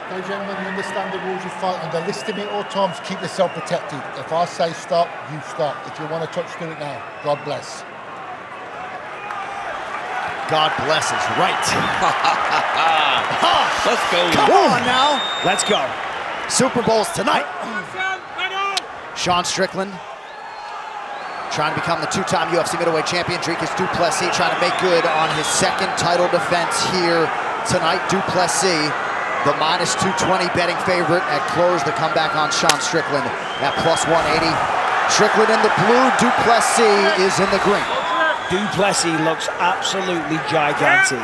Okay, gentlemen, you understand the rules of fight. Under list limit or times, keep yourself protected. If I say stop, you stop. If you want to touch, do it now. God bless. God bless is right. Let's go. Come on now. Let's go. Super Bowl's tonight. Sean Strickland trying to become the two-time UFC middleweight champion. Dricus Du Plessis trying to make good on his second title defense here tonight. Du Plessis, the -220 betting favorite at close. The comeback on Sean Strickland at +180. Strickland in the blue, Du Plessis is in the green. Du Plessis looks absolutely gigantic.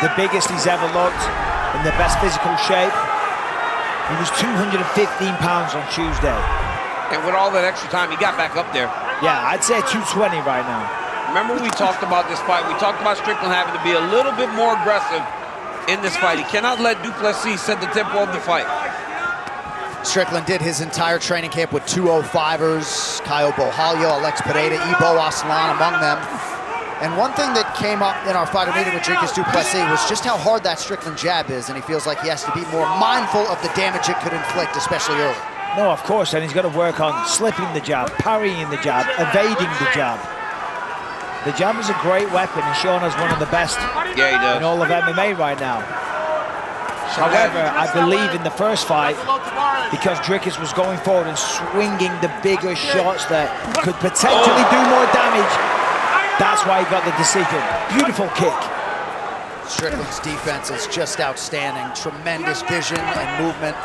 The biggest he's ever looked, in the best physical shape. He was 215 pounds on Tuesday. And with all that extra time, he got back up there. Yeah, I'd say 220 right now. Remember we talked about this fight. We talked about Strickland having to be a little bit more aggressive in this fight. He cannot let Du Plessis set the tempo of the fight. Strickland did his entire training camp with 205ers, Caio Borralho, Alex Pereira, Ibo Aslan among them. And one thing that came up in our fighter meeting with Dricus Du Plessis was just how hard that Strickland jab is, and he feels like he has to be more mindful of the damage it could inflict, especially early. No, of course, and he's got to work on slipping the jab, parrying the jab, evading the jab. The jab is a great weapon, and Sean is one of the best in all of MMA right now. However, I believe in the first fight, because Dricus was going forward and swinging the bigger shots that could potentially do more damage, that's why he got the decision. Beautiful kick. Strickland's defense is just outstanding. Tremendous vision and movement.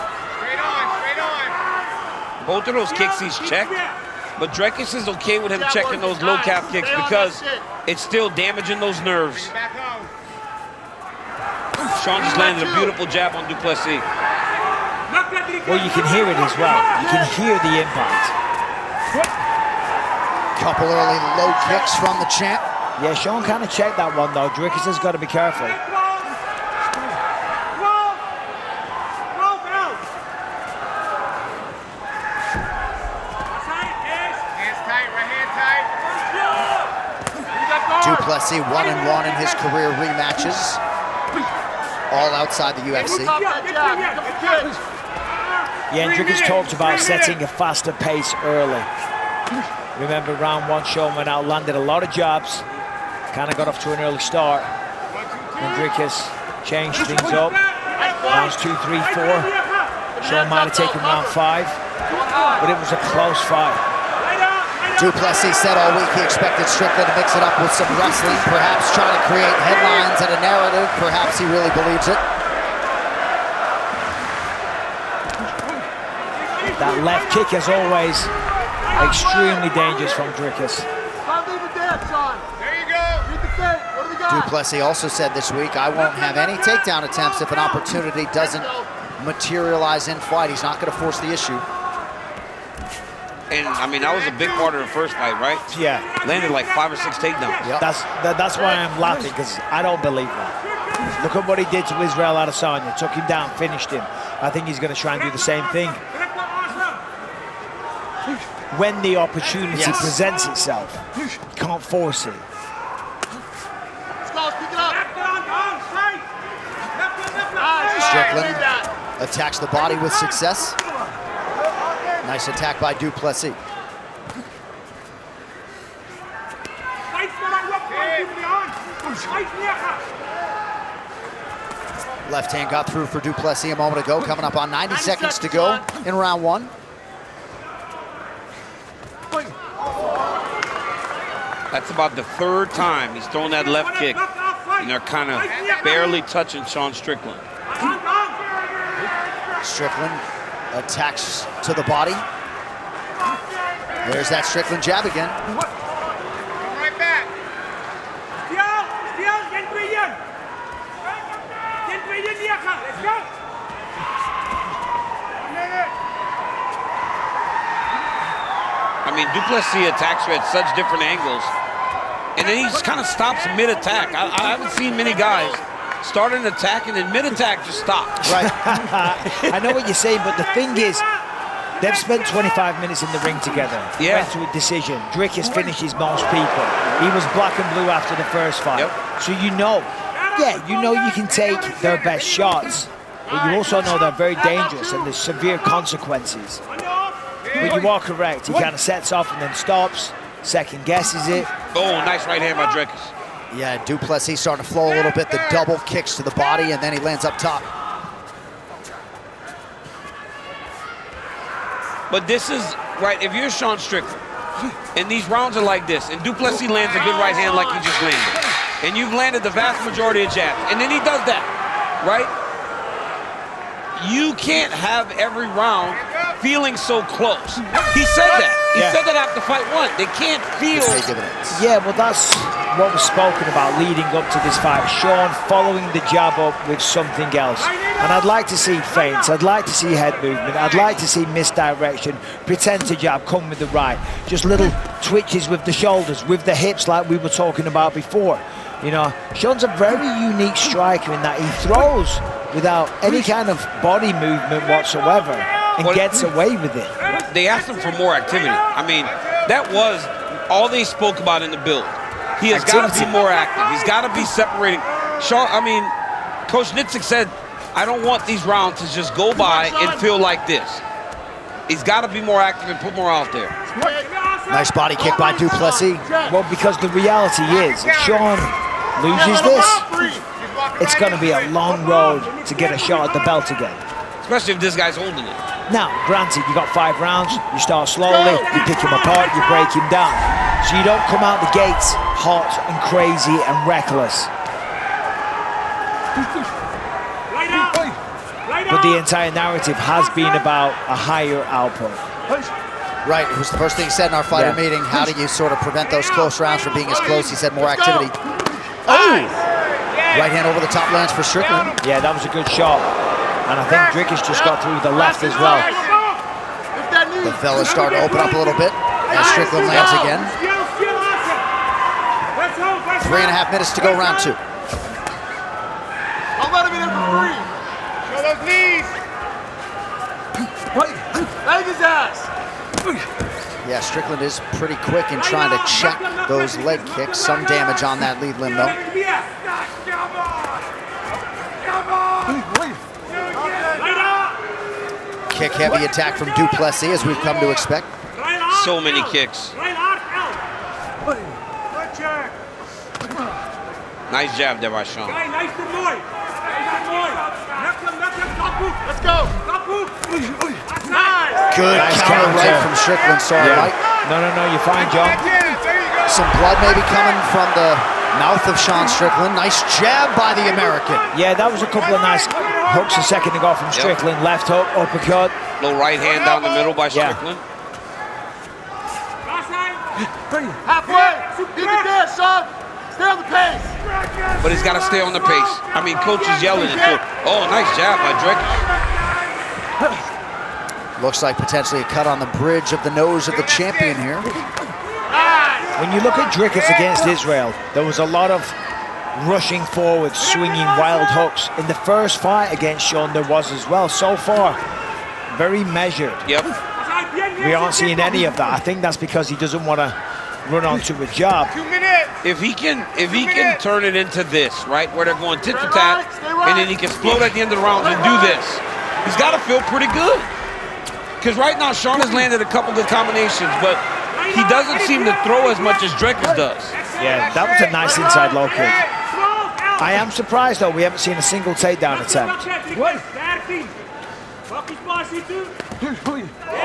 Both of those kicks he's checked, but Dricus is okay with him checking those low calf kicks because it's still damaging those nerves. Sean just landed a beautiful jab on Du Plessis. Well, you can hear it as well. You can hear the impact. Couple early low kicks from the champ. Yeah, Sean kind of checked that one though. Dricus has got to be careful. Du Plessis 1-1 in his career rematches, all outside the UFC. Yeah, and Dricus talked about setting a faster pace early. Remember, round one, Sean went out, landed a lot of jabs, kind of got off to an early start. And Dricus changed things up. Rounds 2, 3, 4. Sean might have taken round 5, but it was a close fight. Du Plessis said all week he expected Strickland to mix it up with some wrestling, perhaps trying to create headlines and a narrative. Perhaps he really believes it. That left kick, as always, extremely dangerous from Dricus. Du Plessis also said this week, I won't have any takedown attempts if an opportunity doesn't materialize in flight. He's not going to force the issue. And I mean, that was a big part of the first fight, right? Yeah. Landed like 5 or 6 takedowns. Yep. That's why I'm laughing, because I don't believe that. Look at what he did to Israel Adesanya. Took him down, finished him. I think he's going to try and do the same thing when the opportunity presents itself. You can't force it. Strickland attacks the body with success. Nice attack by Du Plessis. Left hand got through for Du Plessis a moment ago, coming up on 90 seconds to go in round 1. That's about the 3rd time he's thrown that left kick, and they're kind of barely touching Sean Strickland. Strickland attacks to the body. There's that Strickland jab again. Right back. Let's go. I mean, Du Plessis attacks you at such different angles, and then he just kind of stops mid-attack. I haven't seen many guys start an attack and then mid-attack just stop. Right. I know what you're saying, but the thing is, they've spent 25 minutes in the ring together. Yeah. Went to a decision. Dricus finishes most people. He was black and blue after the first fight. Yep. So you know you can take their best shots. but you also know they're very dangerous and there's severe consequences. But you are correct. He kind of sets off and then stops, second guesses it. Oh, nice right hand by Dricus. Yeah, Du Plessis starting to flow a little bit. The double kicks to the body, and then he lands up top. But this is, right, if you're Sean Strickland, and these rounds are like this, and Du Plessis lands a good right hand like he just landed, and you've landed the vast majority of jabs, and then he does that, right? You can't have every round feeling so close. He said that. He said that after fight one. They can't feel. Yeah, well, that's what was spoken about leading up to this fight. Sean following the jab up with something else. And I'd like to see feints. I'd like to see head movement. I'd like to see misdirection. Pretend to jab, come with the right. Just little twitches with the shoulders, with the hips like we were talking about before. You know, Sean's a very unique striker in that he throws without any kind of body movement whatsoever and gets away with it. They asked him for more activity. I mean, that was all they spoke about in the build. He has got to be more active. He's got to be separating. Sean, I mean, Coach Nitzik said, I don't want these rounds to just go by and feel like this. He's got to be more active and put more out there. Nice body kick by Du Plessis. Well, because the reality is, if Sean loses this, it's going to be a long road to get a shot at the belt again. Especially if this guy's holding it. Now, granted, you got 5 rounds, you start slowly, you pick him apart, you break him down. So you don't come out the gates hot and crazy and reckless. But the entire narrative has been about a higher output. Right, it was the first thing he said in our fighter meeting. How do you sort of prevent those close rounds from being as close? He said more activity. Oh! Right hand over the top lands for Strickland. Yeah, that was a good shot. And I think Dricus just got through the left as well. The fella's starting to open up a little bit as Strickland lands again. 3.5 minutes to go, round 2. I'll let him in there for free. Show those knees. Leg his ass. Yeah, Strickland is pretty quick in trying to check those leg kicks. Some damage on that lead limb, though. Kick heavy attack from Du Plessis, as we've come to expect. So many kicks. Nice jab there by Sean. Let's go. Good counter right from Strickland, sorry, Mike. No, you're fine, John. Some blood maybe coming from the mouth of Sean Strickland. Nice jab by the American. Yeah, that was a couple of nice hooks a second ago from Strickland. Left hook, uppercut. Little right hand down the middle by Strickland. Halfway. Beat the dance, Sean. Stay on the pace. But he's got to stay on the pace. I mean, coach is yelling it too. Oh, nice jab by Dricus. Looks like potentially a cut on the bridge of the nose of the champion here. When you look at Dricus against Israel, there was a lot of rushing forward, swinging wild hooks. In the first fight against Sean, there was as well. So far, very measured. Yep. We aren't seeing any of that. I think that's because he doesn't want to run onto a jab. 2 minutes. If he can turn it into this, right, where they're going tit for tat, and then he can explode at the end of the round and do this, he's got to feel pretty good. Because right now, Sean has landed a couple good combinations, but he doesn't seem to throw as much as Dricus does. Yeah, that was a nice inside low kick. I am surprised, though, we haven't seen a single takedown attempt.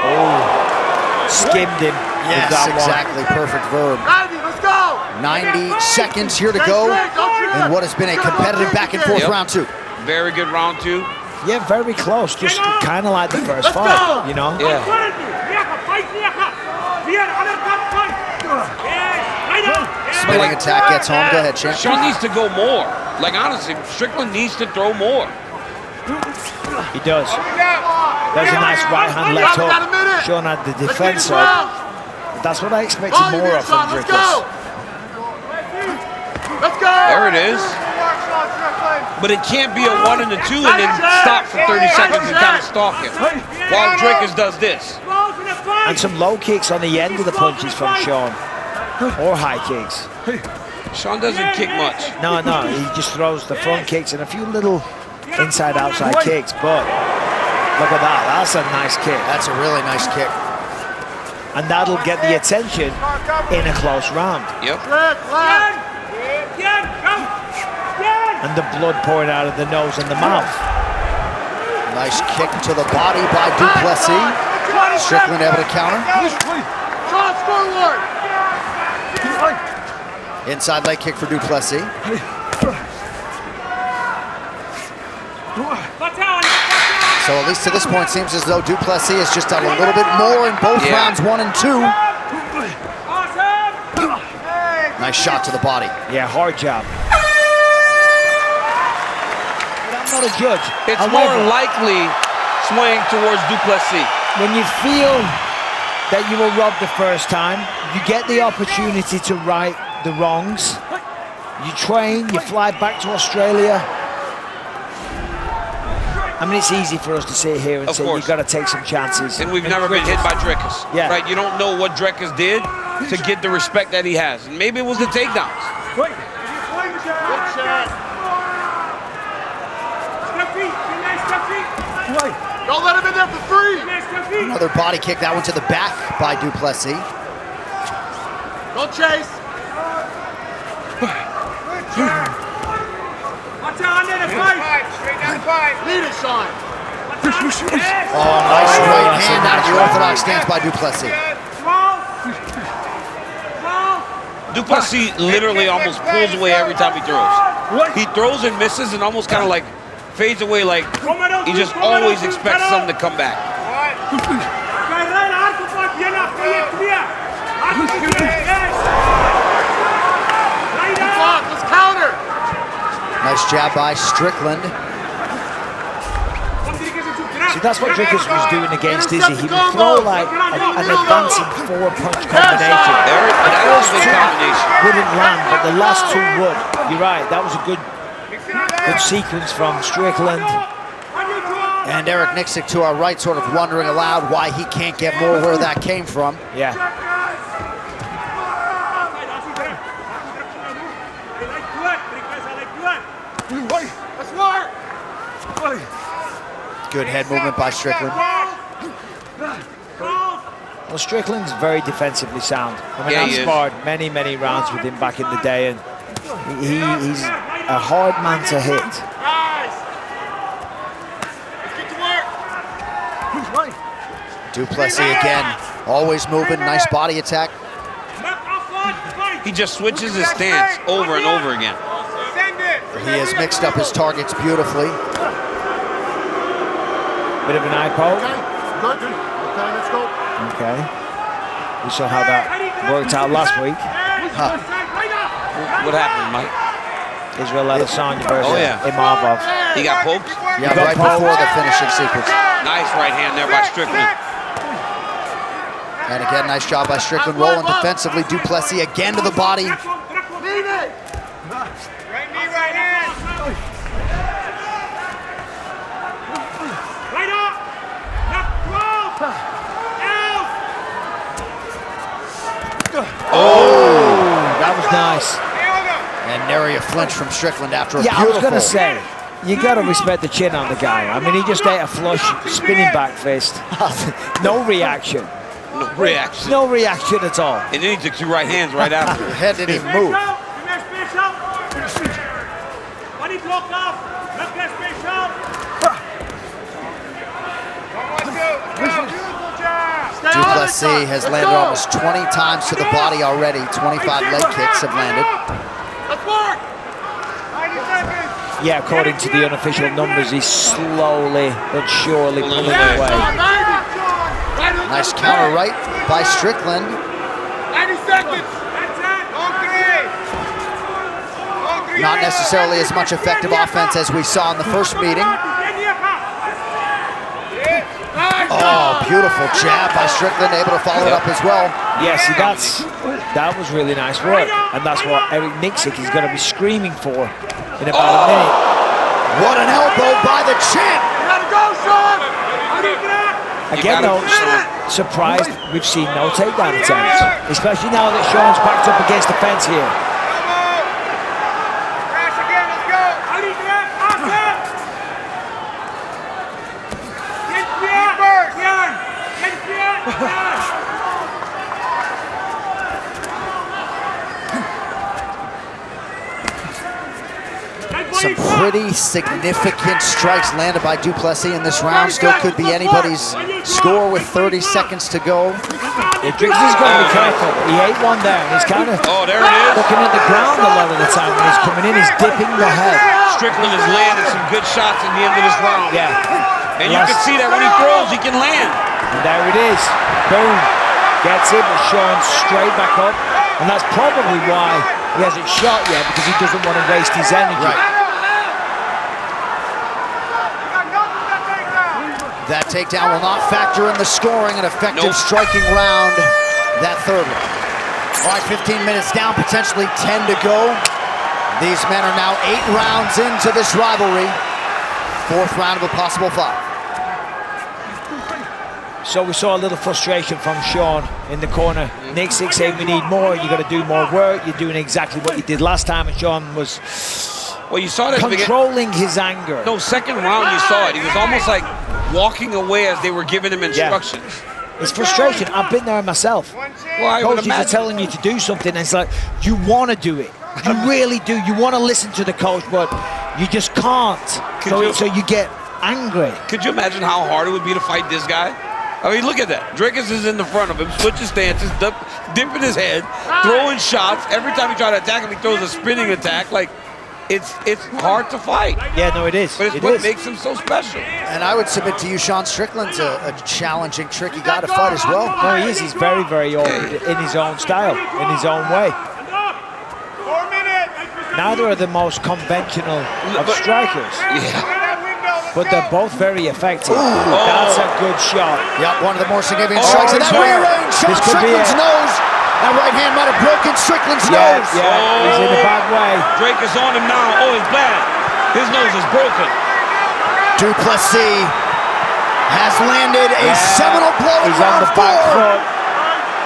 Oh, skimmed him. Yes, exactly. Perfect verb. 90, let's go. 90 seconds here to go in what has been a competitive back and forth round 2. Very good round 2. Yeah, very close. Just kind of like the first fight, you know? Yeah. Spinning attack gets home. Go ahead, champ. Sean needs to go more. Like, honestly, Strickland needs to throw more. He does. There's a nice right hand left hook. Sean had the defense up. That's what I expected more of from Dricus. Let's go. There it is. But it can't be a 1 and a 2 and then stop for 30 seconds and kind of stalk him. While Dricus does this. And some low kicks on the end of the punches from Sean. Or high kicks. Sean doesn't kick much. No, he just throws the front kicks and a few little inside-outside kicks, but look at that. That's a nice kick. That's a really nice kick. And that'll get the attention in a close round. Yep. And the blood pouring out of the nose and the mouth. Nice kick to the body by Du Plessis. Strickland able to counter. Shot forward. Inside leg kick for Du Plessis. So at least to this point, seems as though Du Plessis has just done a little bit more in both rounds 1 and 2. Nice shot to the body. Yeah, hard job. But I'm not a judge. It's more likely swaying towards Du Plessis. When you feel that you were robbed the first time, you get the opportunity to right the wrongs. You train, you fly back to Australia. I mean, it's easy for us to sit here and say you've got to take some chances. And we've never been hit by Dricus. Yeah. Right? You don't know what Dricus did to get the respect that he has. And maybe it was the takedowns. Good shot. Don't let him in there for free. Another body kick, that one to the back by Du Plessis. Don't chase. Lead it, Sean. Oh, nice right hand out of the orthodox stance by Du Plessis. Du Plessis literally almost pulls away every time he throws. He throws and misses and almost kind of like fades away, like he just always expects something to come back. Let's counter. Nice jab by Strickland. See, that's what Dricus was doing against Izzy. He would throw like an advancing 4-punch combination. That was a big combination. Wouldn't land, but the last 2 would. You're right, that was a good sequence from Strickland. And Eric Nixick to our right, sort of wondering aloud why he can't get more where that came from. Yeah. Good head movement by Strickland. Well, Strickland's very defensively sound. I mean, I've sparred many, many rounds with him back in the day, and he's a hard man to hit. Du Plessis again, always moving, nice body attack. He just switches his stance over and over again. He has mixed up his targets beautifully. Bit of an eye poke. Good. Okay, let's go. Okay. We saw how that worked out last week. Huh. What happened, Mike? Israel Adesanya versus Imavov. He got poked? Yeah, right before the finishing sequence. Nice right hand there by Strickland. And again, nice job by Strickland rolling defensively. Du Plessis again to the body. Lead it. Right knee, right hand. Oh, that was nice. And nary a flinch from Strickland after a beautiful. I was going to say, you got to respect the chin on the guy. I mean, he just ate a flush, spinning back fist. No reaction. No reaction. No reaction at all. And then he took 2 right hands right after. The head didn't even move. Du Plessis has landed almost 20 times to the body already. 25 leg kicks have landed. Yeah, according to the unofficial numbers, he's slowly but surely pulling away. Nice counter right by Strickland. 90 seconds. Not necessarily as much effective offense as we saw in the first meeting. Oh, beautiful jab by Strickland, able to follow it up as well. Yeah, see, that was really nice work. And that's what Eric Nixick is going to be screaming for in about a minute. What an elbow by the champ! Again, though, surprised we've seen no takedown attempts, especially now that Sean's backed up against the fence here. pretty significant strikes landed by Du Plessis in this round. Still could be anybody's score with 30 seconds to go. Yeah, Dricus has got to be careful. He ate one there, and he's kind of there it is. looking at the ground a lot of the time when he's coming in. He's dipping the head. Strickland has landed some good shots at the end of this round. Yeah. And you can see that when he throws, he can land. And there it is. Boom. Gets it, but Sean straight back up. And that's probably why he hasn't shot yet, because he doesn't want to waste his energy. Right. That takedown will not factor in the scoring. An effective striking round, that third one. All right, 15 minutes down, potentially 10 to go. These men are now 8 rounds into this rivalry. 4th round of a possible 5. So we saw a little frustration from Sean in the corner. Nick Six saying we need more, you got to do more work. You're doing exactly what you did last time, and Sean was you saw that controlling his anger. No, second round you saw it. He was almost like walking away as they were giving him instructions. Yeah. It's frustration. I've been there myself. Well, coaches are telling you to do something, and it's like, you want to do it. You really do. You want to listen to the coach, but you just can't. So you get angry. Could you imagine how hard it would be to fight this guy? I mean, look at that. Dricus is in the front of him, switching stances, dipping his head, throwing shots. Every time he tries to attack him, he throws a spinning attack. Like, it's hard to fight. Yeah, no, it is. But it's what makes him so special. And I would submit to you, Sean Strickland's a challenging, tricky guy to fight as well. No, he is. He's very, very old in his own style, in his own way. Neither are the most conventional of strikers. Yeah. But they're both very effective. That's a good shot. Yep, one of the more significant strikes. And that rearrange shot Strickland's nose. That right hand might have broken Strickland's nose. Yeah, he's in a bad way. Drake is on him now. Oh, it's bad. His nose is broken. Du Plessis has landed a seminal blow. He's on the back foot.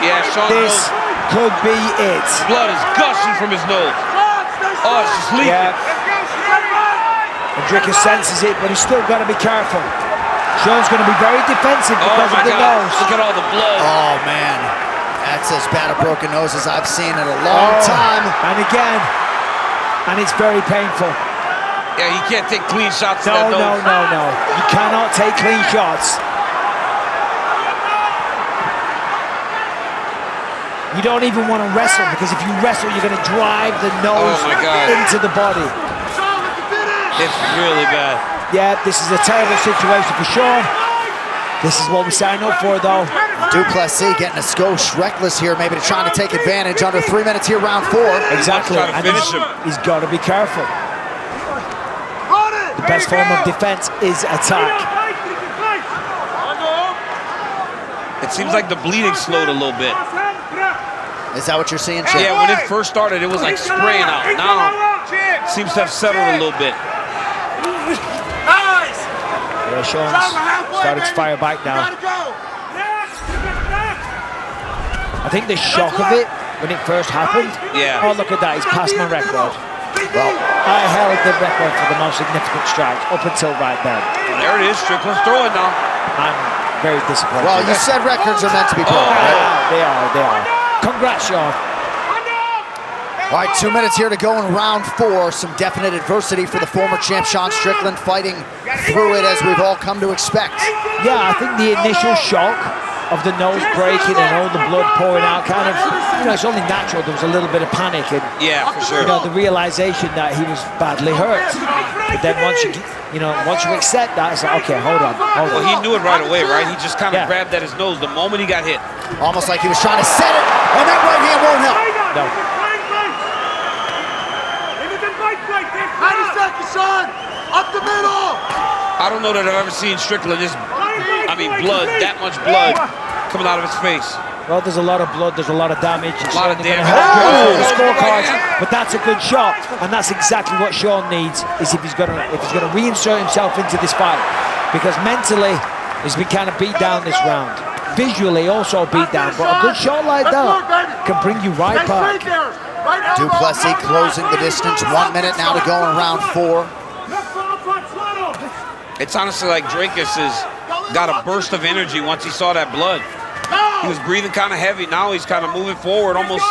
Yeah, Sean. This could be it. Blood is gushing from his nose. Oh, it's just leaking. Yeah. And Dricus senses it, but he's still got to be careful. Sean's going to be very defensive because of the nose. Look at all the blood. Oh, man. That's as bad a broken nose as I've seen in a long time. And again, and it's very painful. Yeah, he can't take clean shots. No. You cannot take clean shots. You don't even want to wrestle, because if you wrestle, you're going to drive the nose into the body. It's really bad. Yeah, this is a terrible situation for Sean. This is what we signed up for, though. Du Plessis getting a skosh reckless here, maybe trying to take advantage. Under 3 minutes here, round 4. Exactly. And he's got to be careful. The best form of defense is attack. It seems like the bleeding slowed a little bit. Is that what you're seeing, Chip? Yeah, when it first started, it was like spraying out. Now, it seems to have settled a little bit. Yeah, Sean's started to fire back now. I think the shock of it when it first happened. Yeah. Oh, look at that, he's passed my record. Well, I held the record for the most significant strike up until right then. There it is, Strickland's throwing now. I'm very disappointed. Well, you said records are meant to be broken, right? They are. Congrats, Sean. All right, 2 minutes here to go in round 4. Some definite adversity for the former champ, Sean Strickland, fighting through it as we've all come to expect. Yeah, I think the initial shock of the nose breaking and all the blood pouring out kind of, it's only natural. There was a little bit of panic and, yeah, for sure. The realization that he was badly hurt. But then once you accept that, it's like, okay, hold on. Well, he knew it right away, right? He just kind of grabbed at his nose the moment he got hit. Almost like he was trying to set it, and that right hand won't help. No. 90 seconds, Sean! Up the middle! I don't know that I've ever seen Strickland blood, that much blood coming out of his face. Well, there's a lot of blood, there's a lot of damage. A lot of damage. The scorecards, but that's a good shot, and that's exactly what Sean needs. Is if he's gonna reinsert himself into this fight, because mentally he's been kind of beat down this round. Visually also beat down, but a good shot like that can bring you right back. Du Plessis closing the distance. 1 minute now to go in round 4. It's honestly like Dricus has got a burst of energy once he saw that blood. He was breathing kind of heavy. Now he's kind of moving forward almost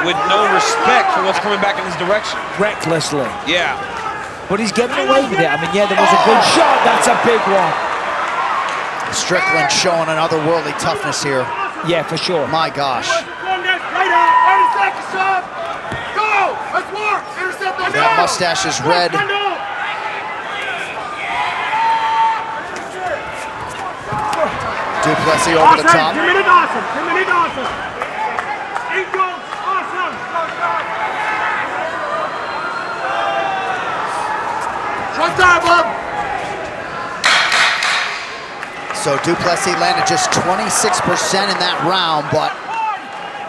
with no respect for what's coming back in his direction. Recklessly. Yeah. But he's getting away with it. I mean, yeah, there was a good shot. That's a big one. Strickland showing an otherworldly toughness here. Yeah, for sure. My gosh. 30 seconds, son. Go. Let's work. Intercept those. That mustache is red. Du Plessis over the top. 2 minutes awesome. 2 minutes awesome. 8 goals. Awesome. Short time, Bob. So Du Plessis landed just 26% in that round, but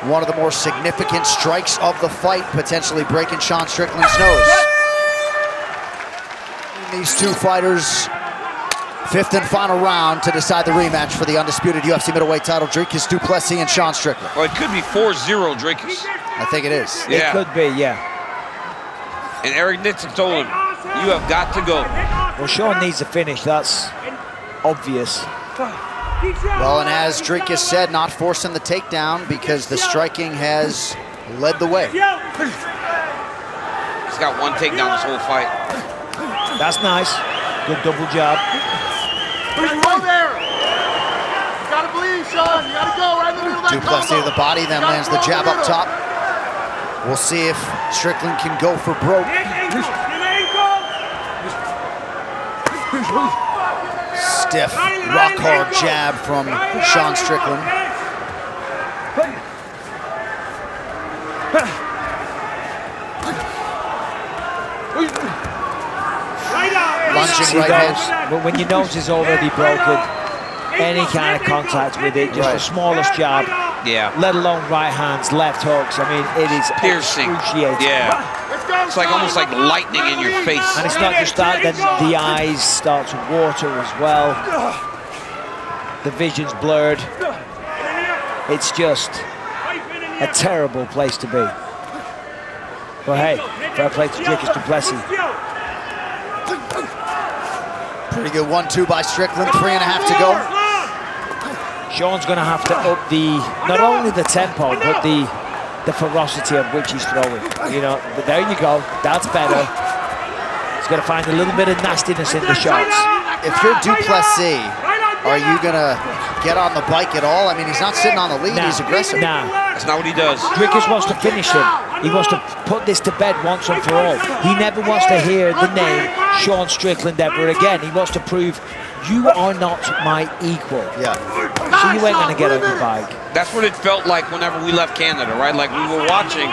one of the more significant strikes of the fight, potentially breaking Sean Strickland's nose. These two fighters, fifth and final round to decide the rematch for the undisputed UFC middleweight title, Dricus Du Plessis and Sean Strickland. Well, it could be 4-0 Dricus. I think it is. Yeah. It could be, yeah. And Eric Nitzik told him, you have got to go. Well, Sean needs a finish. That's obvious. Well, and as Dricus said, not forcing the takedown because the striking has led the way. He's got one takedown this whole fight. That's nice. Good double jab. Push low there. You gotta believe, Sean. You gotta go right in the middle of that Du Plessis to combo. the body, then lands the jab up top. We'll see if Strickland can go for broke. Stiff, rock hard jab from Sean Strickland. Lunging right hands. But when your nose is already broken, any kind of contact with it, just the smallest jab, Yeah. let alone right hands, left hooks, I mean, it is Piercing. excruciating. Yeah. Let's go, It's like almost like lightning in your face. And it's not just that, then the eyes start to water as well. The vision's blurred. It's just a terrible place to be. But hey, fair play to Dricus Du Plessis. Pretty good 1-2 by Strickland, 3.5 to go. Sean's going to have to up not only the tempo, but the ferocity of which he's throwing. You know, but there you go. That's better. He's got to find a little bit of nastiness in the shots. If you're Du Plessis, are you gonna get on the bike at all? I mean, he's not sitting on the lead, he's aggressive. Nah. That's not what he does. Dricus wants to finish him. He wants to put this to bed once and for all. He never wants to hear the name Sean Strickland ever again. He wants to prove, you are not my equal. Yeah. So you ain't gonna get on the bike. That's what it felt like whenever we left Canada, right? Like we were watching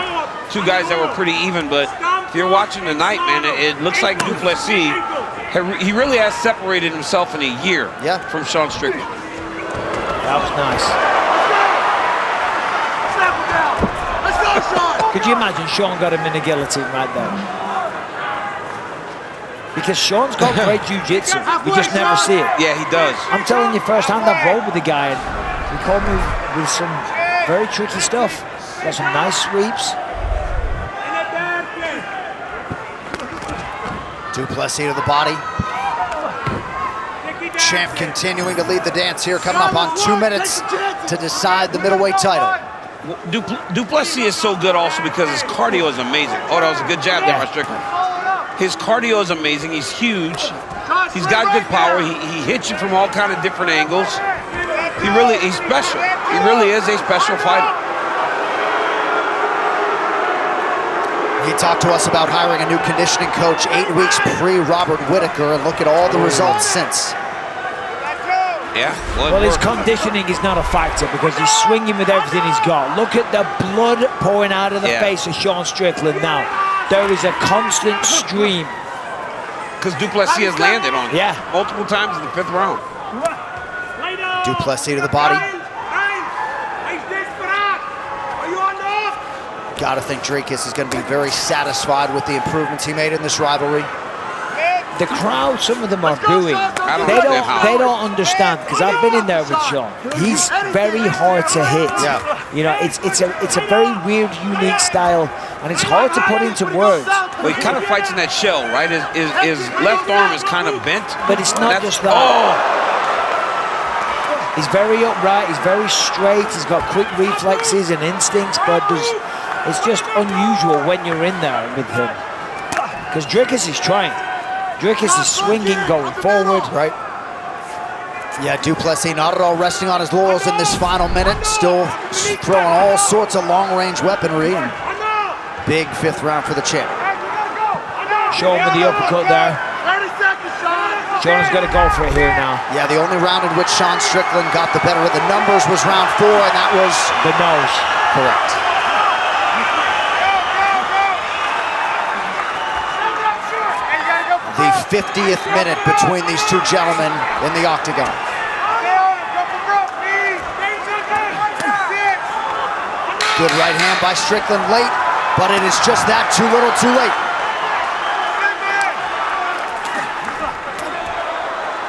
two guys that were pretty even, but if you're watching tonight, man, it looks like Du Plessis, he really has separated himself in a year from Sean Strickland. That was nice. Let's go, Sean. Could you imagine Sean got him in a guillotine right there? Because Sean's got great jiu-jitsu. We just never see it. Yeah, he does. I'm telling you firsthand, I've rolled with the guy and he called me with some very tricky stuff. Got some nice sweeps. Du Plessis to the body. Champ continuing to lead the dance here, coming up on 2 minutes to decide the middleweight title. Du Plessis is so good also because his cardio is amazing. Oh, that was a good jab there by Strickland. His cardio is amazing. He's huge. He's got good power. He hits you from all kind of different angles. He's special. He really is a special fighter. He talked to us about hiring a new conditioning coach 8 weeks pre-Robert Whittaker, and look at all the results since. Yeah. Well, his conditioning is not a factor because he's swinging with everything he's got. Look at the blood pouring out of the face of Sean Strickland now. There is a constant stream. Because Du Plessis has landed on him multiple times in the 5th round. Du Plessis to the body. Gotta think Dricus is going to be very satisfied with the improvements he made in this rivalry. The crowd, some of them are booing. They don't understand because I've been in there with Sean. He's very hard to hit. Yeah. You know, it's a very weird, unique style, and it's hard to put into words. Well, he kind of fights in that shell, right? His left arm is kind of bent. But it's not just that. Oh! He's very upright. He's very straight. He's got quick reflexes and instincts, but it's just unusual when you're in there with him. Because Dricus is trying. Dricus is swinging, going forward. Right. Yeah, Du Plessis not at all resting on his laurels in this final minute. Still throwing all sorts of long-range weaponry. And big 5th round for the champ. Show him with the uppercut there. 30 seconds, Sean. Sean's got to go for it here now. Yeah, the only round in which Sean Strickland got the better of the numbers was round 4, and that was the nose. Correct. The 50th minute between these two gentlemen in the octagon. Good right hand by Strickland late, but it is just that too little too late.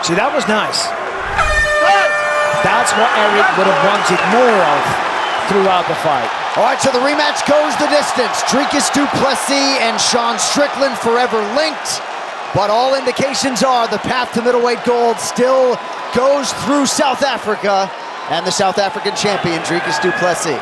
See, that was nice. That's what Eric would have wanted more of throughout the fight. All right, so the rematch goes the distance. Dricus Du Plessis and Sean Strickland forever linked. But all indications are the path to middleweight gold still goes through South Africa and the South African champion, Dricus Du Plessis.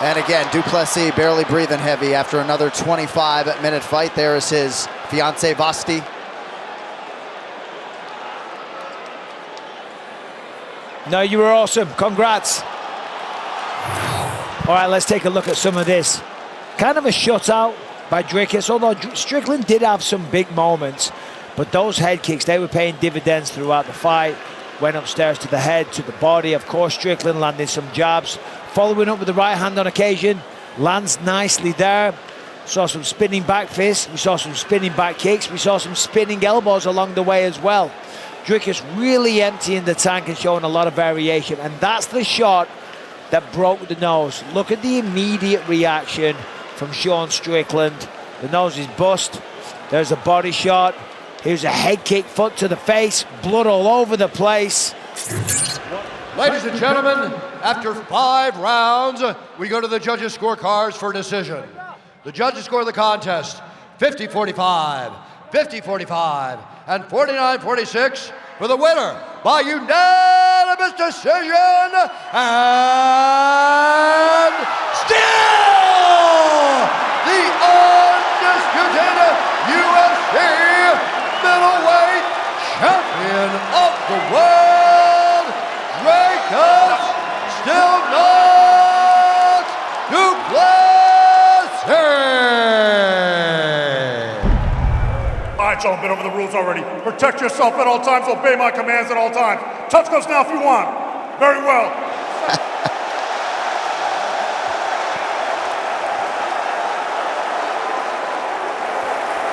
And again, Du Plessis barely breathing heavy after another 25-minute fight. There is his fiancée, Vasti. No, you were awesome. Congrats. All right, let's take a look at some of this. Kind of a shutout by Dricus, although Strickland did have some big moments, but those head kicks, they were paying dividends throughout the fight. Went upstairs to the head, to the body. Of course, Strickland landed some jabs, following up with the right hand on occasion. Lands nicely there. Saw some spinning back fists. We saw some spinning back kicks. We saw some spinning elbows along the way as well. Dricus really emptying the tank and showing a lot of variation, and that's the shot that broke the nose. Look at the immediate reaction from Sean Strickland. The nose is bust. There's a body shot. Here's a head kick, foot to the face, blood all over the place. Ladies and gentlemen, after 5 rounds, we go to the judges' scorecards for decision. The judges score the contest 50-45, 50-45, and 49-46 for the winner by unanimous decision, and still the undisputed UFC middleweight champion of the world, Dricus Du Plessis. All right, y'all, been over the rules already. Protect yourself at all times, obey my commands at all times. Touch gloves now if you want. Very well.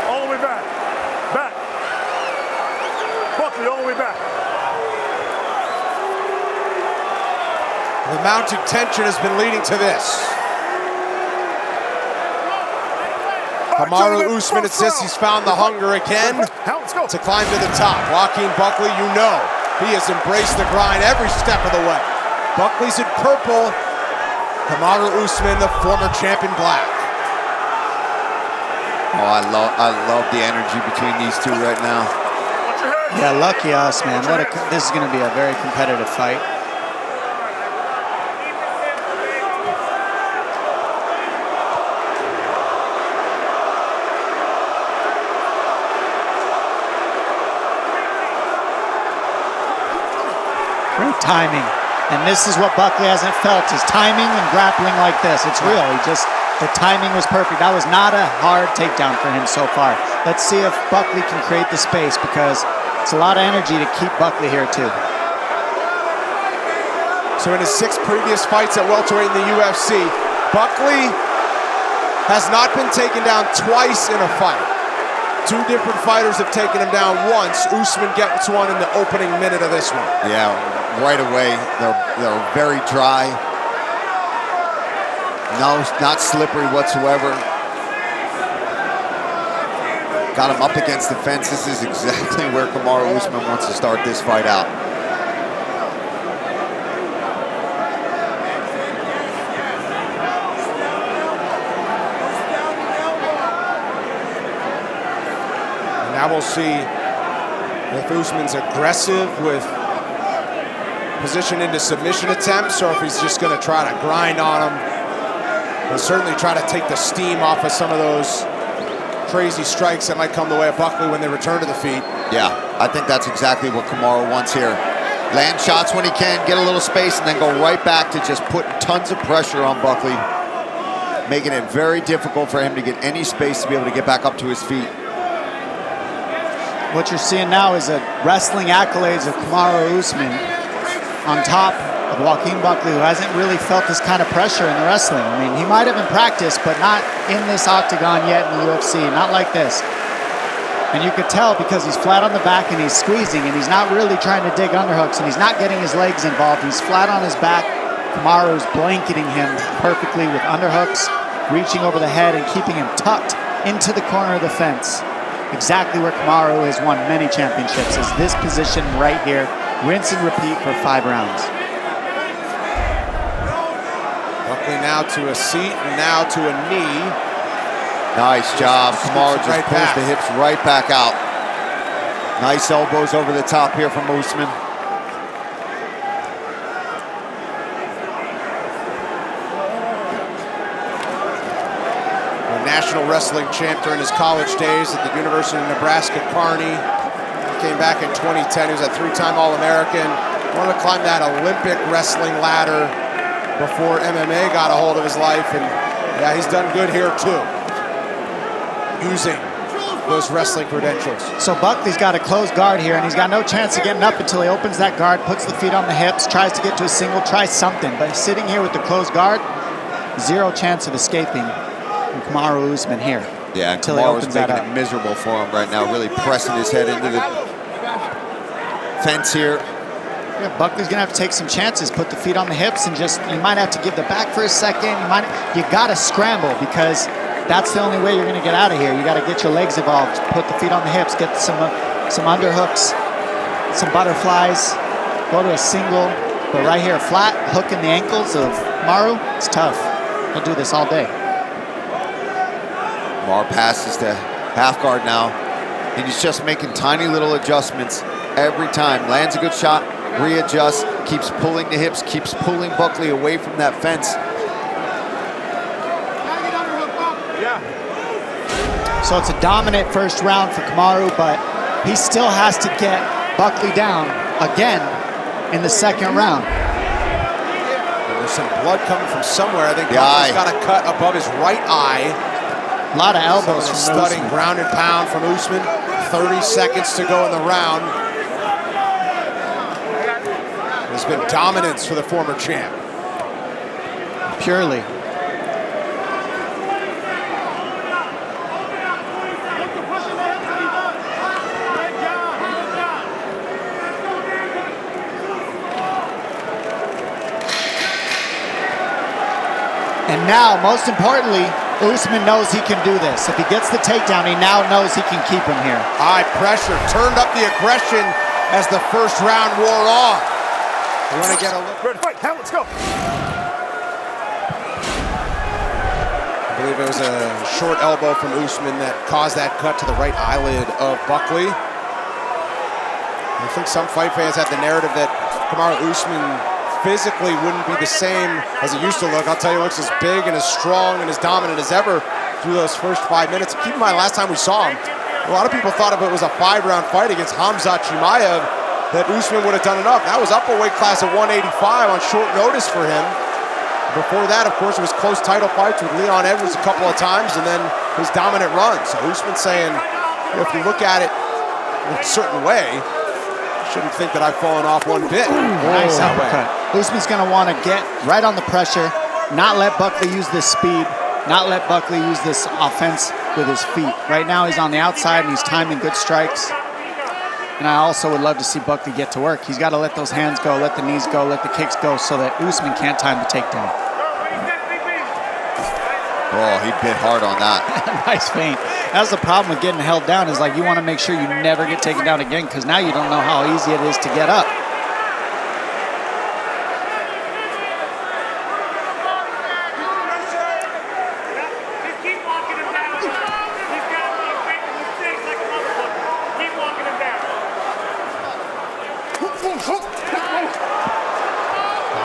All the way back. Back. Buckley, all the way back. The mounting tension has been leading to this. Kamaru Usman, it says he's found the hunger again to climb to the top. Joaquin Buckley, you know, he has embraced the grind every step of the way. Buckley's in purple. Kamaru Usman, the former champion, black. Oh, I love the energy between these two right now. Yeah, lucky us, man. This is going to be a very competitive fight. Great timing. And this is what Buckley hasn't felt, is timing and grappling like this. It's real. The timing was perfect. That was not a hard takedown for him so far. Let's see if Buckley can create the space, because it's a lot of energy to keep Buckley here too. So in his 6 previous fights at welterweight in the UFC, Buckley has not been taken down twice in a fight. 2 different fighters have taken him down once. Usman gets one in the opening minute of this one. Yeah, right away. They're very dry. No, not slippery whatsoever. Got him up against the fence. This is exactly where Kamaru Usman wants to start this fight out. Now we'll see if Usman's aggressive with position into submission attempts, or if he's just going to try to grind on him He'll certainly try to take the steam off of some of those crazy strikes that might come the way of Buckley when they return to the feet. Yeah, I think that's exactly what Kamaru wants here. Land shots when he can, get a little space, and then go right back to just putting tons of pressure on Buckley, making it very difficult for him to get any space to be able to get back up to his feet. What you're seeing now is a wrestling accolades of Kamaru Usman on top of Joaquin Buckley, who hasn't really felt this kind of pressure in the wrestling. I mean, he might have in practice, but not in this octagon yet in the UFC, not like this. And you could tell because he's flat on the back and he's squeezing and he's not really trying to dig underhooks and he's not getting his legs involved. He's flat on his back. Kamaru's blanketing him perfectly with underhooks, reaching over the head and keeping him tucked into the corner of the fence. Exactly where Kamaru has won many championships, is this position right here. Rinse and repeat for 5 rounds. Buckley now to a seat and now to a knee. Nice job. Kamaru just pulls the hips right back out. Nice elbows over the top here from Usman. A national wrestling champ during his college days at the University of Nebraska Kearney. He came back in 2010. He was a 3-time All-American. Wanted to climb that Olympic wrestling ladder before MMA got a hold of his life, and yeah, he's done good here too, using those wrestling credentials. So Buckley's got a closed guard here, and he's got no chance of getting up until he opens that guard, puts the feet on the hips, tries to get to a single, tries something. But sitting here with the closed guard, 0 chance of escaping from Kamaru Usman here. Yeah, until he opens that up. Making it miserable for him right now, really pressing his head into the fence here. Yeah, Buckley's gonna have to take some chances, put the feet on the hips, and just, you might have to give the back for a second. You gotta scramble, because that's the only way you're gonna get out of here. You gotta get your legs involved, put the feet on the hips, get some underhooks, some butterflies, go to a single. But right here, flat, hook in the ankles of Kamaru, it's tough. He'll do this all day. Kamaru passes to half guard now, and he's just making tiny little adjustments every time. Lands a good shot, readjusts, keeps pulling the hips, keeps pulling Buckley away from that fence. So it's a dominant first round for Kamaru, but he still has to get Buckley down again in the second round. And there's some blood coming from somewhere. I think Buckley's got a cut above his right eye. A lot of elbows from Stunning Usman. ground and pound from Usman. 30 seconds to go in the round. There's been dominance for the former champ. Purely. And now, most importantly, Usman knows he can do this. If he gets the takedown, he now knows he can keep him here. High pressure, turned up the aggression as the first round wore on. We want to get a look. Ready to fight, now let's go. I believe it was a short elbow from Usman that caused that cut to the right eyelid of Buckley. I think some fight fans have the narrative that Kamaru Usman physically wouldn't be the same as he used to look. I'll tell you, he looks as big and as strong and as dominant as ever through those first 5 minutes. Keep in mind, last time we saw him, a lot of people thought if it was a 5-round fight against Khamzat Chimaev, that Usman would have done enough. That was up a weight class at 185 on short notice for him. Before that, of course, it was close title fights with Leon Edwards a couple of times, and then his dominant run. So Usman's saying, if you look at it in a certain way, you shouldn't think that I've fallen off one bit. Nice uppercut. Usman's gonna wanna get right on the pressure, not let Buckley use this speed, not let Buckley use this offense with his feet. Right now he's on the outside and he's timing good strikes. And I also would love to see Buckley get to work. He's gotta let those hands go, let the knees go, let the kicks go so that Usman can't time the takedown. Oh, he bit hard on that. Nice feint. That's the problem with getting held down, is like you wanna make sure you never get taken down again, because now you don't know how easy it is to get up.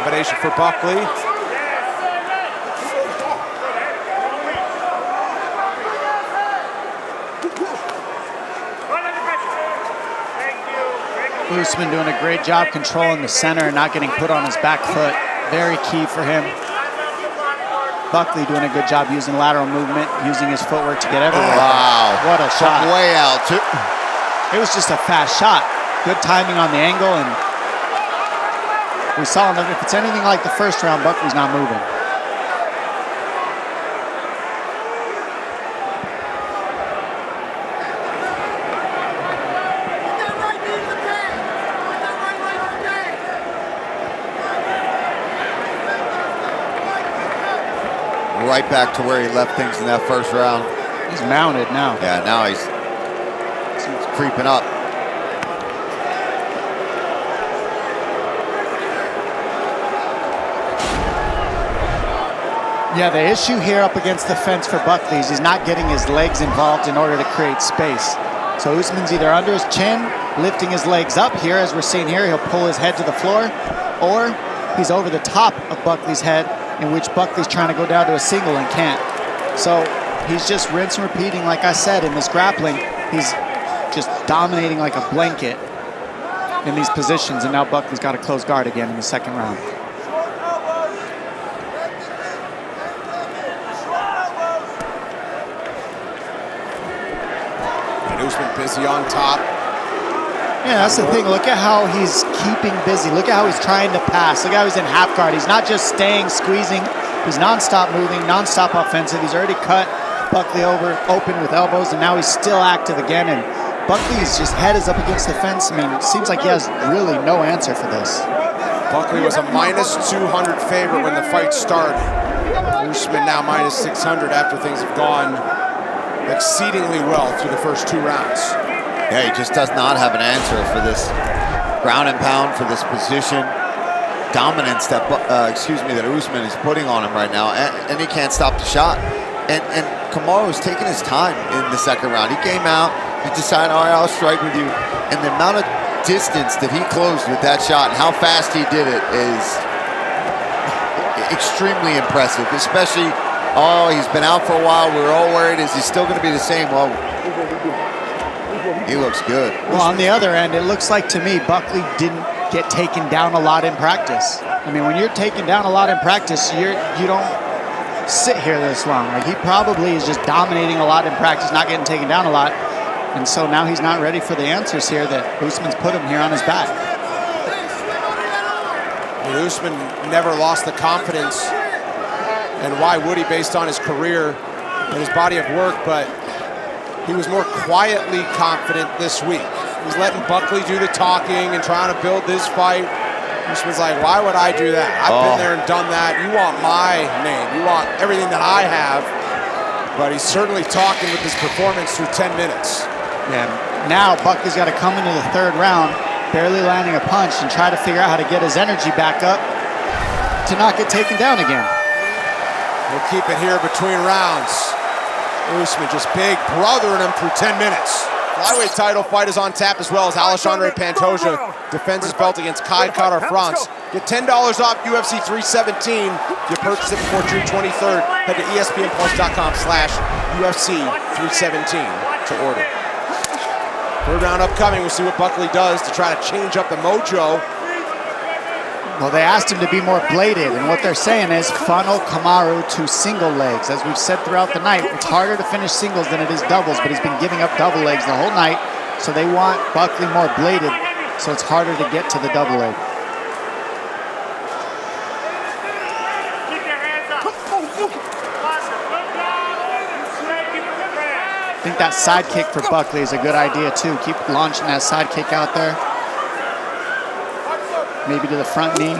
Combination for Buckley. Usman doing a great job controlling the center and not getting put on his back foot. Very key for him. Buckley doing a good job using lateral movement, using his footwork to get everywhere. Wow. What a shot. From way out, too. It was just a fast shot. Good timing on the angle, and we saw him. If it's anything like the first round, Buckley's not moving. Right back to where he left things in that first round. He's mounted now. Yeah, now he's creeping up. Yeah, the issue here up against the fence for Buckley is he's not getting his legs involved in order to create space. So Usman's either under his chin, lifting his legs up here, as we're seeing here, he'll pull his head to the floor, or he's over the top of Buckley's head, in which Buckley's trying to go down to a single and can't. So he's just rinse and repeating, like I said, in this grappling. He's just dominating like a blanket in these positions, and now Buckley's got to close guard again in the second round. And Usman busy on top. Yeah, that's the thing. Look at how he's keeping busy. Look at how he's trying to pass. Look at how he's in half guard. He's not just staying, squeezing. He's nonstop moving, nonstop offensive. He's already cut Buckley open with elbows, and now he's still active again. And Buckley's just head is up against the fence. I mean, it seems like he has really no answer for this. Buckley was a minus 200 favorite when the fight started. Usman now minus 600 after things have gone exceedingly well through the first 2 rounds. Yeah, he just does not have an answer for this ground and pound, for this position dominance that that Usman is putting on him right now, and he can't stop the shot. And Kamaru is taking his time in the second round. He came out, he decided, all right, I'll strike with you, and the amount of distance that he closed with that shot and how fast he did it is extremely impressive. Especially, he's been out for a while. We were all worried, is he still going to be the same? Well, he looks good. Well, on the other end, it looks like to me Buckley didn't get taken down a lot in practice. I mean, when you're taken down a lot in practice, you don't sit here this long. Like, he probably is just dominating a lot in practice, not getting taken down a lot. And so now he's not ready for the answers here that Usman's put him here on his back. And Usman never lost the confidence, and why would he, based on his career and his body of work, but he was more quietly confident this week. He's letting Buckley do the talking and trying to build this fight. Usman's like, why would I do that? I've been there and done that. You want my name. You want everything that I have. But he's certainly talking with his performance through 10 minutes. Yeah. Now Buckley's got to come into the third round, barely landing a punch, and try to figure out how to get his energy back up to not get taken down again. We'll keep it here between rounds. Usman just big brothering him through 10 minutes. Flyweight title fight is on tap, as well as Alexandre Pantoja defends his belt against Kai Kara-France. Get $10 off UFC 317 if you purchase it before June 23rd. Head to ESPNPlus.com/UFC 317 to order. Third round upcoming. We'll see what Buckley does to try to change up the mojo. Well, they asked him to be more bladed, and what they're saying is funnel Kamaru to single legs. As we've said throughout the night, it's harder to finish singles than it is doubles, but he's been giving up double legs the whole night, so they want Buckley more bladed, so it's harder to get to the double leg. I think that side kick for Buckley is a good idea too. Keep launching that side kick out there. Maybe to the front knee.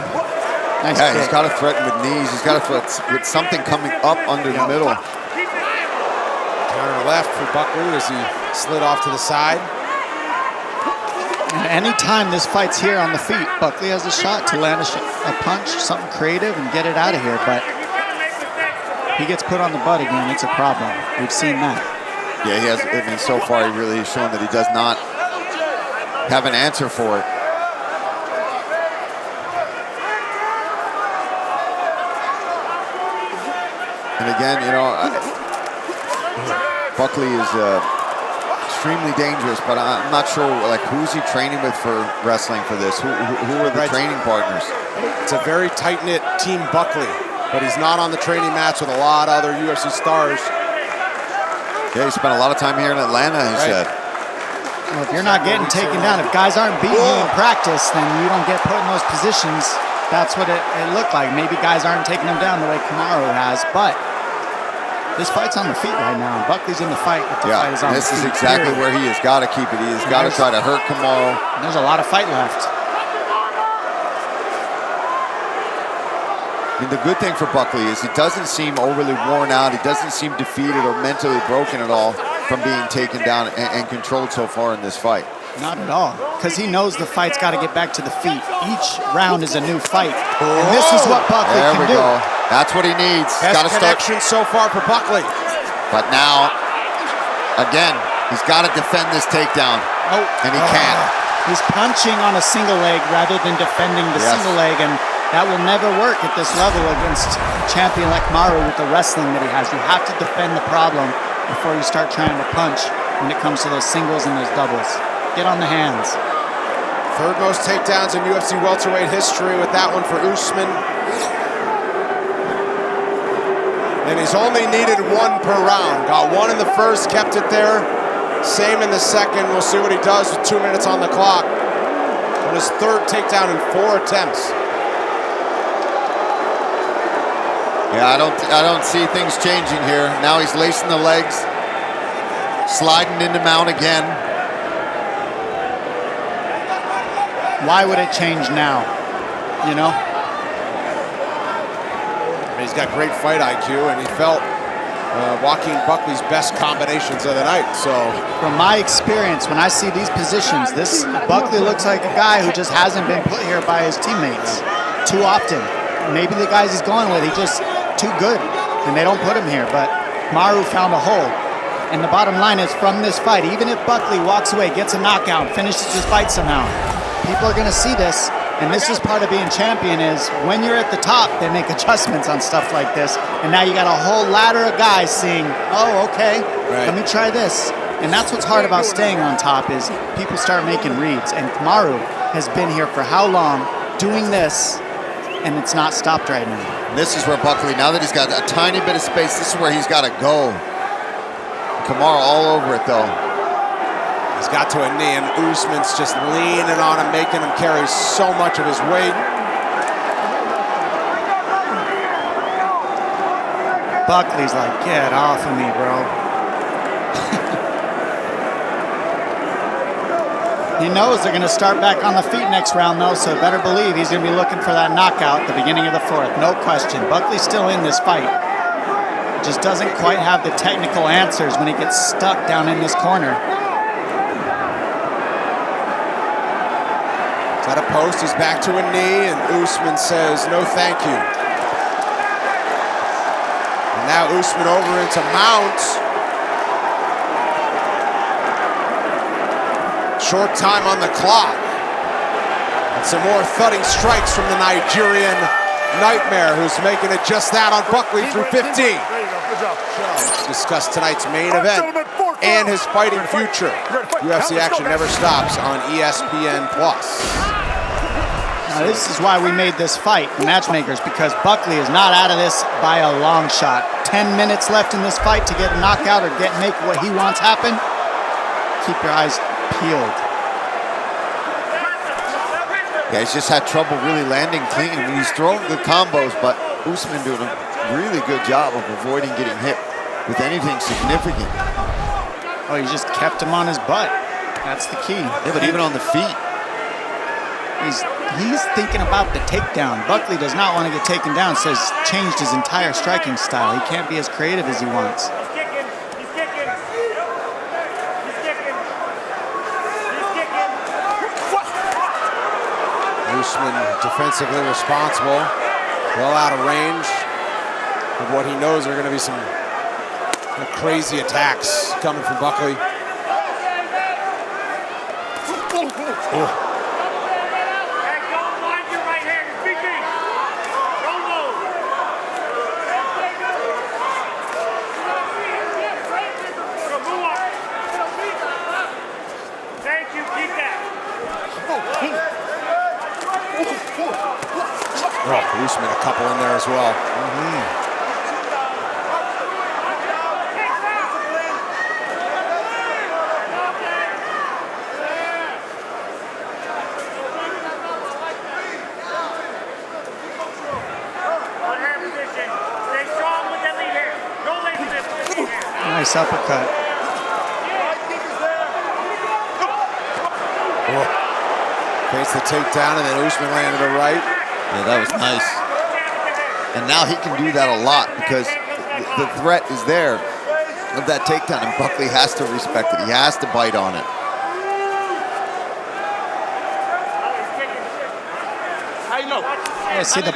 Nice kick. He's got to threaten with knees. He's got to threaten with something coming up under the middle. Counter left for Buckley as he slid off to the side. And anytime this fight's here on the feet, Buckley has a shot to land a punch, something creative, and get it out of here. But he gets put on the butt again, it's a problem. We've seen that. Yeah, he has. I mean, so far he really has shown that he does not have an answer for it. And again, you know, Buckley is extremely dangerous, but I'm not sure, like, who's he training with for wrestling for this? Who are the training partners? It's a very tight-knit team, Buckley, but he's not on the training mats with a lot of other UFC stars. Yeah, he spent a lot of time here in Atlanta, he said. Well, if you're not getting taken down, if guys aren't beating you in practice, then you don't get put in those positions. That's what it looked like. Maybe guys aren't taking him down the way Kamaru has, but this fight's on the feet right now. Buckley's in the fight, but the fight is on the feet. This is exactly where he has got to keep it. He has got to try to hurt Kamaru. There's a lot of fight left. I mean, the good thing for Buckley is he doesn't seem overly worn out. He doesn't seem defeated or mentally broken at all from being taken down and controlled so far in this fight. Not at all, because he knows the fight's got to get back to the feet. Each round is a new fight, and this is what Buckley can do. There we go. That's what he needs. Best connection so far for Buckley. But now, again, he's got to defend this takedown, and he can't. He's punching on a single leg rather than defending the single leg, and that will never work at this level against a champion like Kamaru with the wrestling that he has. You have to defend the problem before you start trying to punch when it comes to those singles and those doubles. Get on the hands. Third most takedowns in UFC welterweight history with that one for Usman. And he's only needed one per round. Got one in the first, kept it there. Same in the second. We'll see what he does with 2 minutes on the clock. On his third takedown in 4 attempts. Yeah, I don't see things changing here. Now he's lacing the legs, sliding into mount again. Why would it change now? You know? He's got great fight IQ, and he felt Joaquin Buckley's best combinations of the night. So, from my experience, when I see these positions, this Buckley looks like a guy who just hasn't been put here by his teammates too often. Maybe the guys he's going with, he's just too good, and they don't put him here. But Kamaru found a hole. And the bottom line is, from this fight, even if Buckley walks away, gets a knockout, finishes his fight somehow, people are going to see this. And this is part of being champion, is when you're at the top, they make adjustments on stuff like this. And now you got a whole ladder of guys seeing, oh, okay, let me try this. And that's what's hard about staying on top, is people start making reads. And Kamaru has been here for how long doing this, and it's not stopped right now. And this is where Buckley, now that he's got a tiny bit of space, this is where he's got to go. Kamaru all over it, though. He's got to a knee, and Usman's just leaning on him, making him carry so much of his weight. Buckley's like, get off of me, bro. He knows they're going to start back on the feet next round, though, so better believe he's going to be looking for that knockout at the beginning of the fourth. No question. Buckley's still in this fight. Just doesn't quite have the technical answers when he gets stuck down in this corner. At a post, he's back to a knee, and Usman says, no thank you. And now Usman over into mount. Short time on the clock. And some more thudding strikes from the Nigerian Nightmare, who's making it just that on Buckley through 15. There you go, good job. Discuss tonight's main event and his fighting future. UFC action never stops on ESPN+. Now, this is why we made this fight, the matchmakers, because Buckley is not out of this by a long shot. 10 minutes left in this fight to get a knockout or make what he wants happen. Keep your eyes peeled. Yeah, he's just had trouble really landing clean. I mean, he's throwing good combos, but Usman doing a really good job of avoiding getting hit with anything significant. Oh, he just kept him on his butt. That's the key. Yeah, but even on the feet. He's thinking about the takedown. Buckley does not want to get taken down, so he's changed his entire striking style. He can't be as creative as he wants. Usman defensively responsible, well out of range of what he knows are going to be some crazy attacks coming from Buckley. Oh. Usman, a couple in there as well. Nice uppercut. Face the takedown, and then Usman landed a right. Yeah, that was nice. And now he can do that a lot because the threat is there of that takedown, and Buckley has to respect it. He has to bite on it. Yeah, see the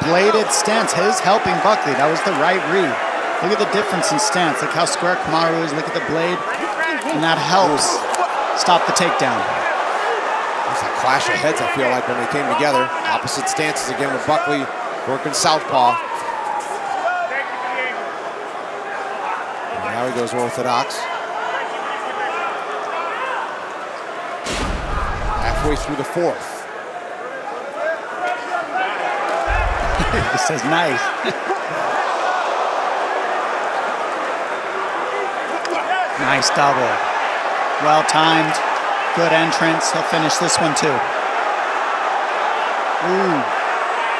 bladed stance is helping Buckley. That was the right read. Look at the difference in stance. Look how square Kamaru is. Look at the blade. And that helps stop the takedown. It's a clash of heads, I feel like, when they came together. Opposite stances again with Buckley working southpaw. And now he goes orthodox. Halfway through the fourth. He says nice. Nice double. Well timed. Good entrance. He'll finish this one too. Ooh.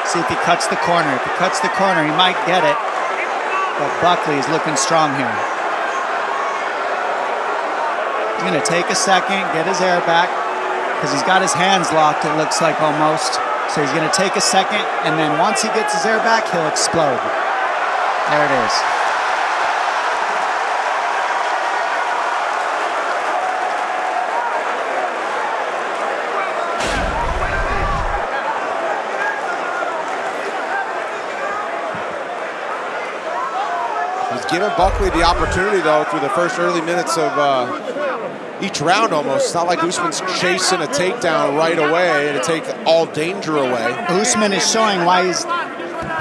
See if he cuts the corner. If he cuts the corner, he might get it. But Buckley is looking strong here. He's going to take a second, get his air back, because he's got his hands locked, it looks like almost. So he's going to take a second, and then once he gets his air back, he'll explode. There it is. Giving Buckley the opportunity, though, through the first early minutes of each round almost. It's not like Usman's chasing a takedown right away to take all danger away. Usman is showing why he's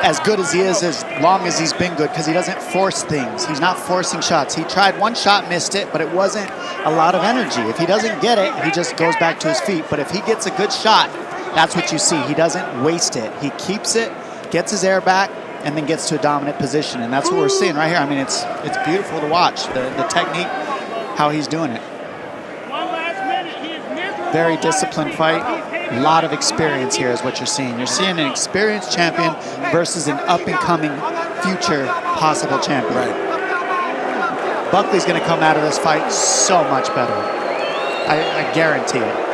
as good as he is as long as he's been good, because he doesn't force things. He's not forcing shots. He tried one shot, missed it, but it wasn't a lot of energy. If he doesn't get it, he just goes back to his feet. But if he gets a good shot, that's what you see. He doesn't waste it. He keeps it, gets his air back, and then gets to a dominant position. And that's what we're seeing right here. I mean, it's beautiful to watch, the technique, how he's doing it. Very disciplined fight. A lot of experience here is what you're seeing. You're seeing an experienced champion versus an up-and-coming future possible champion. Right. Buckley's going to come out of this fight so much better. I guarantee it.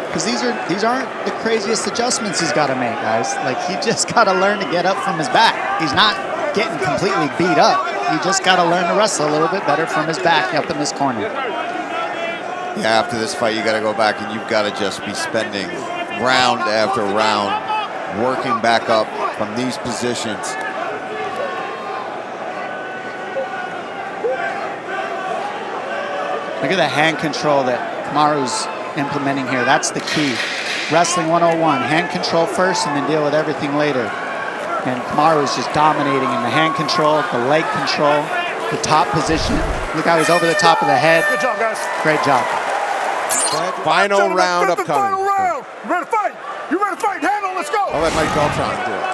Because these aren't the craziest adjustments he's got to make, guys. Like, he just got to learn to get up from his back. He's not getting completely beat up. You just got to learn to wrestle a little bit better from his back up in this corner. Yeah, after this fight, you got to go back and you've got to just be spending round after round working back up from these positions. Look at the hand control that Kamaru's implementing here. That's the key. Wrestling 101. Hand control first and then deal with everything later. And Kamaru is just dominating in the hand control, the leg control, the top position. Look how he's over the top of the head. Good job, guys. Great job. Final round upcoming. Final round. You ready to fight? You ready to fight? Handle, let's go. I'll let Mike Beltran do it.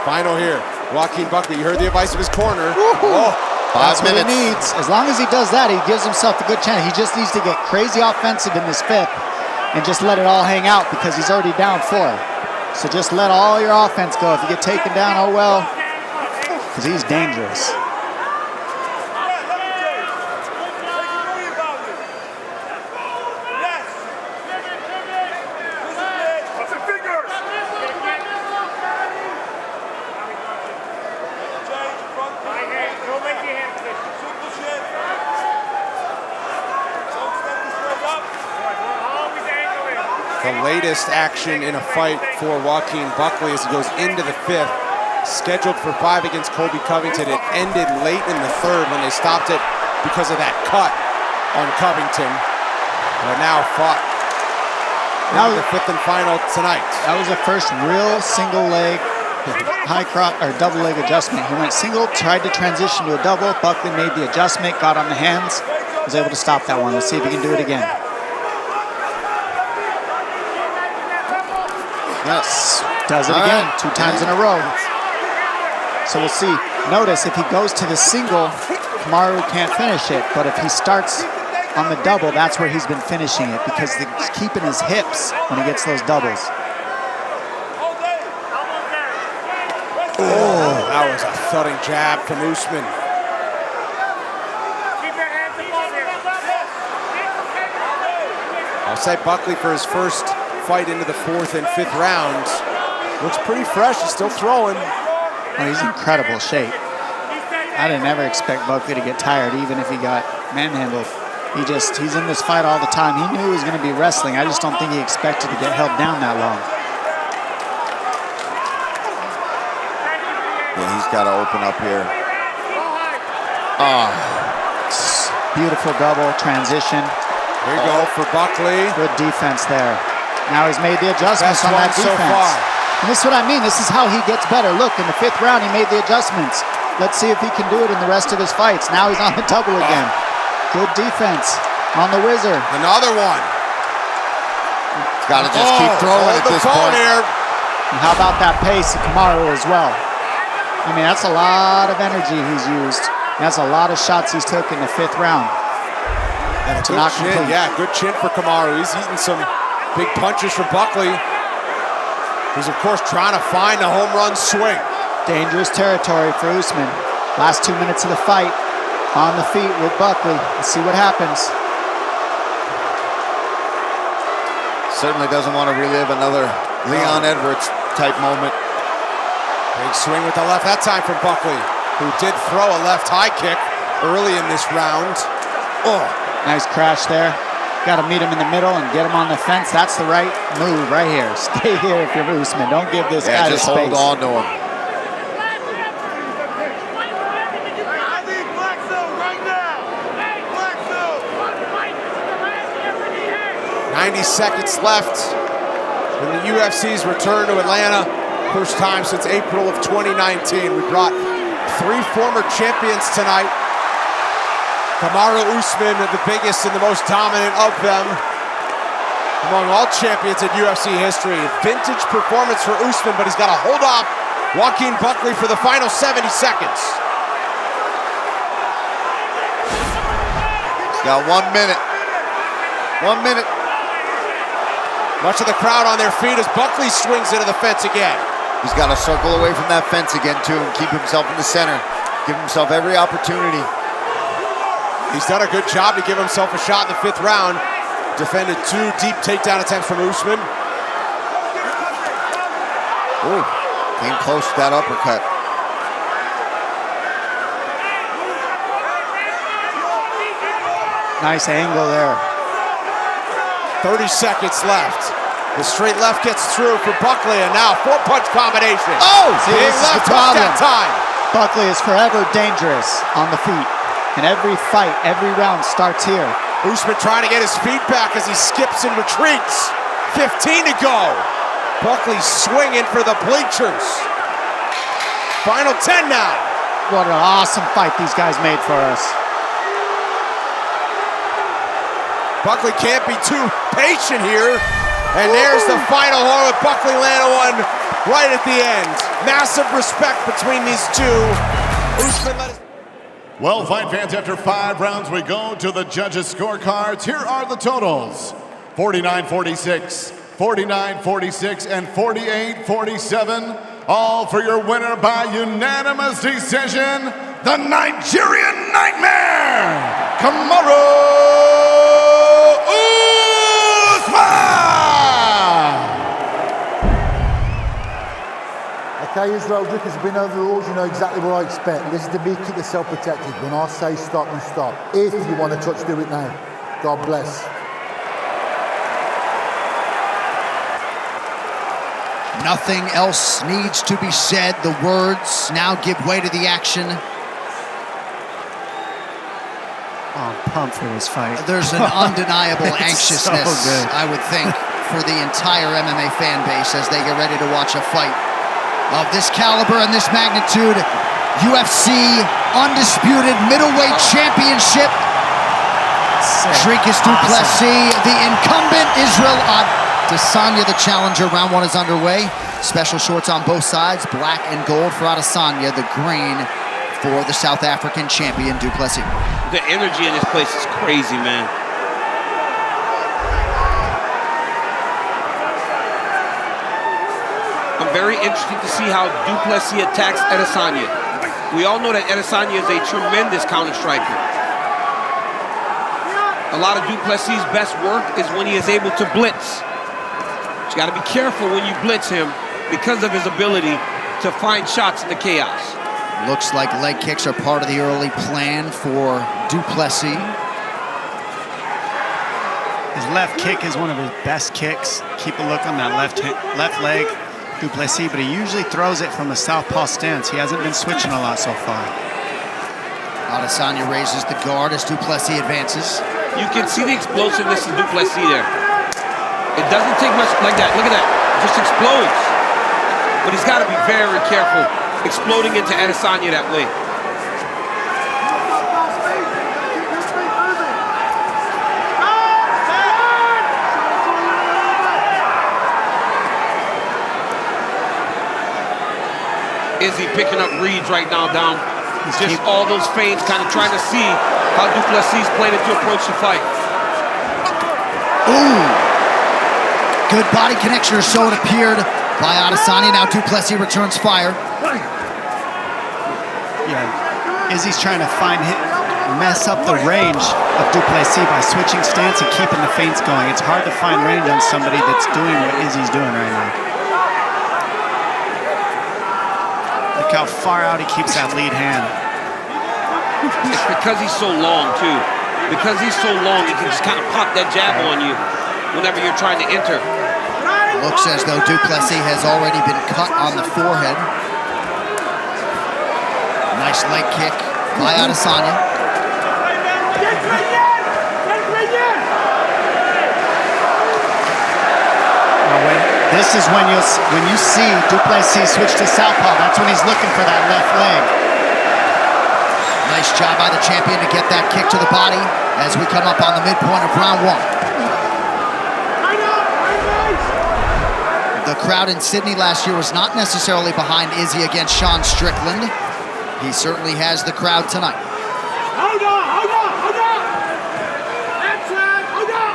Final here. Joaquin Buckley, you heard the advice of his corner. Oh, 5 minutes. What he needs. As long as he does that, he gives himself a good chance. He just needs to get crazy offensive in this fifth and just let it all hang out, because he's already down 4. So just let all your offense go. If you get taken down, oh well, because he's dangerous. The latest action in a fight for Joaquin Buckley as he goes into the 5th. Scheduled for 5 against Colby Covington. It ended late in the 3rd when they stopped it because of that cut on Covington. But now fought now the 5th and final tonight. That was the first real single leg, high cross or double leg adjustment. He went single, tried to transition to a double. Buckley made the adjustment, got on the hands, Was able to stop that one. Let's see if he can do it again. Yes, does it again, 2 times in a row. So we'll see. Notice if he goes to the single, Kamaru can't finish it, but if he starts on the double, that's where he's been finishing it because he's keeping his hips when he gets those doubles. Oh, that was a thudding jab from Usman. I'll say Buckley for his first fight into the 4th and 5th rounds looks pretty fresh. He's still throwing. Oh, he's in incredible shape. I didn't ever expect Buckley to get tired, even if he got manhandled. He's in this fight all the time. He knew he was going to be wrestling. I just don't think he expected to get held down that long. Yeah, he's got to open up here. Beautiful double transition. Here you go for Buckley. Good defense there. Now he's made the adjustments on that defense. So far. And this is what I mean. This is how he gets better. Look, in the 5th round, he made the adjustments. Let's see if he can do it in the rest of his fights. Now he's on the double again. Good defense on the Wizard. Another one. Got to just keep throwing at this point. Here. And how about that pace of Kamaru as well? I mean, that's a lot of energy he's used. That's a lot of shots he's took in the 5th round. And a good chin, yeah, good chin for Kamaru. He's eating some big punches from Buckley, who's of course trying to find a home run swing. Dangerous territory for Usman. Last 2 minutes of the fight, on the feet with Buckley. Let's see what happens. Certainly doesn't want to relive another Leon Edwards type moment. Big swing with the left that time from Buckley, who did throw a left high kick early in this round. Oh. Nice crash there. Got to meet him in the middle and get him on the fence. That's the right move right here. Stay here if you're Usman. Don't give this guy the space. Just hold on to him. 90 seconds left in the UFC's return to Atlanta. First time since April of 2019. We brought 3 former champions tonight. Kamaru Usman, the biggest and the most dominant of them among all champions in UFC history. Vintage performance for Usman, but he's got to hold off Joaquin Buckley for the final 70 seconds. He's got 1 minute. 1 minute. Much of the crowd on their feet as Buckley swings into the fence again. He's got to circle away from that fence again, too, and keep himself in the center. Give himself every opportunity. He's done a good job to give himself a shot in the 5th round. Defended 2 deep takedown attempts from Usman. Ooh, came close to that uppercut. Nice angle there. 30 seconds left. The straight left gets through for Buckley, and now 4-punch combination. Oh! See, big left hook that time. Buckley is forever dangerous on the feet. And every fight, every round starts here. Usman trying to get his feet back as he skips and retreats. 15 to go. Buckley swinging for the bleachers. Final 10 now. What an awesome fight these guys made for us. Buckley can't be too patient here. And there's the final horn with Buckley landing one right at the end. Massive respect between these two. Usman let us... Well, fight fans, after 5 rounds, we go to the judges' scorecards. Here are the totals. 49-46, 49-46, and 48-47. All for your winner by unanimous decision, the Nigerian Nightmare, Kamaru Usman! Okay, Israel, Dricus has been over the rules. You know exactly what I expect. Listen to me, keep yourself protected. When I say stop, you stop. If you want to touch, do it now. God bless. Nothing else needs to be said. The words now give way to the action. Oh, I'm pumped for this fight. There's an undeniable anxiousness, so I would think, for the entire MMA fan base as they get ready to watch a fight of this caliber and this magnitude. UFC Undisputed Middleweight Championship Dricus Du Plessis, the incumbent. Israel Adesanya, the challenger. Round one is underway. Special shorts on both sides, black and gold for Adesanya, the green for the South African champion, Du Plessis. The energy in this place is crazy, man. I'm very interested to see how Du Plessis attacks Adesanya. We all know that Adesanya is a tremendous counter striker. A lot of Du Plessis' best work is when he is able to blitz. But you got to be careful when you blitz him because of his ability to find shots in the chaos. Looks like leg kicks are part of the early plan for Du Plessis. His left kick is one of his best kicks. Keep a look on that left leg, Du Plessis, but he usually throws it from a southpaw stance. He hasn't been switching a lot so far. Adesanya raises the guard as Du Plessis advances. You can see the explosiveness of Du Plessis there. It doesn't take much like that. Look at that. It just explodes. But he's got to be very careful exploding into Adesanya that way. Izzy picking up reads right now down. Just all those feints, kind of trying to see how Du Plessis planning to approach the fight. Ooh! Good body connection, or so it appeared, by Adesanya. Now Du Plessis returns fire. Yeah, Izzy's trying to mess up the range of Du Plessis by switching stance and keeping the feints going. It's hard to find range on somebody that's doing what Izzy's doing right now. Look how far out he keeps that lead hand. It's because he's so long, too. Because he's so long, he can just kind of pop that jab on you whenever you're trying to enter. Looks as though Du Plessis has already been cut on the forehead. Nice leg kick by Adesanya. This is when you see Du Plessis switch to southpaw. That's when he's looking for that left leg. Nice job by the champion to get that kick to the body as we come up on the midpoint of round one. The crowd in Sydney last year was not necessarily behind Izzy against Sean Strickland. He certainly has the crowd tonight. Hold on, hold on, hold on! That's it, hold on!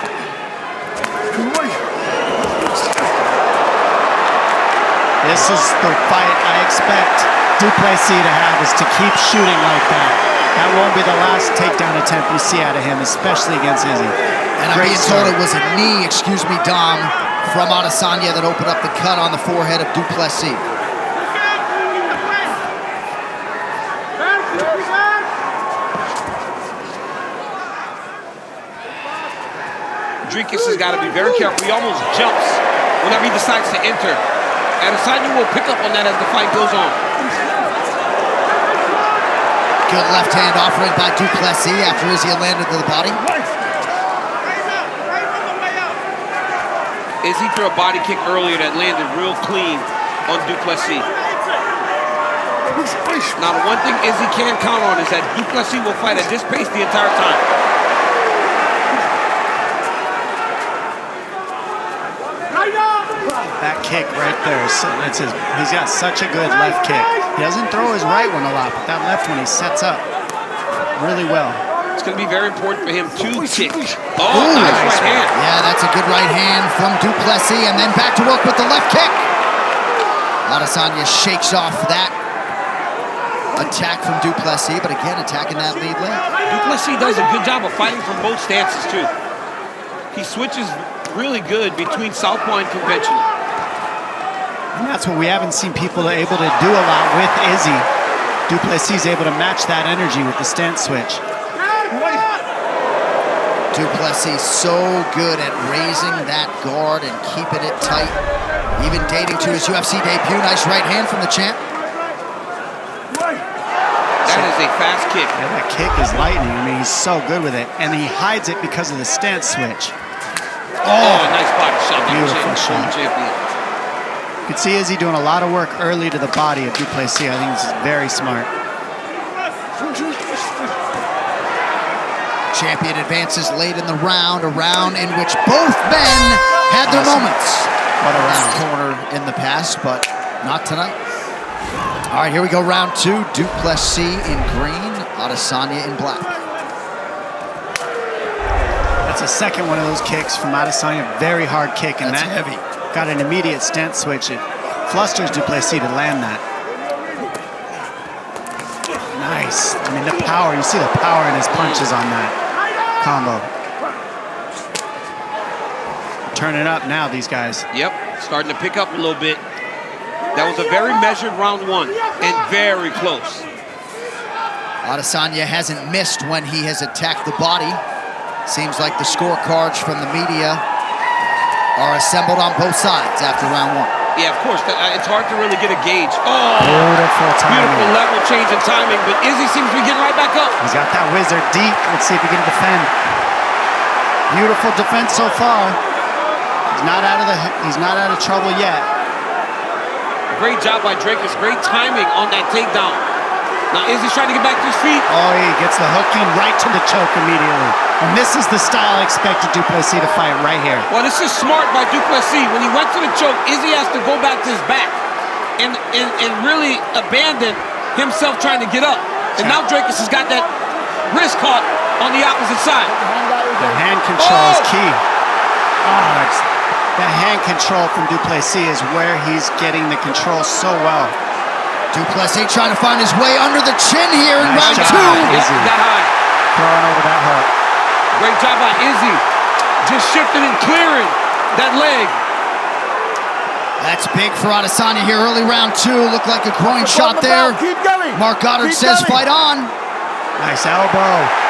This is the fight I expect Du Plessis to have, is to keep shooting like that. That won't be the last takedown attempt we see out of him, especially against Izzy. And I'm being told it was a knee, excuse me, Dom, from Adesanya that opened up the cut on the forehead of Du Plessis. Dricus has got to be very careful. He almost jumps whenever he decides to enter. Adesanya will pick up on that as the fight goes on. Good left hand offering by Du Plessis after Izzy landed to the body. Izzy threw a body kick earlier that landed real clean on Du Plessis. Now, the one thing Izzy can count on is that Du Plessis will fight at this pace the entire time. That kick right there, he's got such a good left kick. He doesn't throw his right one a lot, but that left one he sets up really well. It's going to be very important for him to kick. Oh, nice right hand. Yeah, that's a good right hand from Du Plessis, and then back to work with the left kick. Adesanya shakes off that attack from Du Plessis, but again, attacking that lead leg. Du Plessis does a good job of fighting from both stances, too. He switches really good between southpaw and conventional. And that's what we haven't seen people able to do a lot with Izzy. Du Plessis is able to match that energy with the stance switch. Du Plessis so good at raising that guard and keeping it tight, even dating to his UFC debut. Nice right hand from the champ. That is a fast kick. Yeah, that kick is lightning. I mean, he's so good with it. And he hides it because of the stance switch. Oh, nice body shot. Beautiful shot. You can see Izzy doing a lot of work early to the body of Du Plessis. I think this is very smart. Champion advances late in the round, a round in which both men had their moments. What a round corner in the past, but not tonight. All right, here we go, round 2. Du Plessis in green, Adesanya in black. That's a second one of those kicks from Adesanya. Very hard kick, and that's that heavy. Got an immediate stance switch. It flusters Du Plessis to land that. Nice. I mean, the power. You see the power in his punches on that combo. Turning up now, these guys. Yep, starting to pick up a little bit. That was a very measured round 1 and very close. Adesanya hasn't missed when he has attacked the body. Seems like the scorecards from the media are assembled on both sides after round 1. Yeah, of course. It's hard to really get a gauge. Oh, beautiful timing. Beautiful level change in timing, but Izzy seems to be getting right back up. He's got that wizard deep. Let's see if he can defend. Beautiful defense so far. He's not out of trouble yet. Great job by Dricus. Great timing on that takedown. Now Izzy's trying to get back to his feet. Oh, he gets the hook in right to the choke immediately. And this is the style I expected Du Plessis to fight right here. Well, this is smart by Du Plessis. When he went to the choke, Izzy has to go back to his back and really abandon himself trying to get up. And now Dricus has got that wrist caught on the opposite side. The hand control is key. Oh, the hand control from Du Plessis is where he's getting the control so well. Du Plessis trying to find his way under the chin here in round 2. Izzy. That high. Throwing over that hook. Great job by Izzy. Just shifting and clearing that leg. That's big for Adesanya here early round 2. Looked like a groin shot there. Keep going. Mark Goddard says fight on. Nice elbow.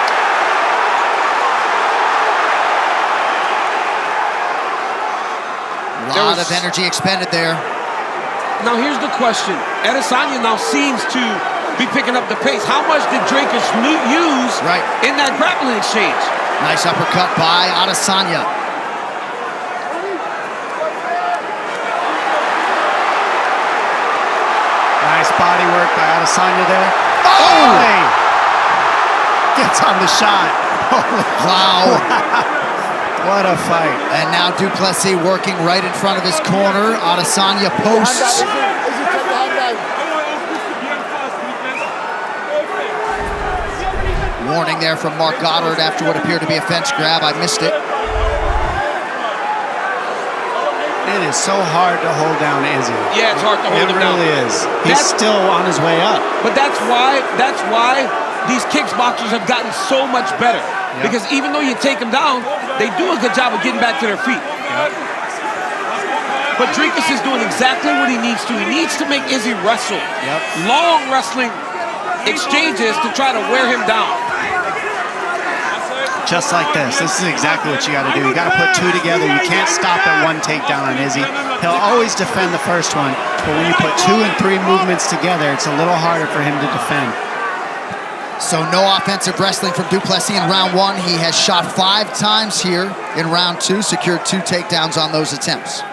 A lot of energy expended there. Now here's the question. Adesanya now seems to be picking up the pace. How much did Dricus use in that grappling exchange? Nice uppercut by Adesanya. Nice body work by Adesanya there. Oh! Hey. Gets on the shot. Wow. What a fight. And now Du Plessis working right in front of his corner. Adesanya posts. Warning there from Mark Goddard after what appeared to be a fence grab. I missed it. It is so hard to hold down Izzy. Yeah, it's hard to hold him down. It really is. He's still on his way up. But that's why these kickboxers have gotten so much better. Yep. Because even though you take them down, they do a good job of getting back to their feet. Yep. But Dricus is doing exactly what he needs to. He needs to make Izzy wrestle. Yep. Long wrestling exchanges to try to wear him down. Just like this. This is exactly what you got to do. You got to put 2 together. You can't stop at 1 takedown on Izzy. He'll always defend the first one, but when you put 2 and 3 movements together, it's a little harder for him to defend. So no offensive wrestling from Du Plessis in round 1. He has shot 5 times here in round 2, secured 2 takedowns on those attempts.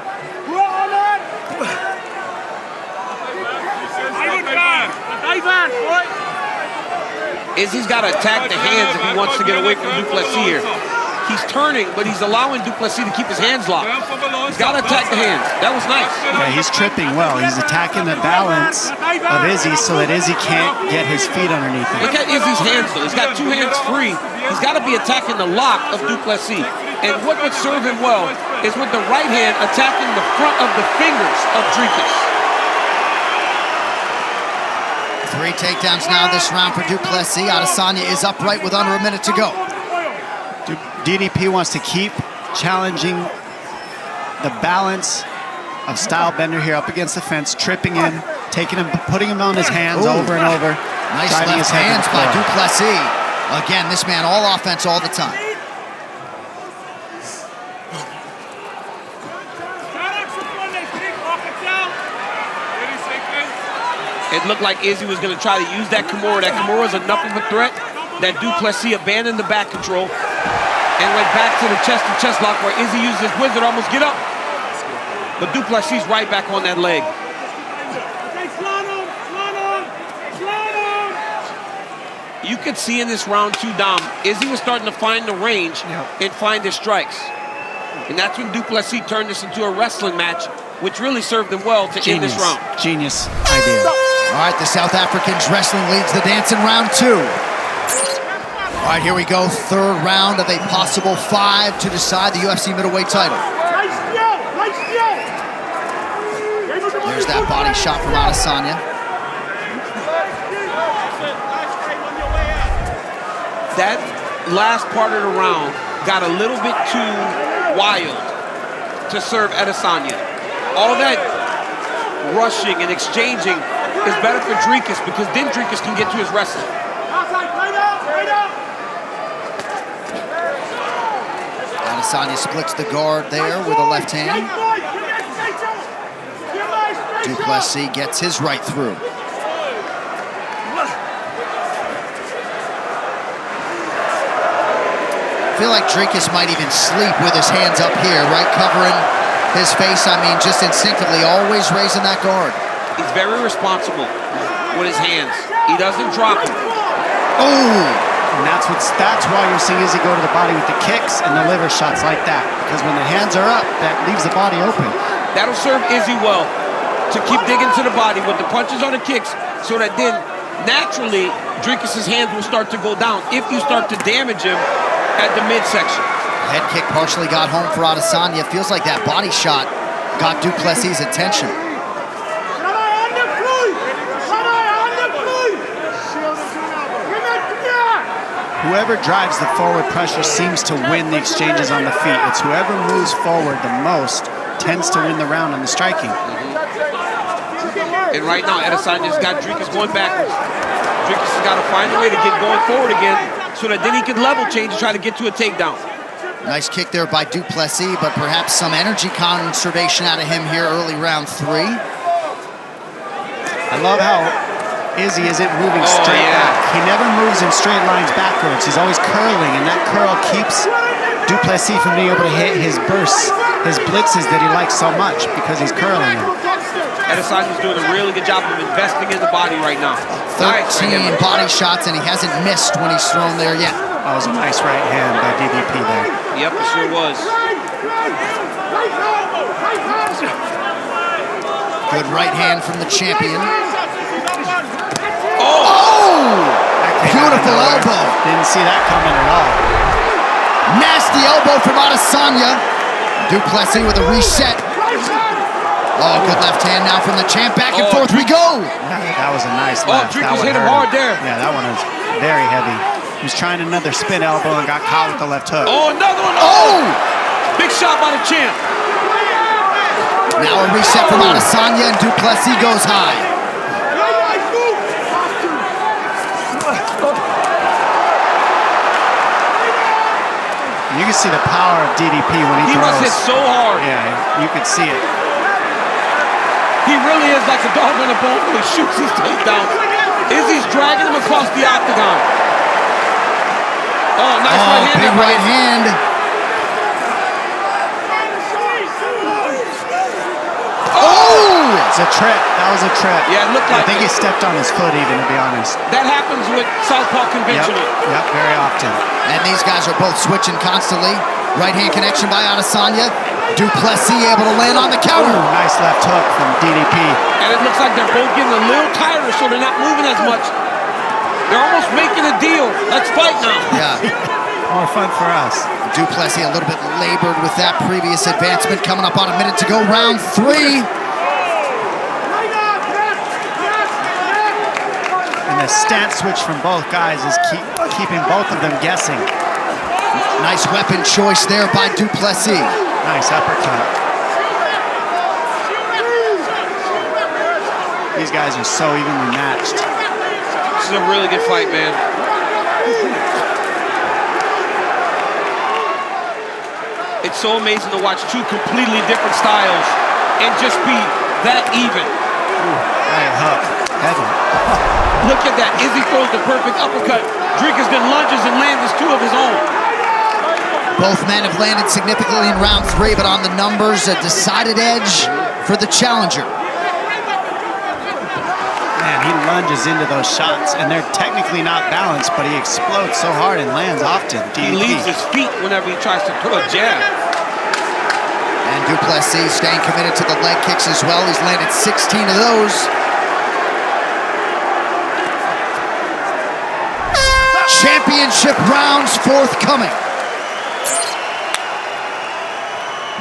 Izzy's got to attack the hands if he wants to get away from Du Plessis here. He's turning, but he's allowing Du Plessis to keep his hands locked. He's got to attack the hands. That was nice. Yeah, he's tripping well. He's attacking the balance of Izzy so that Izzy can't get his feet underneath him. Look at Izzy's hands, though. He's got 2 hands free. He's got to be attacking the lock of Du Plessis. And what would serve him well is with the right hand attacking the front of the fingers of Dricus. 3 takedowns now this round for Du Plessis. Adesanya is upright with under a minute to go. DDP wants to keep challenging the balance of Style Bender here up against the fence, tripping in, taking him, putting him on his hands over and over. Nice left hands by Du Plessis. Again, this man all offense all the time. It looked like Izzy was going to try to use that Kimura. That Kimura was enough of a threat that Du Plessis abandoned the back control and went back to the chest-to-chest lock where Izzy used his wizard to almost get up. But Du Plessis right back on that leg. You could see in this round 2, Dom, Izzy was starting to find the range and find his strikes. And that's when Du Plessis turned this into a wrestling match, which really served him well to end this round. Genius idea. All right, the South African's wrestling leads the dance in round 2. All right, here we go. 3rd round of a possible 5 to decide the UFC middleweight title. There's that body shot from Adesanya. That last part of the round got a little bit too wild to serve Adesanya. All that rushing and exchanging is better for Dricus, because then Dricus can get to his wrestling. Adesanya splits the guard there with a left hand. Du Plessis gets his right through. I feel like Dricus might even sleep with his hands up here, right? Covering his face. I mean, just instinctively, always raising that guard. He's very responsible with his hands. He doesn't drop them. Oh! And that's why you're seeing Izzy go to the body with the kicks and the liver shots like that. Because when the hands are up, that leaves the body open. That'll serve Izzy well to keep digging to the body with the punches or the kicks, so that then naturally Dricus's hands will start to go down if you start to damage him at the midsection. Head kick partially got home for Adesanya. Feels like that body shot got Du Plessis' attention. Whoever drives the forward pressure seems to win the exchanges on the feet. It's whoever moves forward the most tends to win the round on the striking. And right now, Adesanya's got Dricus going backwards. Dricus has got to find a way to get going forward again, so that then he can level change and try to get to a takedown. Nice kick there by Du Plessis, but perhaps some energy conservation out of him here early round 3. I love how Izzy isn't moving straight back. He never moves in straight lines backwards. He's always curling, and that curl keeps Du Plessis from being able to hit his bursts, his blitzes that he likes so much, because he's curling. Adesanya's doing a really good job of investing in the body right now. 13 body shots, and he hasn't missed when he's thrown there yet. That was a nice right hand by DDP there. Yep, it sure was. Good right hand from the champion. Oh! Beautiful elbow. Didn't see that coming at all. Nasty elbow from Adesanya. Du Plessis with a reset. Oh, good left hand now from the champ. Back and forth we go. That was a nice left. Dricus hit him hard there. Yeah, that one was very heavy. He was trying another spin elbow and got caught with the left hook. Oh, another one. Oh! Big shot by the champ. Now a reset from Adesanya, and Du Plessis goes high. You can see the power of DDP when he throws. He must hit so hard. Yeah, you could see it. He really is like a dog on a bone when he shoots his takedowns. Izzy's dragging him across the octagon. Oh, nice right hand. Big right hand. Oh! It's a trip. That was a trip. Yeah, it looked like I think he stepped on his foot even, to be honest. That happens with southpaw conventional. Yep, very often. And these guys are both switching constantly. Right hand connection by Adesanya. Du Plessis able to land on the counter. Ooh, nice left hook from DDP. And it looks like they're both getting a little tighter, so they're not moving as much. They're almost making a deal. Let's fight now. Yeah. More fun for us. Du Plessis a little bit labored with that previous advancement. Coming up on a minute to go, round 3. And the stance switch from both guys is keeping both of them guessing. Nice weapon choice there by Du Plessis. Nice uppercut. These guys are so evenly matched. This is a really good fight, man. It's so amazing to watch two completely different styles and just be that even. Right hook. Heavy. Look at that. Izzy throws the perfect uppercut. Dricus then lunges and lands two of his own. Both men have landed significantly in round 3, but on the numbers, a decided edge for the challenger. Man, He lunges into those shots, and they're technically not balanced, but he explodes so hard and lands often. He leaves his feet whenever he tries to put a jab. And Du Plessis staying committed to the leg kicks as well. He's landed 16 of those. Championship rounds forthcoming.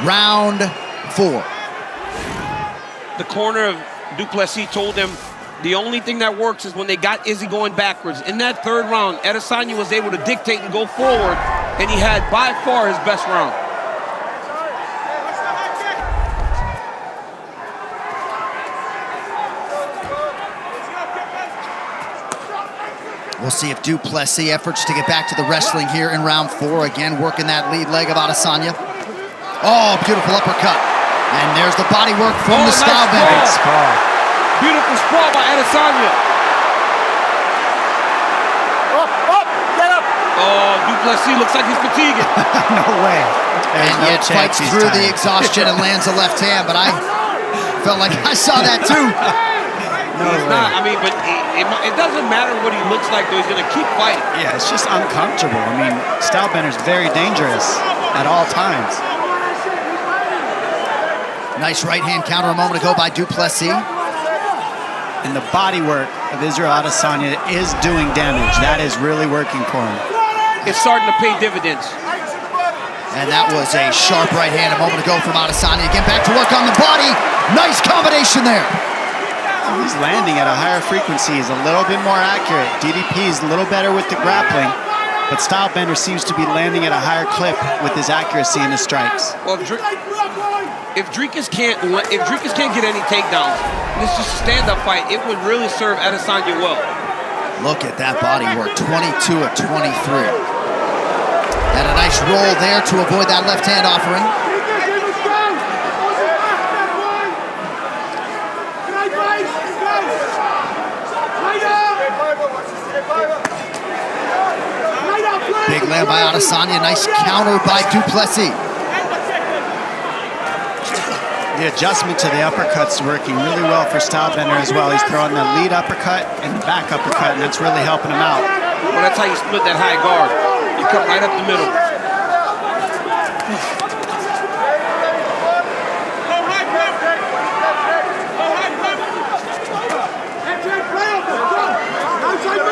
Round 4. The corner of Du Plessis told him the only thing that works is when they got Izzy going backwards. In that third round, Adesanya was able to dictate and go forward, and he had by far his best round. We'll see if Du Plessis efforts to get back to the wrestling here in round 4. Again, working that lead leg of Adesanya. Oh, beautiful uppercut. And there's the body work from the style bender. Beautiful sprawl by Adesanya. Up, get up. Oh, Du Plessis looks like he's fatiguing. No way. And yet fights through the exhaustion and lands a left hand, but I felt like I saw that too. He's not, I mean, but it doesn't matter what he looks like, though. He's going to keep fighting. Yeah, it's just uncomfortable. I mean, Stylebender's very dangerous at all times. Nice right hand counter a moment ago by Du Plessis. And the body work of Israel Adesanya is doing damage. That is really working for him. It's starting to pay dividends. And that was a sharp right hand a moment ago from Adesanya. Again, back to work on the body. Nice combination there. He's landing at a higher frequency. He's a little bit more accurate. DDP is a little better with the grappling, but Stylebender seems to be landing at a higher clip with his accuracy in his strikes. Well, if Dricus can't get any takedowns, and it's just a stand-up fight, it would really serve Adesanya well. Look at that body work, 22 of 23. And a nice roll there to avoid that left hand offering. Big land by Adesanya, nice counter by Du Plessis. The adjustment to the uppercut's working really well for Stylebender as well. He's throwing the lead uppercut and the back uppercut, and that's really helping him out. Well, that's how you split that high guard. You come right up the middle.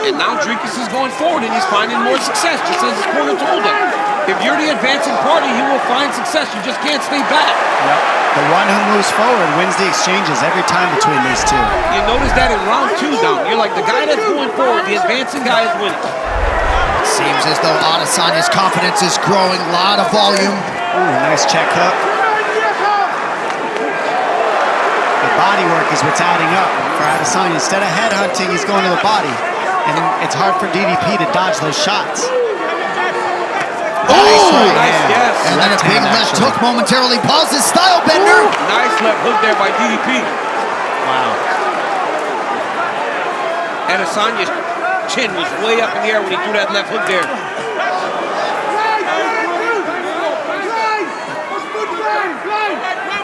And now Dricus is going forward and he's finding more success, just as his corner told him. If you're the advancing party, you will find success. You just can't stay back. Yep. The one who moves forward wins the exchanges every time between these two. You notice that in round 2 down. You're like, the guy that's going forward, the advancing guy is winning. Seems as though Adesanya's confidence is growing. A lot of volume. Ooh, nice check hook. The body work is what's adding up for Adesanya. Instead of head hunting, he's going to the body. And it's hard for DDP to dodge those shots. Nice right hand. Yes. And then a big left hook momentarily pauses Stylebender. Nice left hook there by DDP. Wow. Adesanya's chin was way up in the air when he threw that left hook there.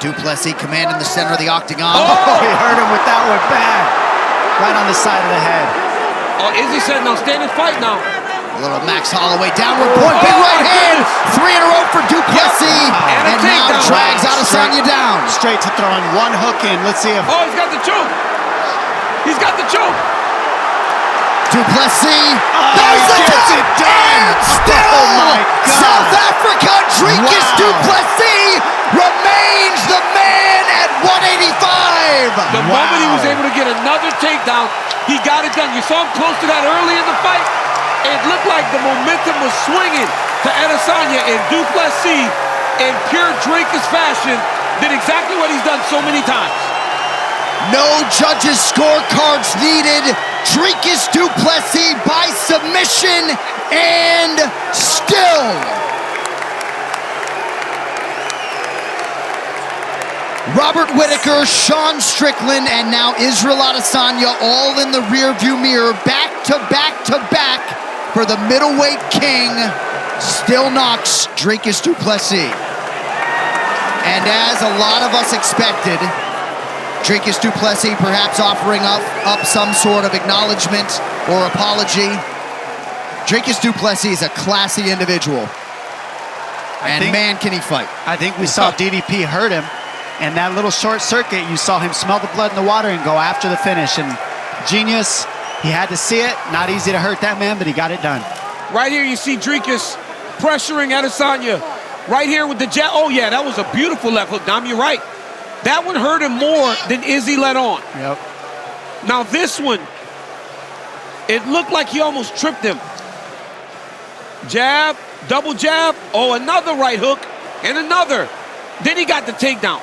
Du Plessis commanding the center of the octagon. Oh, he hurt him with that one bad. Right on the side of the head. Oh, Izzy said, now stand and fight now. A little Max Holloway downward point, big right hand. 3 in a row for Du Plessis. And now drags Adesanya down. Straight to throwing one hook in. Let's see if... Oh, he's got the choke. He's got the choke. Du Plessis. Oh, there's the gets it done. And still, oh my God. South Africa, Dricus Du Plessis remains the man at 185. The moment he was able to get another takedown, he got it done. You saw him close to that early in the fight. It looked like the momentum was swinging to Adesanya, and Du Plessis, in pure Dricus fashion, did exactly what he's done so many times. No judges' scorecards needed. Dricus Du Plessis by submission, and still. Robert Whittaker, Sean Strickland, and now Israel Adesanya all in the rearview mirror, back to back to back for the middleweight king. Still knocks Dricus Du Plessis. And as a lot of us expected, Dricus Du Plessis perhaps offering up some sort of acknowledgement or apology. Dricus Du Plessis is a classy individual. And man, can he fight. I think we saw DDP hurt him. And that little short circuit, you saw him smell the blood in the water and go after the finish. And genius, he had to see it. Not easy to hurt that man, but he got it done. Right here, you see Dricus pressuring Adesanya. Right here with the jab. Oh, yeah, that was a beautiful left hook. Dom, you're right. That one hurt him more than Izzy let on. Yep. Now this one, it looked like he almost tripped him. Jab, double jab. Oh, another right hook and another. Then he got the takedown.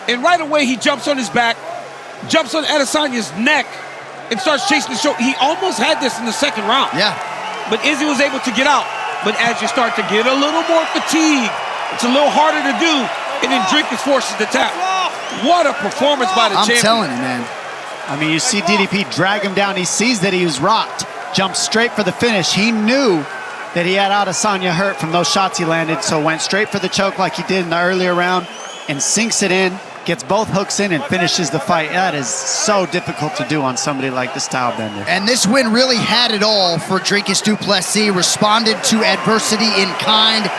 And right away, he jumps on his back, jumps on Adesanya's neck, and starts chasing the shoulder. He almost had this in the second round. Yeah. But Izzy was able to get out. But as you start to get a little more fatigue, it's a little harder to do, and then Dricus forces the tap. What a performance by the champion. I'm telling you, man. I mean, you see DDP drag him down. He sees that he was rocked. Jumps straight for the finish. He knew that he had Adesanya hurt from those shots he landed, so went straight for the choke like he did in the earlier round and sinks it in, gets both hooks in and finishes the fight. That is so difficult to do on somebody like the style bender. And this win really had it all for Dricus Du Plessis. Responded to adversity in kind.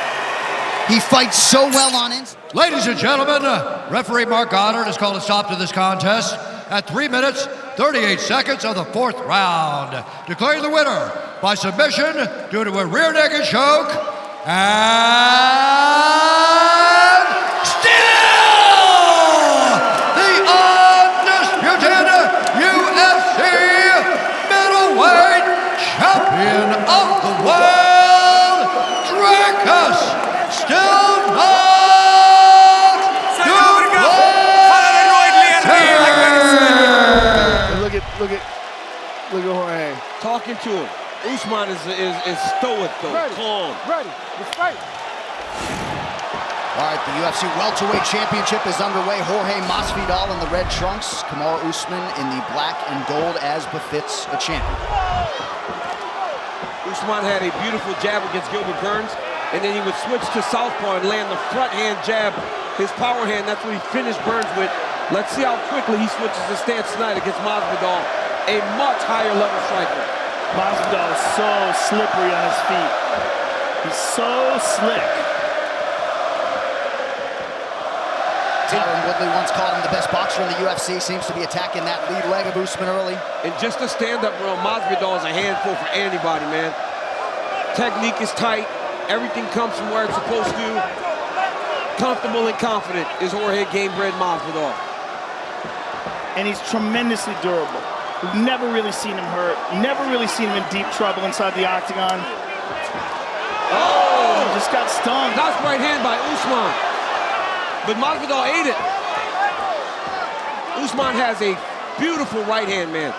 He fights so well on it. Ladies and gentlemen, referee Mark Goddard has called a stop to this contest at 3 minutes, 38 seconds of the 4th round, declaring the winner by submission due to a rear naked choke, and still the undisputed UFC middleweight champion of the world, Dricus Du Look at Jorge. Talking to him. Usman is stoic, though. Calm. Ready. Let's fight. All right, the UFC welterweight championship is underway. Jorge Masvidal in the red trunks. Kamaru Usman in the black and gold, as befits a champion. Usman had a beautiful jab against Gilbert Burns, and then he would switch to southpaw and land the front hand jab, his power hand. That's what he finished Burns with. Let's see how quickly he switches his stance tonight against Masvidal, a much higher level striker. Masvidal is so slippery on his feet. He's so slick. Tyron Woodley once called him the best boxer in the UFC. Seems to be attacking that lead leg of Usman early. And just a stand-up round, Masvidal is a handful for anybody, man. Technique is tight. Everything comes from where it's supposed to. Comfortable and confident is Jorge Gamebred Masvidal. And he's tremendously durable. We've never really seen him hurt. Never really seen him in deep trouble inside the octagon. Oh! He just got stung. Nice right hand by Usman. But Masvidal ate it. Usman has a beautiful right hand, man.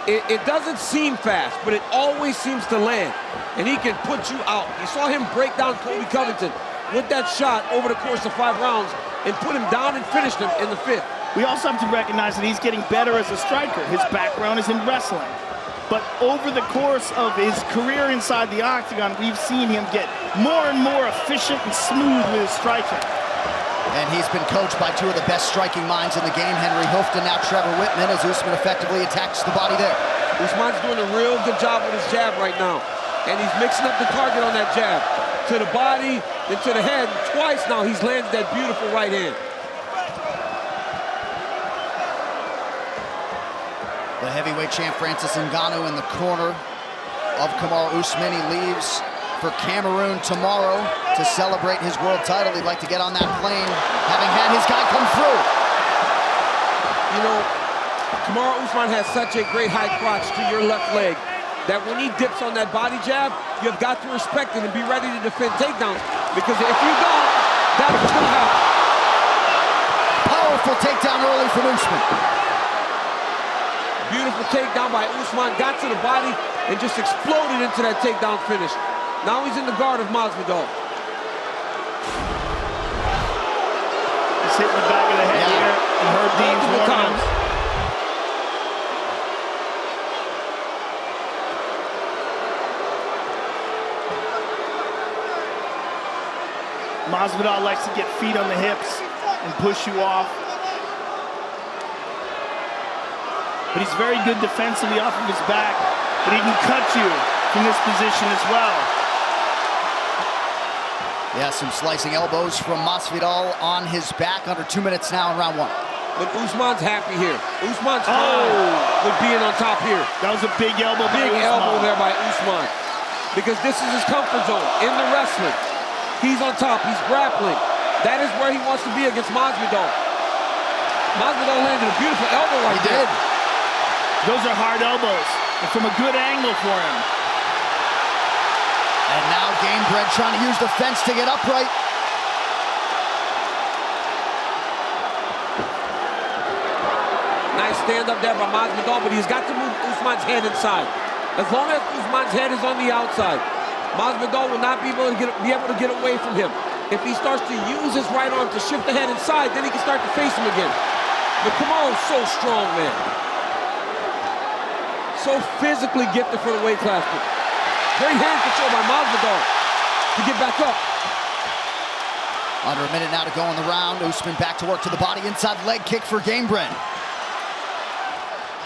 It doesn't seem fast, but it always seems to land. And he can put you out. You saw him break down Covington with that shot over the course of 5 rounds and put him down and finished him in the 5th. We also have to recognize that he's getting better as a striker. His background is in wrestling. But over the course of his career inside the octagon, we've seen him get more and more efficient and smooth with his striking. And he's been coached by 2 of the best striking minds in the game, Henry Hooft and now Trevor Whitman, as Usman effectively attacks the body there. Usman's doing a real good job with his jab right now. And he's mixing up the target on that jab. To the body, then to the head. Twice now he's landed that beautiful right hand. The heavyweight champ Francis Ngannou in the corner of Kamaru Usman. He leaves for Cameroon tomorrow to celebrate his world title. He'd like to get on that plane, having had his guy come through. You know, Kamaru Usman has such a great high crotch to your left leg that when he dips on that body jab, you've got to respect it and be ready to defend takedowns. Because if you don't, that's what's going to happen. Powerful takedown early from Usman. Beautiful takedown by Usman, got to the body and just exploded into that takedown finish. Now he's in the guard of Masvidal. He's hitting the back of the head here, and Herb Dean's warning him. Masvidal likes to get feet on the hips and push you off. but he's very good defensively off of his back, but he can cut you from this position as well. Yeah, some slicing elbows from Masvidal on his back. Under 2 minutes now in round 1. But Usman's happy here. Usman's fine with being on top here. That was a big elbow Big elbow there by Usman. Because this is his comfort zone in the wrestling. He's on top, he's grappling. That is where he wants to be against Masvidal. Masvidal landed a beautiful elbow right there. Those are hard elbows, and from a good angle for him. And now Gamebred trying to use the fence to get upright. Nice stand up there by Masvidal, but he's got to move Usman's head inside. As long as Usman's head is on the outside, Masvidal will not be able to get away from him. If he starts to use his right arm to shift the head inside, then he can start to face him again. But Kamaru's so strong, man. So physically gifted for the weight class. Great hand control by Masvidal to get back up. Under a minute now to go in the round. Usman back to work to the body. Inside leg kick for Gamebred.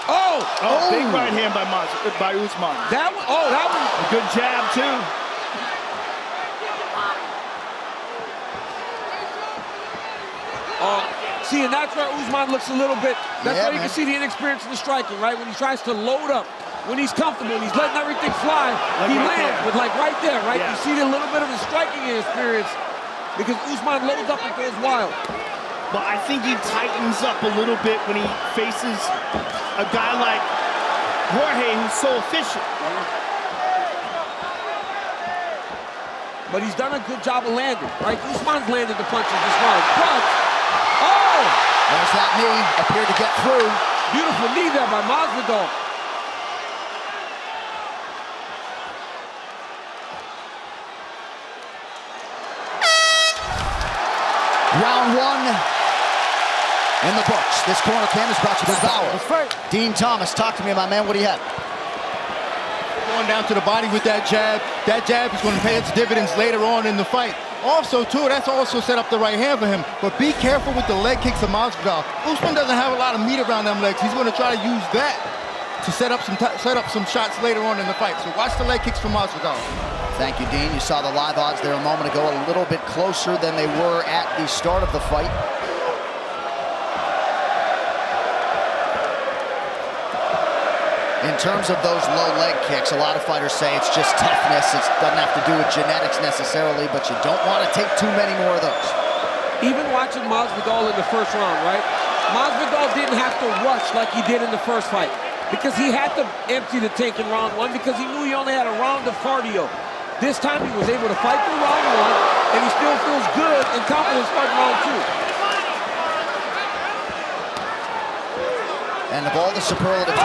Oh, big right hand by Usman. That one. A good jab, too. See, and that's where Usman looks a little bit, that's where you can see the inexperience in the striking, right? When he tries to load up, when he's comfortable, and he's letting everything fly, he lands, but like right there, right? You see a little bit of the striking inexperience because Usman loads up and goes wild. But I think he tightens up a little bit when he faces a guy like Jorge, who's so efficient. But he's done a good job of landing, right? Usman's landed the punches this round, but there's that knee, appeared to get through. Beautiful knee there by Masvidal. Round 1 in the books. This corner cam is brought to you by Bauer. Dean Thomas, talk to me, my man. What do you have? Going down to the body with that jab. That jab is going to pay its dividends later on in the fight. Also, too, that's also set up the right hand for him. But be careful with the leg kicks of Masvidal. Usman doesn't have a lot of meat around them legs. He's going to try to use that to set up some shots later on in the fight. So watch the leg kicks from Masvidal. Thank you, Dean. You saw the live odds there a moment ago, a little bit closer than they were at the start of the fight. In terms of those low leg kicks, a lot of fighters say it's just toughness. It doesn't have to do with genetics necessarily, but you don't want to take too many more of those. Even watching Masvidal in the first round, right? Masvidal didn't have to rush like he did in the first fight because he had to empty the tank in round 1 because he knew he only had a round of cardio. This time he was able to fight through round 1, and he still feels good and confident starting round 2. And of all the superlatives...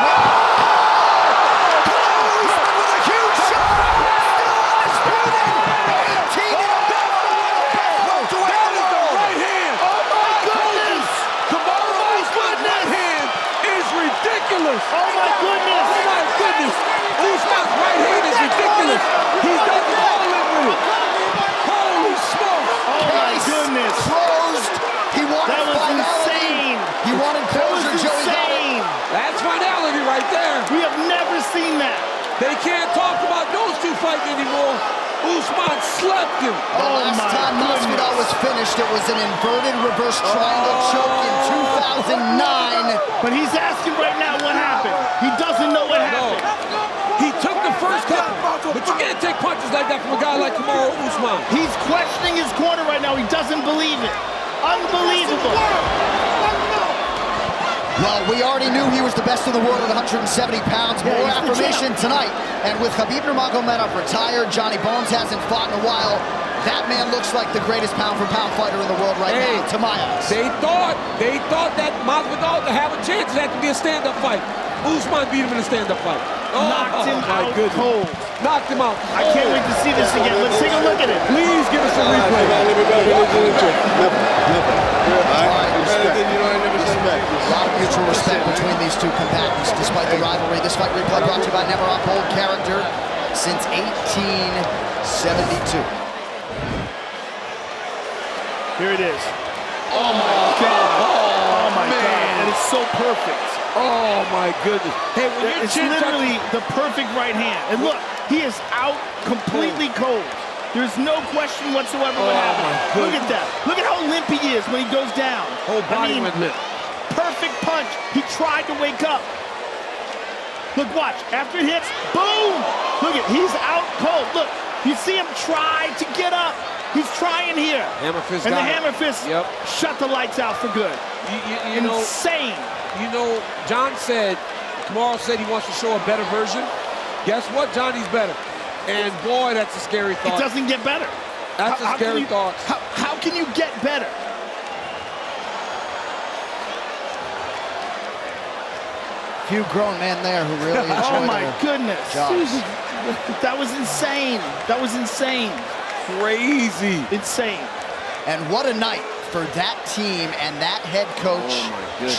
Oh my goodness! Oh my goodness! Usman's right hand is ridiculous. He doesn't all in with it. Holy smokes! Oh my goodness! Closed. He wanted that was insane. He wanted closure. Joey got it. That's finality right there. We have never seen that. They can't talk about those two fighting anymore. Usman slept him. The last time Masvidal was finished, it was an inverted reverse triangle choke in 2009. But he's asking right now what happened. He doesn't know what happened. He took the first couple, but you can't take punches like that from a guy like Kamaru Usman. He's questioning his corner right now. He doesn't believe it. Unbelievable. Well, we already knew he was the best in the world at 170 pounds. More affirmation tonight. And with Khabib Nurmagomedov retired, Johnny Bones hasn't fought in a while. That man looks like the greatest pound-for-pound fighter in the world right now, to my eyes. They thought that Masvidal to have a chance, it had to be a stand-up fight. Usman beat him in a stand-up fight. Knocked him out cold. Knocked him out. I can't wait to see this again. Let's take a look at it. Please give us a replay. A lot of mutual respect between these two combatants, despite the rivalry. This fight replay brought to you by Never Uphold Character since 1872. Here it is. Oh my God. Oh my God. That is so perfect. Oh my goodness. Hey, when it's literally the perfect right hand. And look, he is out completely cold. There's no question whatsoever what happened. Look at that. Look at how limp he is when he goes down. Whole body went limp. Perfect punch. He tried to wake up. Look, watch. After it hits, boom! Look at, he's out cold. Look, you see him try to get up. He's trying here. Hammer fist and got the hammer fist shut the lights out for good. You know, insane. You know, John said, Kamaru said he wants to show a better version. Guess what? Johnny's better. And boy, that's a scary thought. It doesn't get better. That's a scary thought. How can you get better? Few grown men there who really enjoyed Oh my goodness. jobs. That was insane. That was insane. Crazy. Insane. And what a night for that team and that head coach,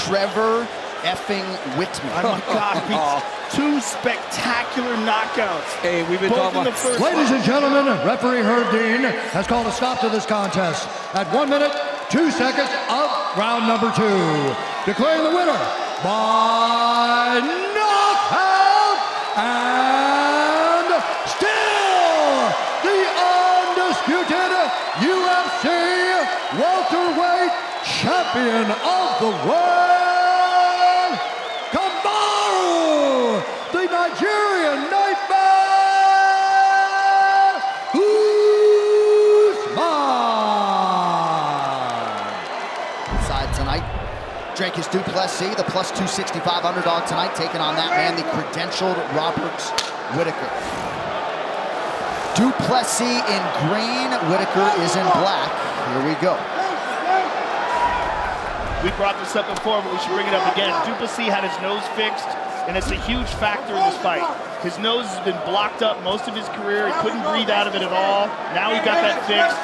Trevor effing Whitman. Oh my God. Two spectacular knockouts. Hey, we've been talking about... Ladies and gentlemen, referee Herb Dean has called a stop to this contest at 1 minute, 2 seconds of round number 2. Declaring the winner by knockout and still the undisputed UFC welterweight champion of the world, Kamaru, the Nigerian Nightmare, Usman. Inside tonight, Dricus Du Plessis, the plus 265 underdog tonight, taking on that man, the credentialed Robert Whittaker. Du Plessis in green, Whittaker is in black. Here we go. We brought this up before, but we should bring it up again. Du Plessis had his nose fixed, and it's a huge factor in this fight. His nose has been blocked up most of his career. He couldn't breathe out of it at all. Now he got that fixed.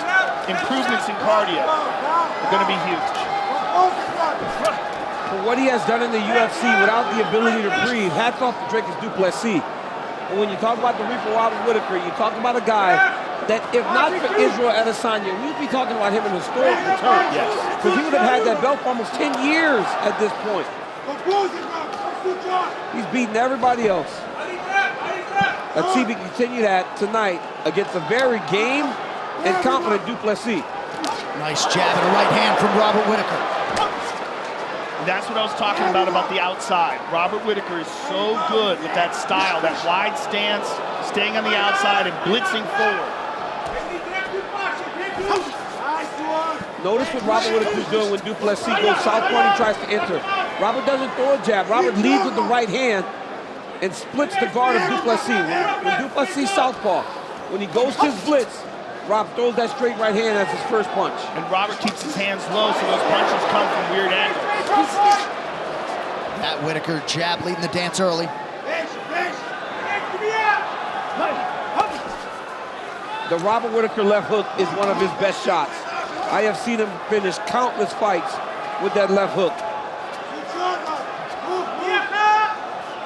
Improvements in cardio are going to be huge. For what he has done in the UFC without the ability to breathe, hats off to Dricus Du Plessis. And when you talk about the Reaper Robert Whittaker, you talk about a guy that, if not for Israel Adesanya, we'd be talking about him in historic return. Yes. Because he would have had that belt for almost 10 years at this point. He's beaten everybody else. Let's see if we can continue that tonight against a very game and confident Du Plessis. Nice jab and a right hand from Robert Whittaker. That's what I was talking about the outside. Robert Whittaker is so good with that style, that wide stance, staying on the outside and blitzing forward. Notice what Robert Whittaker's doing when Du Plessis goes southpaw and he tries to enter. Robert doesn't throw a jab. Robert leads with the right hand and splits the guard of Du Plessis. When Du Plessis southpaw, when he goes to his blitz, Rob throws that straight right hand as his first punch. And Robert keeps his hands low so those punches come from weird angles. That Whittaker jab leading the dance early. The Robert Whittaker left hook is one of his best shots. I have seen him finish countless fights with that left hook.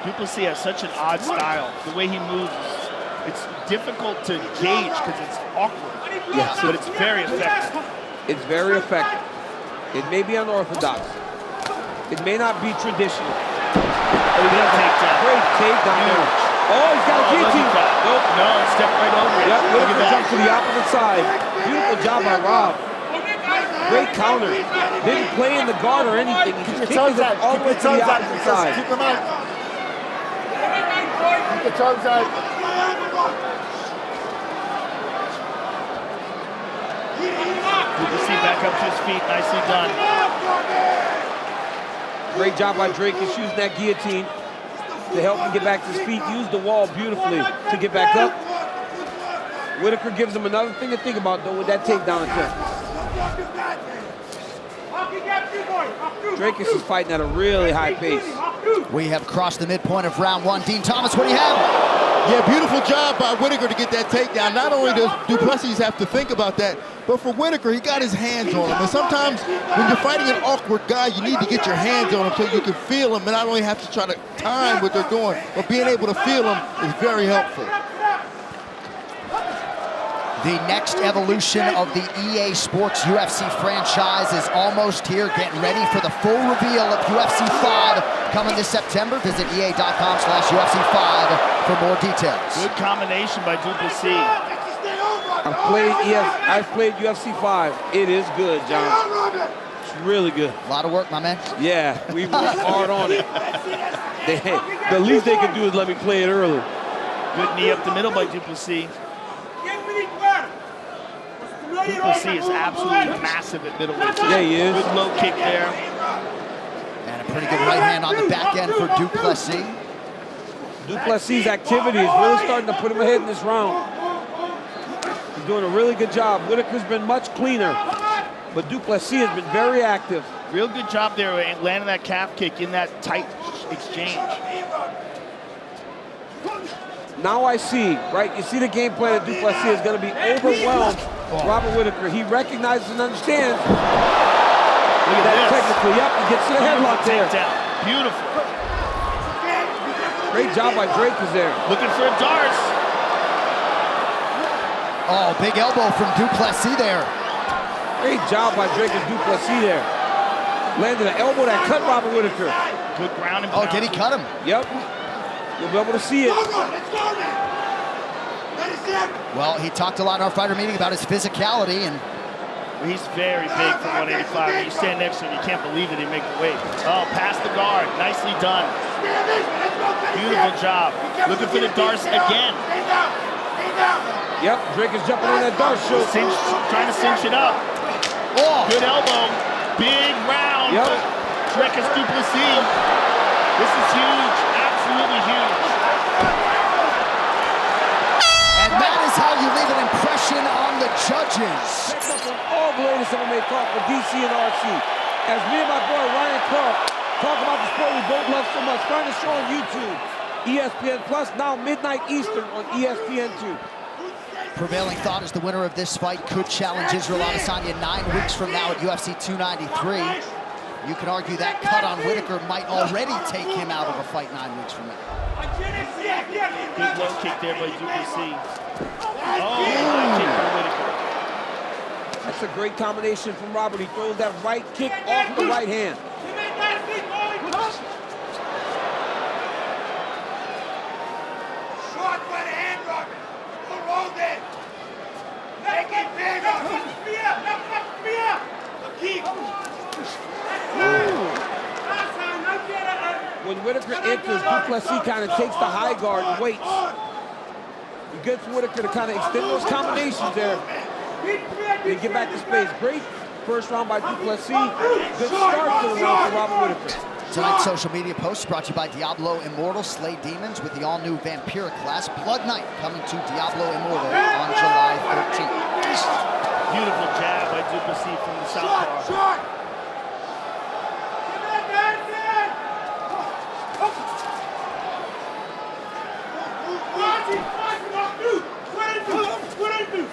Du Plessis has such an odd style. The way he moves, it's difficult to gauge because it's awkward. Yes, but it's very effective. It's very effective. It may be unorthodox. It may not be traditional. Great takedown. Oh, he's got a guillotine. Nope, no, step right over it. Yep, look at that. Jump to the opposite side. Beautiful job by Rob. Great counter. Didn't play in the guard or anything. He just kicked it all the way to the opposite side. Keep them out. Keep the toes out. Du Plessis back up to his feet. Nicely done. Great job by Dricus using that guillotine to help him get back to his feet. Used the wall beautifully to get back up. Whittaker gives him another thing to think about, though, with that takedown attempt. Dricus is fighting at a really high pace. We have crossed the midpoint of round 1. Dean Thomas, what do you have? Yeah, beautiful job by Whittaker to get that takedown. Not only does Du Plessis have to think about that, but for Whittaker, he got his hands on him. And sometimes when you're fighting an awkward guy, you need to get your hands on him so you can feel him and not only have to try to time what they're doing, but being able to feel him is very helpful. The next evolution of the EA Sports UFC franchise is almost here. Getting ready for the full reveal of UFC 5 coming this September. Visit EA.com/UFC5 for more details. Good combination by Du Plessis. I've played UFC 5. It is good, John. It's really good. A lot of work, my man. Yeah, we worked hard on it. The least they can do is let me play it early. Good knee up the middle by Du Plessis. Du Plessis is absolutely massive at middleweight. Yeah, he is. Good low kick there. And a pretty good right hand on the back end for Du Plessis. Du Plessis' activity is really starting to put him ahead in this round. He's doing a really good job. Whittaker's been much cleaner, but Du Plessis has been very active. Real good job there, landing that calf kick in that tight exchange. Now I see, right? You see the game plan that Du Plessis is going to be overwhelmed. Robert Whittaker, he recognizes and understands. Look at that technically. Yep, he gets to the headlock there. Beautiful. Great job by Dricus there. Looking for a dart. Oh, big elbow from Du Plessis there. Great job by Dricus Du Plessis there. Landed an elbow that cut Robert Whittaker. Good ground and pound. Oh, did he cut him? Yep. You'll be able to see it. Well, he talked a lot in our fighter meeting about his physicality, and he's very big for 185. When you stand next to him, you can't believe that he make the weight. Oh, past the guard. Nicely done. Beautiful job. Looking for the darts again. Yep, Drake is jumping on that dart show. Trying to cinch it up. Oh. Good elbow. Big round. Yep. Dricus Du Plessis. This is huge. Absolutely huge. And that is how you leave an impression on the judges. Check up on all the latest MMA talk for DC and RC. As me and my boy Ryan Clark talk about the sport we both love so much. Find the show on YouTube. ESPN Plus, now midnight Eastern on ESPN2. Prevailing thought is the winner of this fight could challenge Israel Adesanya 9 weeks from now at UFC 293. You can argue that cut on Whittaker might already take him out of a fight 9 weeks from now. Big low kick there by Du Plessis. Oh, high kick by Whittaker. That's a great combination from Robert. He throws that right kick off the right hand. Short by the hand, Robert. Go roll there. Make it big. When Whittaker enters, Du Plessis kind of takes the high guard and waits. He gets Whittaker to kind of extend those combinations there. They get back to space. Great first round by Du Plessis. Good start to the round for Robert Whittaker. Tonight's social media post brought to you by Diablo Immortal. Slay demons with the all-new Vampiric class. Blood Night coming to Diablo Immortal on July 13th. Beautiful jab by Du Plessis from the southpaw.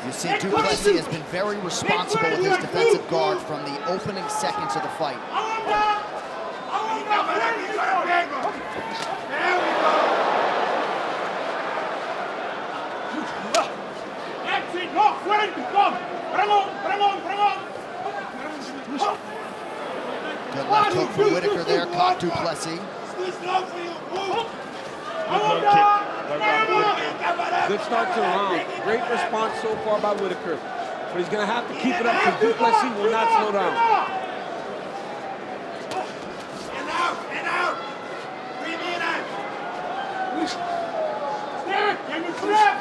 You see, Du Plessis has been very responsible with his defensive guard from the opening seconds of the fight. Good left hook from Whittaker there, caught Du Plessis. Good start to the round. Great response so far by Whittaker. But he's going to have to keep it up because Du Plessis will not slow down. And out. Bring me in out. Stand. Can you snap?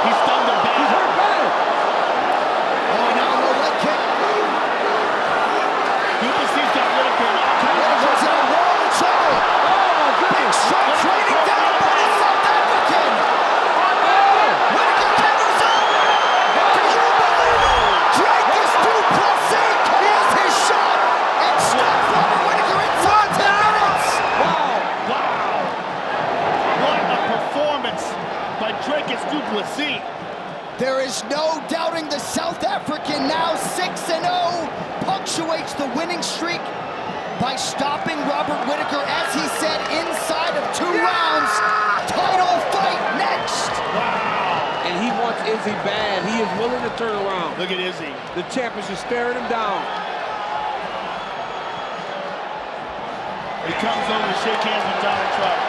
He stunned him back. He's hurt bad. Oh, now no leg kick. Du Plessis got Whittaker. Whittaker's in a world of trouble. Big shot raining down by the South African. Whittaker covers up. Can you believe it? Dricus Du Plessis here's his shot and stops Robert Whittaker inside 10 minutes. Wow. What a performance by Dricus Du Plessis. There is no doubting the South African, now 6-0, punctuates the winning streak by stopping Robert Whittaker, as he said, inside of 2 rounds. Title fight next. Wow. And he wants Izzy bad. He is willing to turn around. Look at Izzy. The champ is just staring him down. He comes over to shake hands with Donald Trump.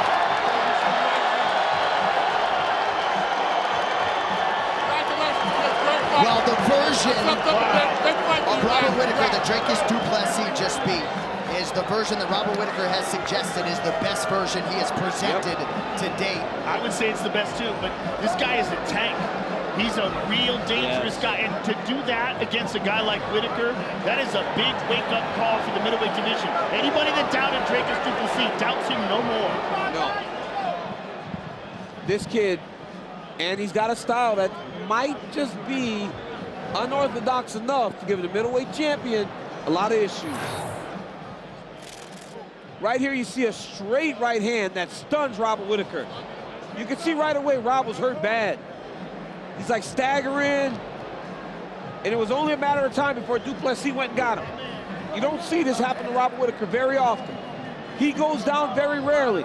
Well, the version of Robert Whittaker that Dricus Du Plessis just beat is the version that Robert Whittaker has suggested is the best version he has presented to date. I would say it's the best too, but this guy is a tank. He's a real dangerous guy, and to do that against a guy like Whittaker, that is a big wake-up call for the middleweight division. Anybody that doubted Dricus Du Plessis doubts him no more. No. This kid, and he's got a style that might just be unorthodox enough to give the middleweight champion a lot of issues. Right here, you see a straight right hand that stuns Robert Whittaker. You can see right away Rob was hurt bad. He's like staggering, and it was only a matter of time before Du Plessis went and got him. You don't see this happen to Robert Whittaker very often. He goes down very rarely.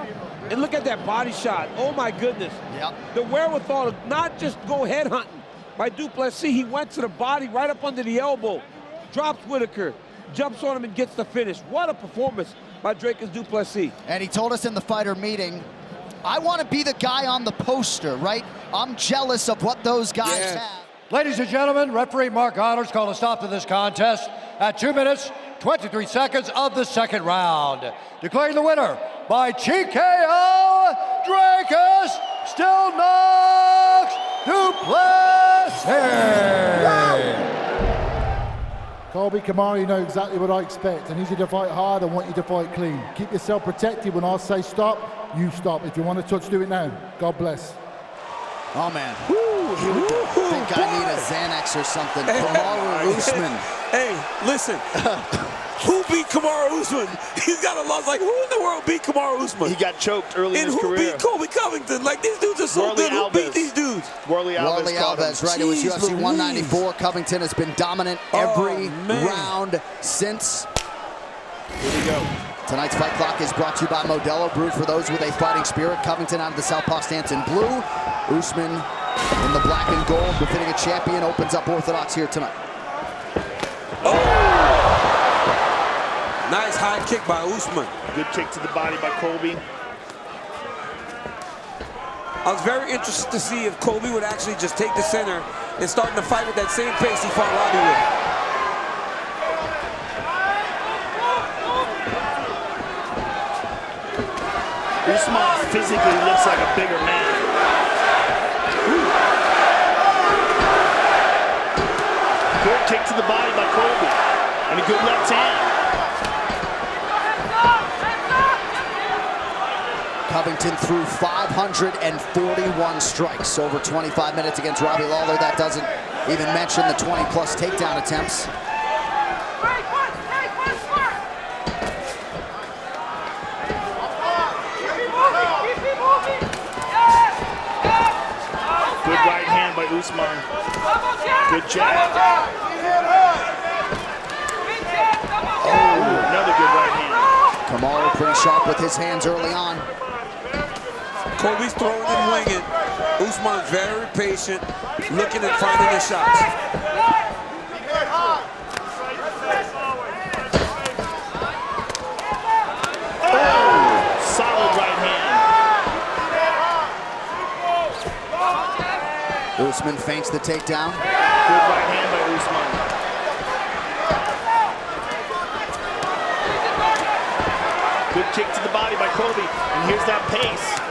And look at that body shot. Oh, my goodness. Yep. The wherewithal to not just go head hunting by Du Plessis. He went to the body right up under the elbow, drops Whittaker, jumps on him, and gets the finish. What a performance by Dricus Du Plessis. And he told us in the fighter meeting, I want to be the guy on the poster, right? I'm jealous of what those guys have. Ladies and gentlemen, referee Mark Honors called a stop to this contest at 2 minutes, 23 seconds of the second round. Declaring the winner by TKO, Dricus Du Plessis. Colby, Kamaru, you know exactly what I expect. I need you to fight hard. I want you to fight clean. Keep yourself protected. When I say stop, you stop. If you want to touch, do it now. God bless. Oh, man. I think I need a Xanax or something. Kamaru Usman. Hey, listen. Who beat Kamaru Usman? He's got a loss. Like, who in the world beat Kamaru Usman? He got choked early in his career. And who beat Colby Covington? Like, these dudes are so good. Who beat these dudes? Worley Alves, right? It was UFC 194. Covington has been dominant every round since. Here we go. Tonight's fight clock is brought to you by Modelo, brewed for those with a fighting spirit. Covington out of the southpaw stance in blue. Usman in the black and gold, befitting a champion, opens up orthodox here tonight. Nice high kick by Usman. Good kick to the body by Colby. I was very interested to see if Colby would actually just take the center and start the fight with that same pace he fought Robbie with. Usman physically looks like a bigger man. Good kick to the body by Colby. And a good left hand. Covington threw 541 strikes over 25 minutes against Robbie Lawler. That doesn't even mention the 20-plus takedown attempts. Good right hand by Usman. Good jab. Oh, another good right hand. Kamaru pretty sharp with his hands early on. Colby's throwing and winging. Usman's very patient, looking at finding the shots. Oh, solid right hand. Usman feints the takedown. Good right hand by Usman. Good kick to the body by Colby. And here's that pace.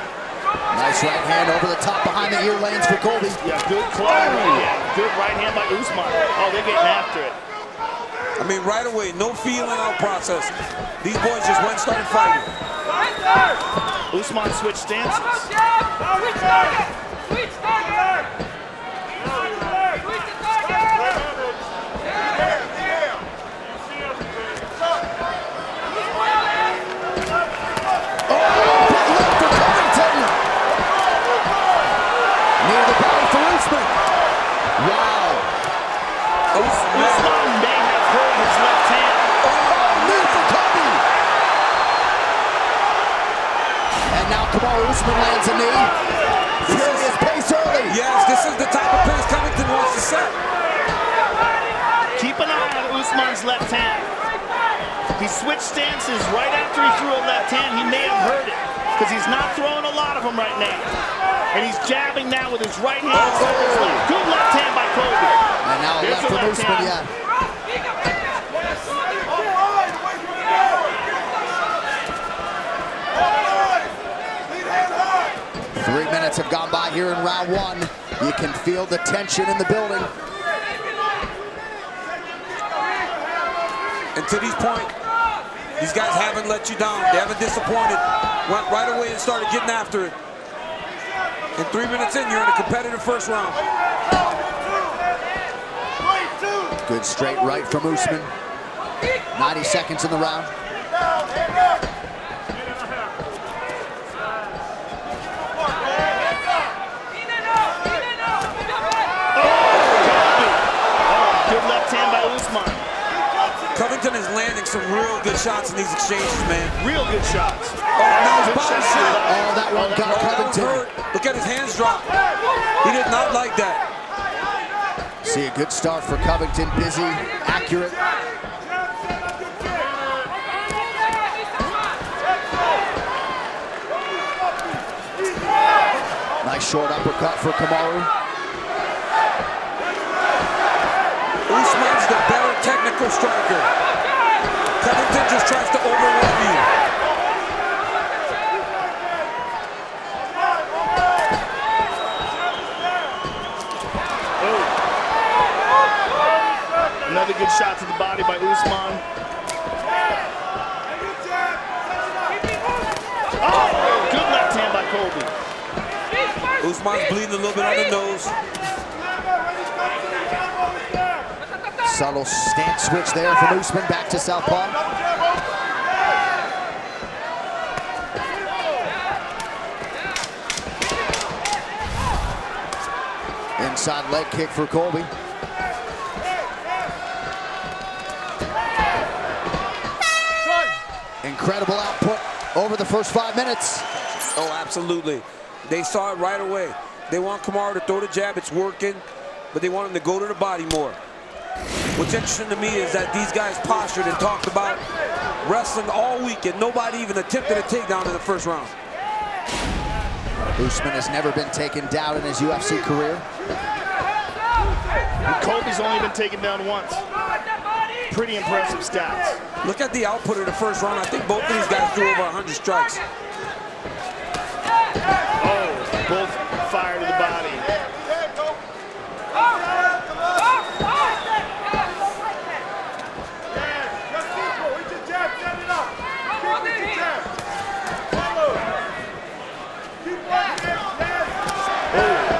Nice right hand over the top behind the ear lanes for Colby. Yeah, good claw right hand. Good right hand by Usman. Oh, they're getting after it. I mean, right away, no feeling out process. These boys just went and started fighting. Usman switched stances. Usman may have hurt his left hand. Knee for Kobe. And now Kamaru Usman lands a knee. Furious pace early. Yes, this is the type of pace coming wants to set. Keep an eye on Usman's left hand. He switched stances right after he threw a left hand. He may have heard it because he's not throwing a lot of them right now. And he's jabbing now with his right hand. Good left hand by Colby. And now There's left from Usman, yeah. 3 minutes have gone by here in round one. You can feel the tension in the building. And to this point, these guys haven't let you down. They haven't disappointed. Went right away and started getting after it. And 3 minutes in, you're in a competitive first round. Good straight right from Usman. 90 seconds in the round. Good left hand by Usman. Covington is landing some real good shots in these exchanges, man. Real good shots. That was body shot. Oh, that one got Covington. Look at his hands drop. He did not like that. See a good start for Covington. Busy, accurate. Nice short uppercut for Kamaru. Usman's the better technical striker. Covington just tries to overwhelm you. Another good shot to the body by Usman. Oh, good left hand by Colby. Usman's bleeding a little bit on the nose. Subtle stance switch there from Usman back to southpaw. Inside leg kick for Colby. Incredible output over the first 5 minutes. Oh, absolutely. They saw it right away. They want Kamaru to throw the jab. It's working, but they want him to go to the body more. What's interesting to me is that these guys postured and talked about wrestling all week, and nobody even attempted a takedown in the first round. Usman has never been taken down in his UFC career. And Colby's only been taken down once. Pretty impressive stats. Look at the output of the first round. I think both of these guys threw over 100 strikes. Oh, both fire to the body.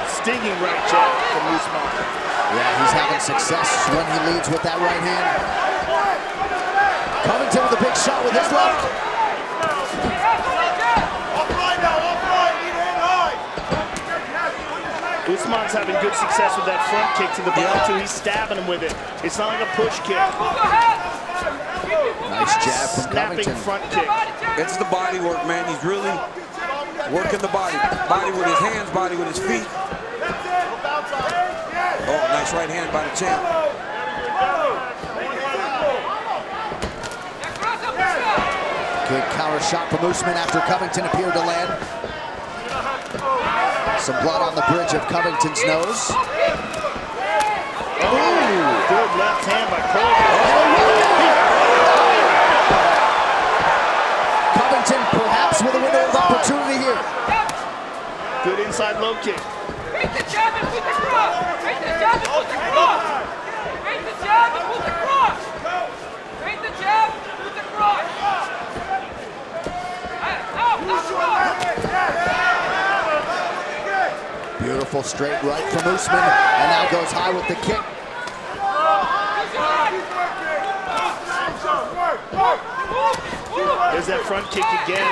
Stinging right jab from Usman. Yeah, he's having success when he leads with that right hand. Covington with a big shot with his left. Usman's having good success with that front kick to the body too. He's stabbing him with it. It's not like a push kick. Nice jab from Snapping Covington. front kick. It's the body work, man. He's really working the body. Body with his hands, body with his feet. Oh, nice right hand by the champ. Good counter shot from Usman after Covington appeared to land. Some blood on the bridge of Covington's nose. Oh, good left hand by Colby. Covington perhaps with a window of opportunity here. Good inside low kick. Break the jab and put the cross. Break the jab and put the cross. Break the jab and put the cross. Break the jab and put the cross. Beautiful straight right from Usman, and now goes high with the kick. There's that front kick again.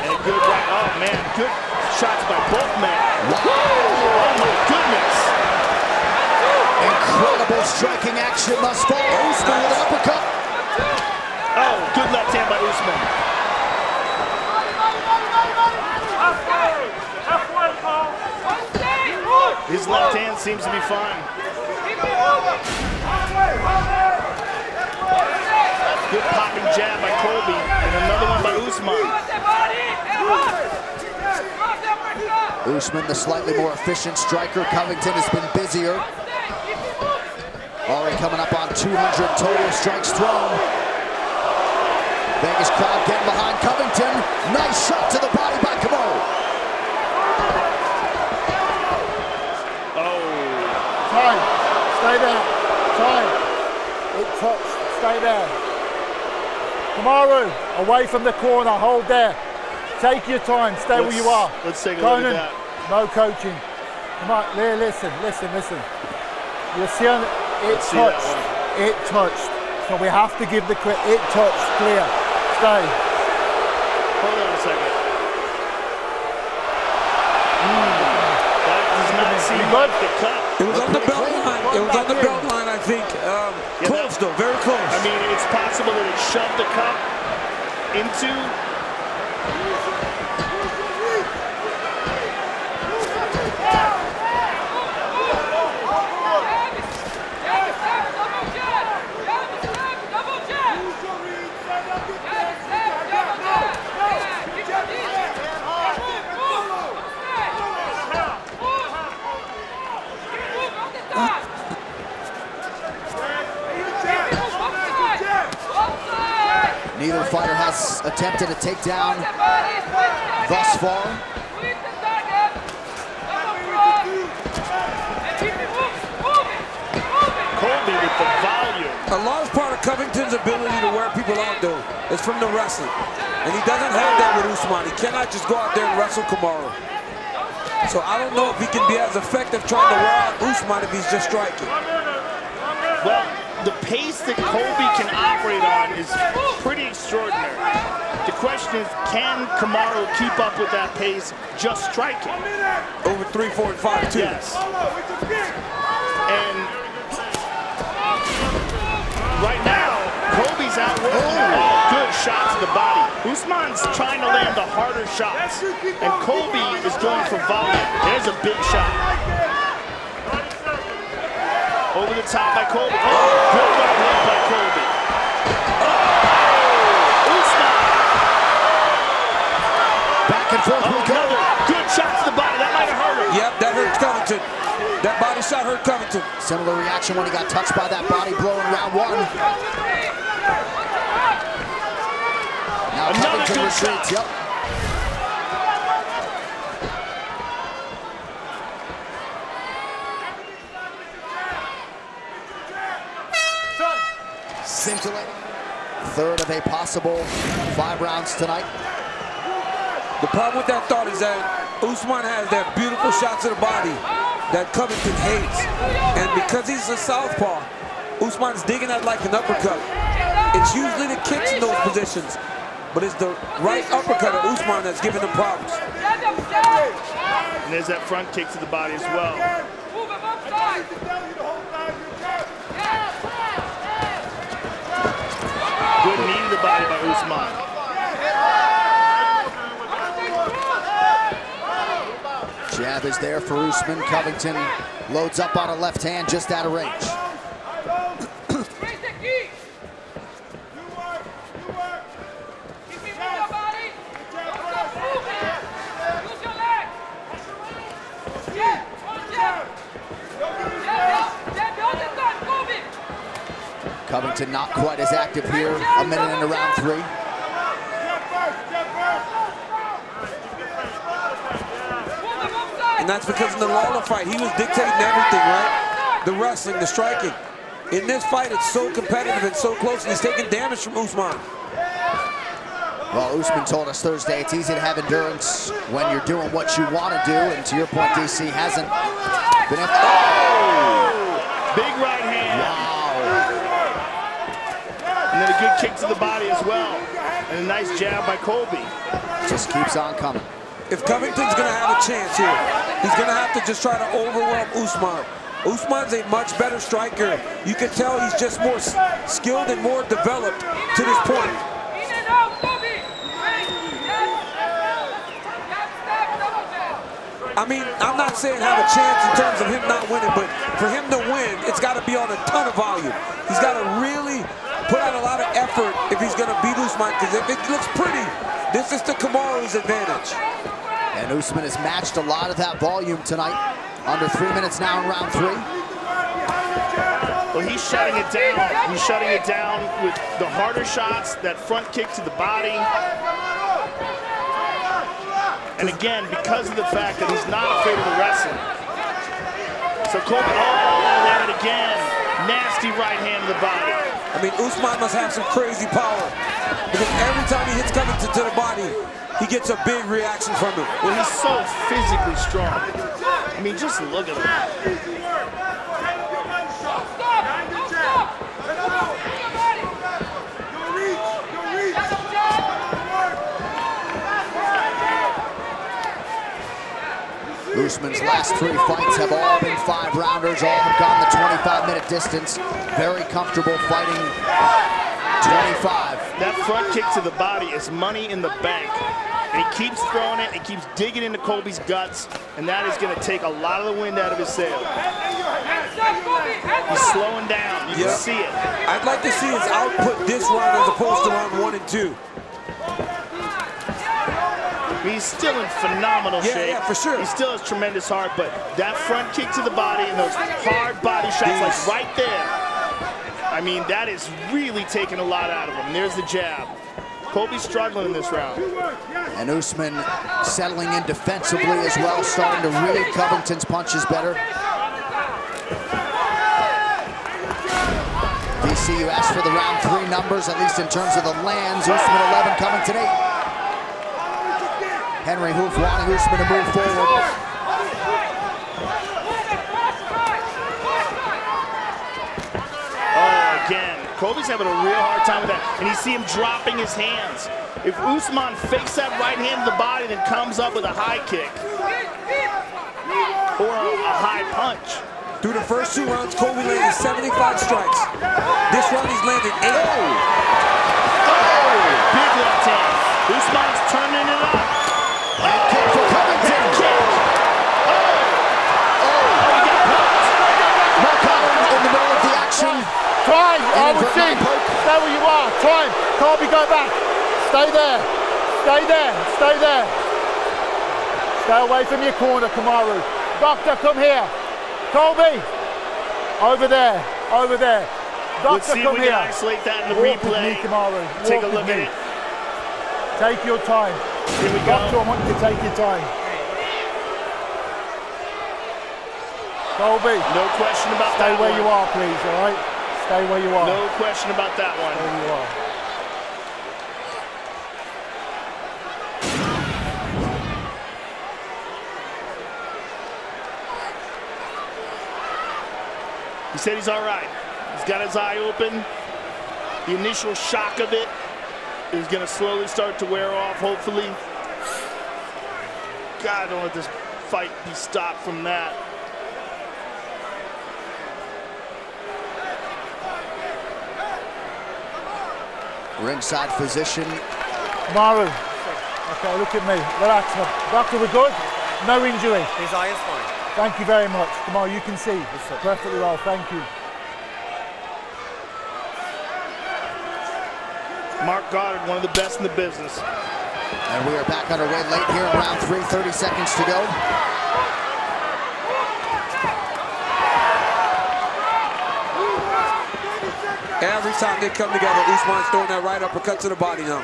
And a good right. Oh, man. Good shots by both men. Wow. Oh, my goodness. Incredible striking action thus far. Usman with an uppercut. Oh, good left hand by Usman. His left hand seems to be fine. Good popping jab by Colby, and another one by Usman. Usman, the slightly more efficient striker. Covington has been busier. Already coming up on 200 total strikes thrown. Vegas crowd getting behind Covington. Nice shot to the body by Kamaru. Time. Stay there. Time. It touched. Stay there. Kamaru, away from the corner. Hold there. Take your time. Stay where you are. Let's take a Conan, look at that. no coaching. Come on, listen. You're seeing it touched. It touched. So we have to give the credit. It touched. Clear. Stay. Hold on a second. That does not seem like the cut. It was on the belt line. It was on the belt line, I think. Close though, very close. I mean, it's possible that it shoved the cup into. Neither fighter has attempted a takedown thus far. Colby with the volume. A large part of Covington's ability to wear people out, though, is from the wrestling. And he doesn't have that with Usman. He cannot just go out there and wrestle Kamaru. So I don't know if he can be as effective trying to wear out Usman if he's just striking. Well, the pace that Colby can operate on is pretty extraordinary. The question is, can Kamaru keep up with that pace just striking? Over 3, 4, and 5, too. Yes. And right now, Colby's outworking him. Oh, good shot to the body. Usman's trying to land the harder shots, and Colby is going for volume. There's a big shot. Over the top by Colby. Oh, good right leg by Colby. Oh, Usman. Back and forth we go. Another good shot to the body. That might have hurt him. Yep, that hurt Covington. That body shot hurt Covington. Similar reaction when he got touched by that body blow in round 1. Now Another Covington good retreats. shot. Yep. Scintillating. Third of a possible 5 rounds tonight. The problem with that thought is that Usman has that beautiful shot to the body that Covington hates. And because he's a southpaw, Usman's digging at like an uppercut. It's usually the kicks in those positions, but it's the right uppercut of Usman that's giving him problems. And there's that front kick to the body as well. Good knee to the body by Usman. Jab is there for Usman. Covington loads up on a left hand just out of range. Covington not quite as active here, a minute into round 3. And that's because in the Lawler fight, he was dictating everything, right? The wrestling, the striking. In this fight, it's so competitive and so close, and he's taking damage from Usman. Well, Usman told us Thursday it's easy to have endurance when you're doing what you want to do, and to your point, DC hasn't been able to... Oh! Big right hand. Wow. And then a good kick to the body as well. And a nice jab by Colby. Just keeps on coming. If Covington's going to have a chance here, he's going to have to just try to overwhelm Usman. Usman's a much better striker. You can tell he's just more skilled and more developed to this point. I mean, I'm not saying have a chance in terms of him not winning, but for him to win, it's got to be on a ton of volume. He's got to really put out a lot of effort if he's going to beat Usman, because if it looks pretty, this is to Kamaru's advantage. And Usman has matched a lot of that volume tonight. Under 3 minutes now in round 3. Well, he's shutting it down. He's shutting it down with the harder shots, that front kick to the body. And again, because of the fact that he's not afraid of the wrestling. So Colby, there it again. Nasty right hand to the body. I mean, Usman must have some crazy power, because every time he hits Covington to the body, he gets a big reaction from him. Well, he's so physically strong. I mean, just look at him. Usman's last 3 fights have all been 5-rounders, all have gone the 25-minute distance. Very comfortable fighting 25. That front kick to the body is money in the bank. And he keeps throwing it, he keeps digging into Colby's guts, and that is going to take a lot of the wind out of his sail. He's slowing down, you can see it. I'd like to see his output this round as opposed to round 1 and 2. He's still in phenomenal shape. Yeah, for sure. He still has tremendous heart, but that front kick to the body and those hard body shots, like right there, I mean, that is really taking a lot out of him. And there's the jab. Colby's struggling in this round. And Usman settling in defensively as well, starting to read Covington's punches better. DC, you asked for the round 3 numbers, at least in terms of the lands. Usman 11, Covington 8. Henry Hoof wanting Usman to move forward. Oh, again, Colby's having a real hard time with that, and you see him dropping his hands. If Usman fakes that right hand to the body, then comes up with a high kick or a high punch. Through the first 2 rounds, Colby landed 75 strikes. This round he's landed 8. Big left hand. Usman's turning it up. And kick for Covington. In the middle of the action. Time, I would see. Stay where you are. Time. Colby, go back. Stay there. Stay there. Stay there. Stay away from your corner, Kamaru. Doctor, come here. Colby. Over there. Over there. Let's Doctor, see if come we here. can isolate that in the Walk with replay. me, Kamaru. Take a Walk look with at me. it. Take your time. Here we go. Doctor, I want you to take your time. Colby. No question about Stay that where one. you are, please, all right? Stay where you are. No question about that one. There you are. He said he's all right. He's got his eye open. The initial shock of it is going to slowly start to wear off, hopefully. God, don't let this fight be stopped from that. Ringside physician. Kamaru. Okay, look at me. Relax, man. Doctor, we're good? No injury? His eye is fine. Thank you very much. Kamaru, you can see perfectly well. Thank you. Mark Goddard, one of the best in the business. And we are back underway late here in round 3, 30 seconds to go. Every time they come together, Usman's throwing that right uppercut to the body now.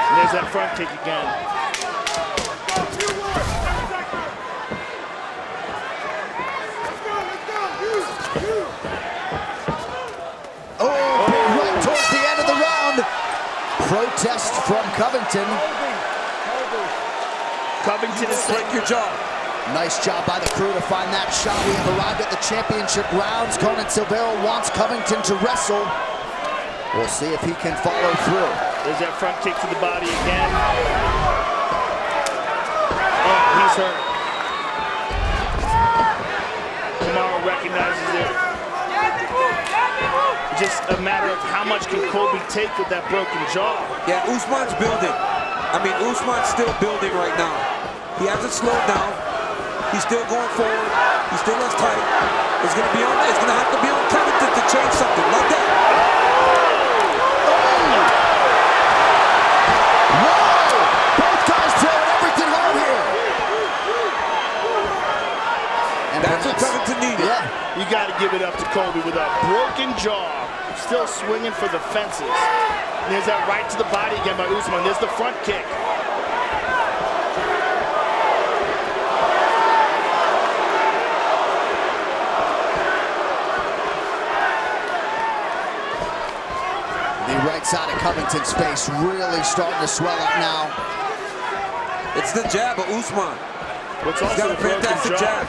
And there's that front kick again. Right towards the end of the round. Protest from Covington. Covington is break your jaw. Nice job by the crew to find that shot. We have arrived at the championship rounds. Conan Silveira wants Covington to wrestle. We'll see if he can follow through. There's that front kick to the body again. Oh, he's hurt. Kamaru recognizes it. just a matter of how much can Colby take with that broken jaw. Yeah, Usman's building. I mean, Usman's still building right now. He hasn't slowed down. He's still going forward. He still has tight. It's gonna have to be on Covington to change something like that. Both guys throwing everything home here. And that's what Covington needed. Yeah. You got to give it up to Colby with a broken jaw. Still swinging for the fences. And there's that right to the body again by Usman. There's the front kick. The right side of Covington's face really starting to swell up now. It's the jab of Usman. He's got a fantastic jab.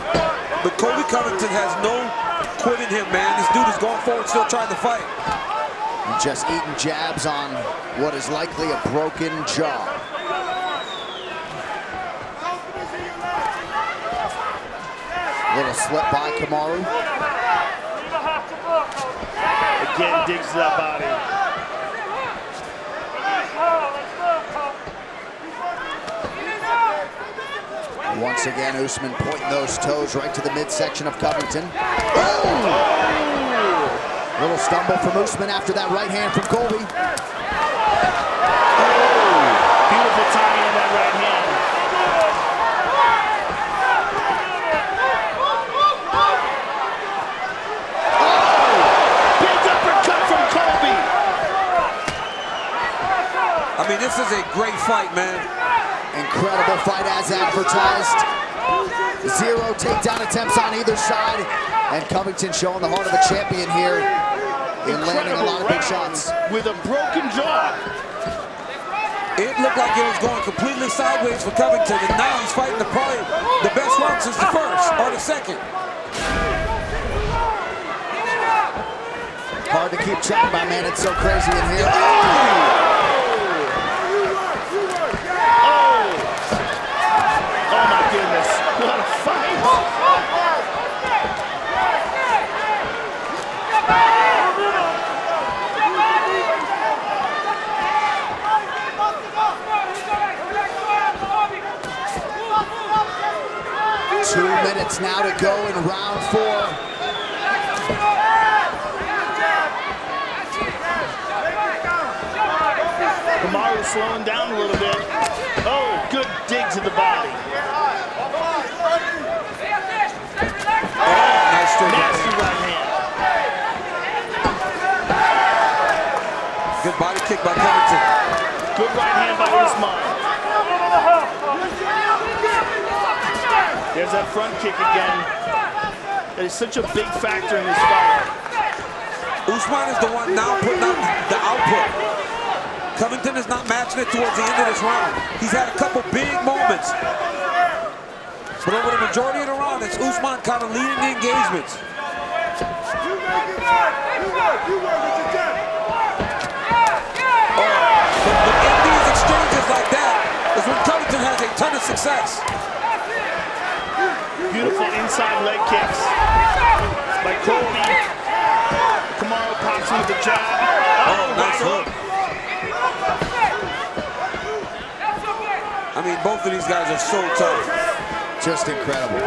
But Colby Covington has no quit in him, man. This dude is going forward, still trying to fight. And just eating jabs on what is likely a broken jaw. Little slip by Kamaru. Again, digs to that body. Once again, Usman pointing those toes right to the midsection of Covington. Oh! Little stumble from Usman after that right hand from Colby. Beautiful timing on that right hand. Big uppercut from Colby. I mean, this is a great fight, man. Incredible fight as advertised. 0 takedown attempts on either side. And Covington showing the heart of a champion here in landing a lot of big shots. With a broken jaw. It looked like it was going completely sideways for Covington, and now he's fighting probably the best round since the first or the second. Hard to keep track, my man. It's so crazy in here. Oh my goodness, what a fight! 2 minutes now to go in round 4. Kamaru slowing down a little bit. Oh, good dig to the body. Nice straight Nasty right hand. Good body kick by Covington. Good right hand by Usman. There's that front kick again. That is such a big factor in this fight. Usman is the one now putting out the output. Covington is not matching it towards the end of this round. He's had a couple big moments. But over the majority of the round, it's Usman kind of leading the engagements. But in these exchanges like that is when Covington has a ton of success. Beautiful inside leg kicks by Colby. Kamaru pops him with the jab. Oh, nice hook. I mean, both of these guys are so tough. Just incredible.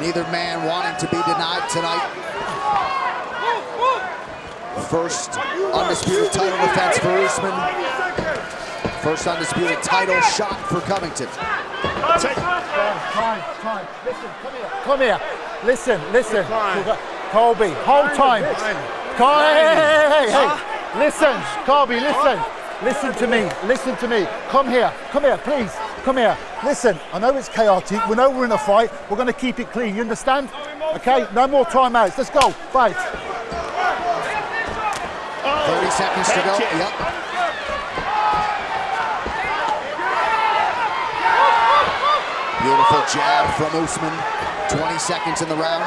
Neither man wanting to be denied tonight. First undisputed title defense for Usman. First undisputed title shot for Covington. Time. Listen, come here. Listen. Colby, hold time. Hey. Listen, Colby, listen. Listen to me. Come here, please. Come here. Listen, I know it's chaotic. We know we're in a fight. We're going to keep it clean. You understand? Okay, no more timeouts. Let's go. Fight. 30 seconds to go. Yep. Beautiful jab from Usman. 20 seconds in the round.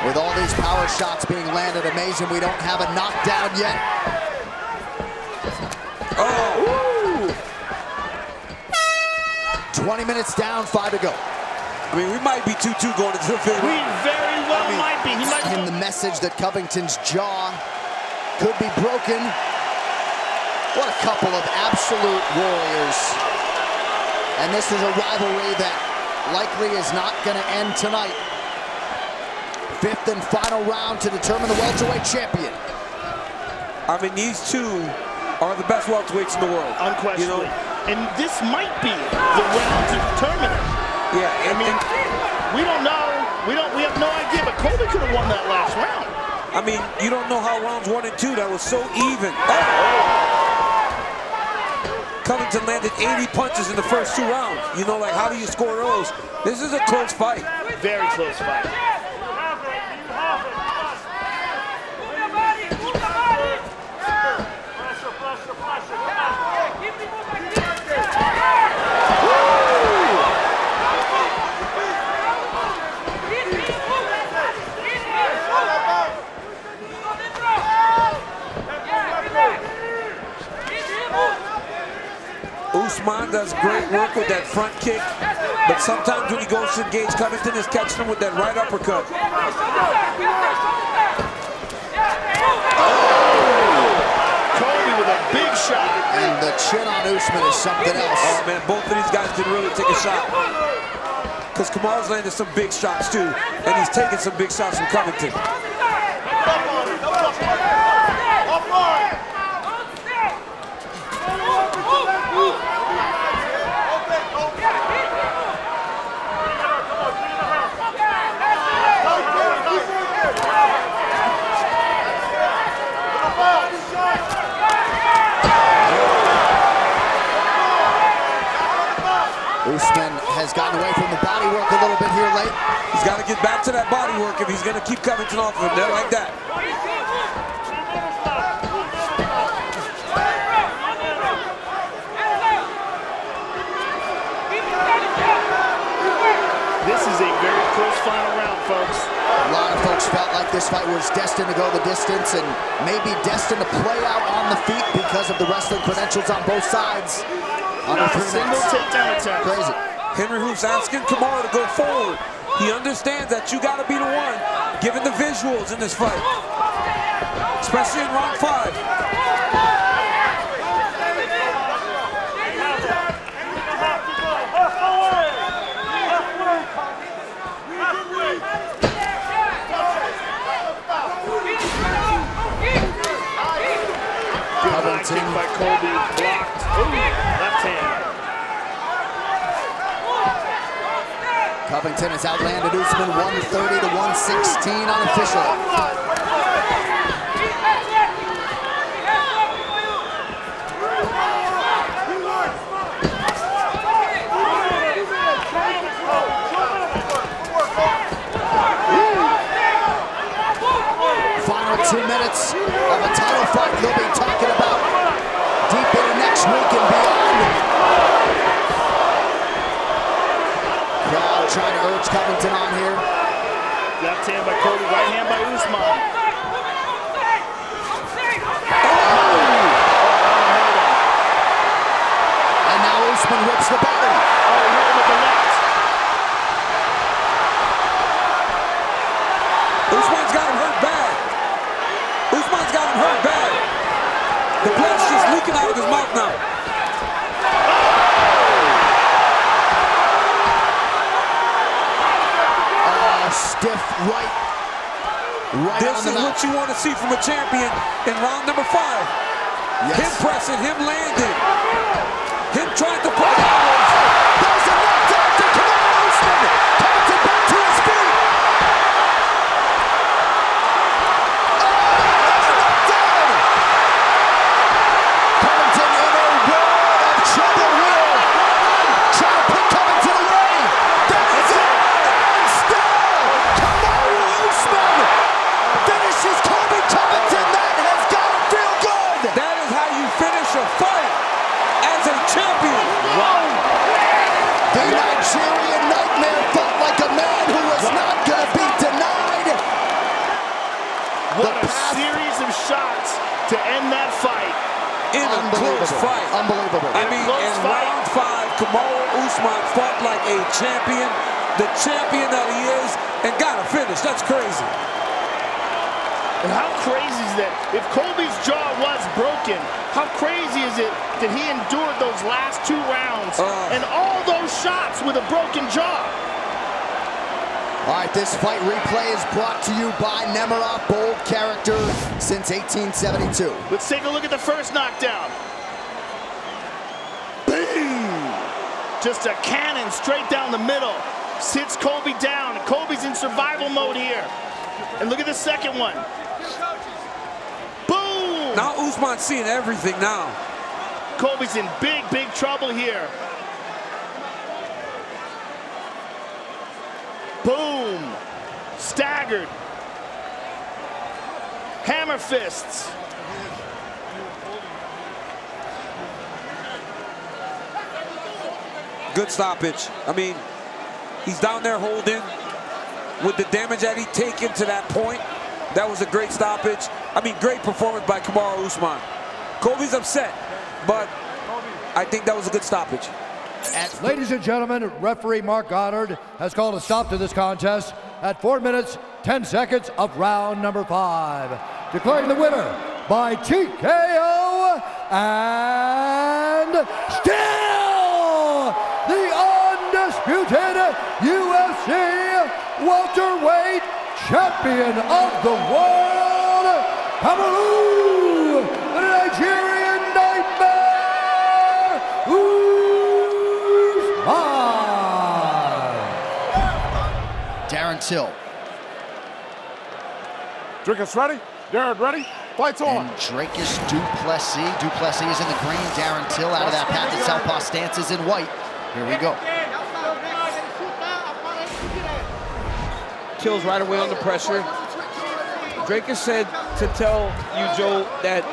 With all these power shots being landed, amazing we don't have a knockdown yet. 20 minutes down, 5 to go. I mean, we might be 2-2 going into the fifth. We very well might be. He might be. The message that Covington's jaw could be broken. What a couple of absolute warriors. And this is a rivalry that likely is not going to end tonight. 5th and final round to determine the welterweight champion. I mean, these two are the best welterweights in the world. Unquestionably. And this might be the round to determine it. Yeah, I mean, we don't know. We have no idea, but Colby could have won that last round. I mean, you don't know how rounds 1 and 2, that was so even. Covington landed 80 punches in the first 2 rounds. You know, like, how do you score those? This is a close fight. Very close fight. Usman does great work with that front kick, but sometimes when he goes to engage Covington, he's catching him with that right uppercut. Colby with a big shot. And the chin on Usman is something else. Oh man, both of these guys can really take a shot. Because Kamaru's landed some big shots too, and he's taking some big shots from Covington. Usman has gotten away from the body work a little bit here late. He's got to get back to that body work if he's going to keep Covington off of him. They're like that. This is a very close final round, folks. A lot of folks felt like this fight was destined to go the distance and maybe destined to play out on the feet because of the wrestling credentials on both sides. Not a single takedown attempt. Crazy. Henry Hoof's asking Kamaru to go forward. He understands that you got to be the one, given the visuals in this fight, especially in round 5. Kick by Colby, blocked. Ooh, left hand. Covington has outlanded Usman 130 to 116 unofficially. Final 2 minutes of a title fight they'll be talking about deep into next week and beyond. Crowd trying to urge Covington on here. Left hand by Colby, right hand by Usman. And now Usman whips the body. Oh, he hit him with the left. Usman's got him hurt bad. Usman's got him hurt bad. The blood's just leaking out of his mouth now. Stiff right This is what you want to see from a champion in round number 5. Yes. Him pressing, him landing, him trying to put it out. There's a knockdown to Kamaru Usman. Covington back to his feet. Covington in a world of trouble here. Trying to put Covington away. That is it. And still, Kamaru Usman finishes Colby Covington. That has got to feel good. That is how you finish a fight as a champion. Wow. The Nigerian Nightmare fought like a man who was not going to be denied. What a series of shots to end that fight. In a close fight. Unbelievable. I mean, in round 5, Kamaru Usman fought like a champion, the champion that he is, and got a finish. That's crazy. And how crazy is that? If Colby's jaw was broken, how crazy is it that he endured those last 2 rounds and all those shots with a broken jaw? All right, this fight replay is brought to you by Nemiroff, bold character since 1872. Let's take a look at the first knockdown. Just a cannon straight down the middle. Sits Colby down. Colby's in survival mode here. And look at the second one. Boom! Now Usman's seeing everything now. Colby's in big, big trouble here. Boom! Staggered. Hammer fists. Good stoppage. I mean, he's down there holding with the damage that he'd taken to that point. That was a great stoppage. I mean, great performance by Kamaru Usman. Colby's upset, but I think that was a good stoppage. Ladies and gentlemen, referee Mark Goddard has called a stop to this contest at 4 minutes, 10 seconds of round number 5. Declaring the winner by TKO and still the undisputed UFC welterweight champion of the world, Kamaru, the Nigerian Nightmare, Usman. Darren Till. Dricus ready? Darren ready? Fight's on. And Dricus Du Plessis. Du Plessis is in the green. Darren Till out of that patented southpaw stance is in white. Here we go. Till's right away under pressure. Dricus said to tell you, Joe, that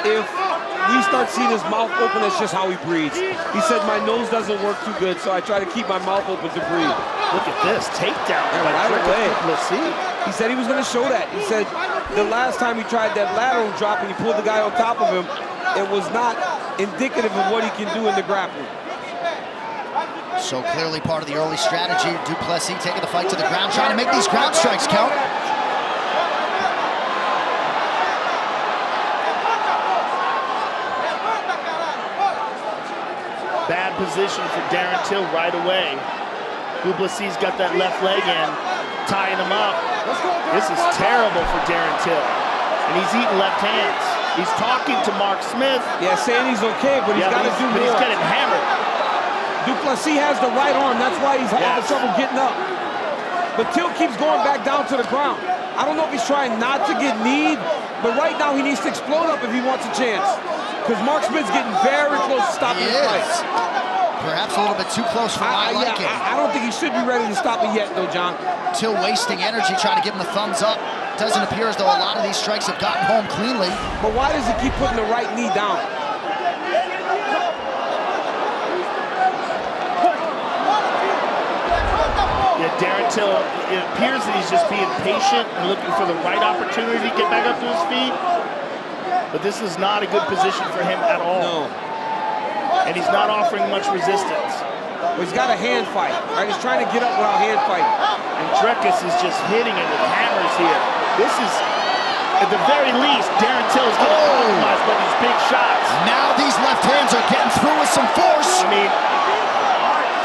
if we start seeing his mouth open, that's just how he breathes. He said, my nose doesn't work too good, so I try to keep my mouth open to breathe. Look at this takedown by right away. Dricus Du Plessis. He said he was going to show that. He said the last time he tried that lateral drop and he pulled the guy on top of him, it was not indicative of what he can do in the grappling. So clearly part of the early strategy. Du Plessis taking the fight to the ground, trying to make these ground strikes count. Bad position for Darren Till right away. Du Plessis got that left leg in, tying him up. This is terrible for Darren Till. And he's eating left hands. He's talking to Mark Smith. Yeah, saying he's okay, but he's got to do more. But he's getting hammered. Du Plessis has the right arm. That's why he's having trouble getting up. But Till keeps going back down to the ground. I don't know if he's trying not to get kneed, but right now he needs to explode up if he wants a chance. Because Mark Smith's getting very close to stopping the fight. Perhaps a little bit too close for my liking. I don't think he should be ready to stop it yet, though, John. Till wasting energy trying to give him the thumbs up. Doesn't appear as though a lot of these strikes have gotten home cleanly. But why does he keep putting the right knee down? Yeah, Darren Till, it appears that he's just being patient and looking for the right opportunity to get back up to his feet. But this is not a good position for him at all. No. And he's not offering much resistance. Well, he's got a hand fight, right? He's trying to get up without hand fighting. And Dricus is just hitting him with hammers here. This is, at the very least, Darren Till is getting compromised by these big shots. Now these left hands are getting through with some force. I mean,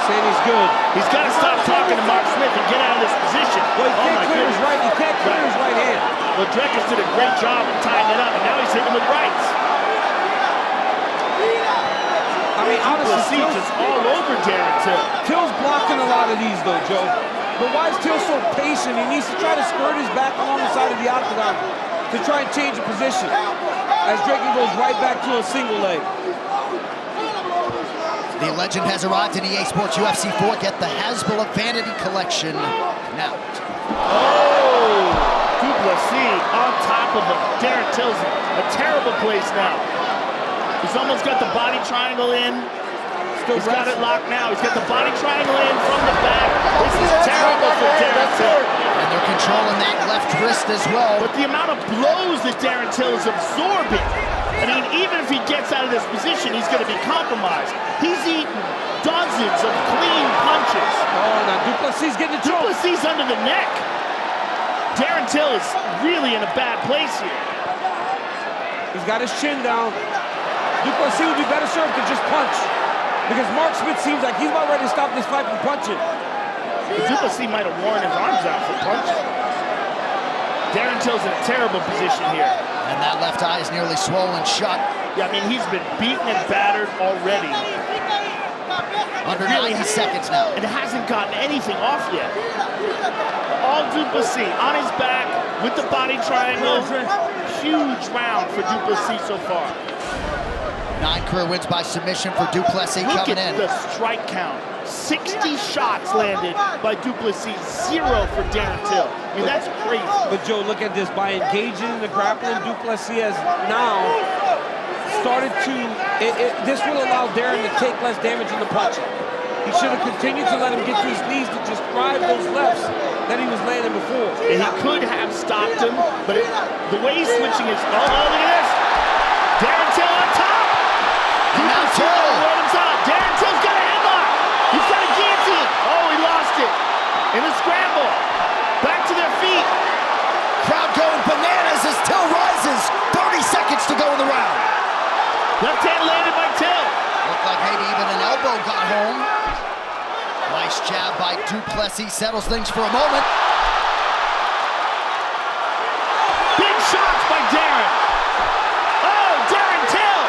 saying he's good. He's got to stop talking to Mark Smith and get out of this position. Well, he can't clear his right. He can't clear his right hand. Well, Dricus did a great job of tying it up, and now he's hitting with rights. I mean, honestly, Till's just all over Darren Till. Till's blocking a lot of these, though, Joe. But why is Till so patient? He needs to try to skirt his back along the side of the octagon to try and change the position. As Dricus goes right back to a single leg. The legend has arrived in EA Sports UFC 4. Get the Hasbro Vanity Collection now. Oh! Du Plessis on top of him. Darren Till's a terrible place now. He's almost got the body triangle in. He's got it locked now. He's got the body triangle in from the back. This is terrible for Darren Till. And they're controlling that left wrist as well. But the amount of blows that Darren Till is absorbing I mean, even if he gets out of this position, he's going to be compromised. He's eaten dozens of clean punches. Oh, now Du Plessis getting the choke. Du Plessis under the neck. Darren Till is really in a bad place here. He's got his chin down. Du Plessis would be better served to just punch. Because Mark Smith seems like he's about ready to stop this fight from punching. Du Plessis might have worn his arms out for punching. Darren Till's in a terrible position here. And that left eye is nearly swollen shut. Yeah, I mean, he's been beaten and battered already. Under 90 seconds now. And hasn't gotten anything off yet. All Du Plessis on his back with the body triangle. Huge round for Du Plessis so far. 9 career wins by submission for Du Plessis coming in. Look at the strike count. 60 shots landed by Du Plessis, 0 for Darren Till. I mean, that's crazy. But Joe, look at this. By engaging in the grappling, Du Plessis has now started to, this will allow Darren to take less damage in the punching. He should have continued to let him get to his knees to just drive those lefts that he was landing before. And he could have stopped him, but the way he's switching is, oh, look at this. Darren Till on top. Now Till. Darren Till's got a headlock. He's got a guillotine. Oh, he lost it. In the scramble. Back to their feet. Crowd going bananas as Till rises. 30 seconds to go in the round. Left hand landed by Till. Looked like maybe even an elbow got home. Nice jab by Du Plessis. Settles things for a moment. Big shots by Darren. Oh, Darren Till.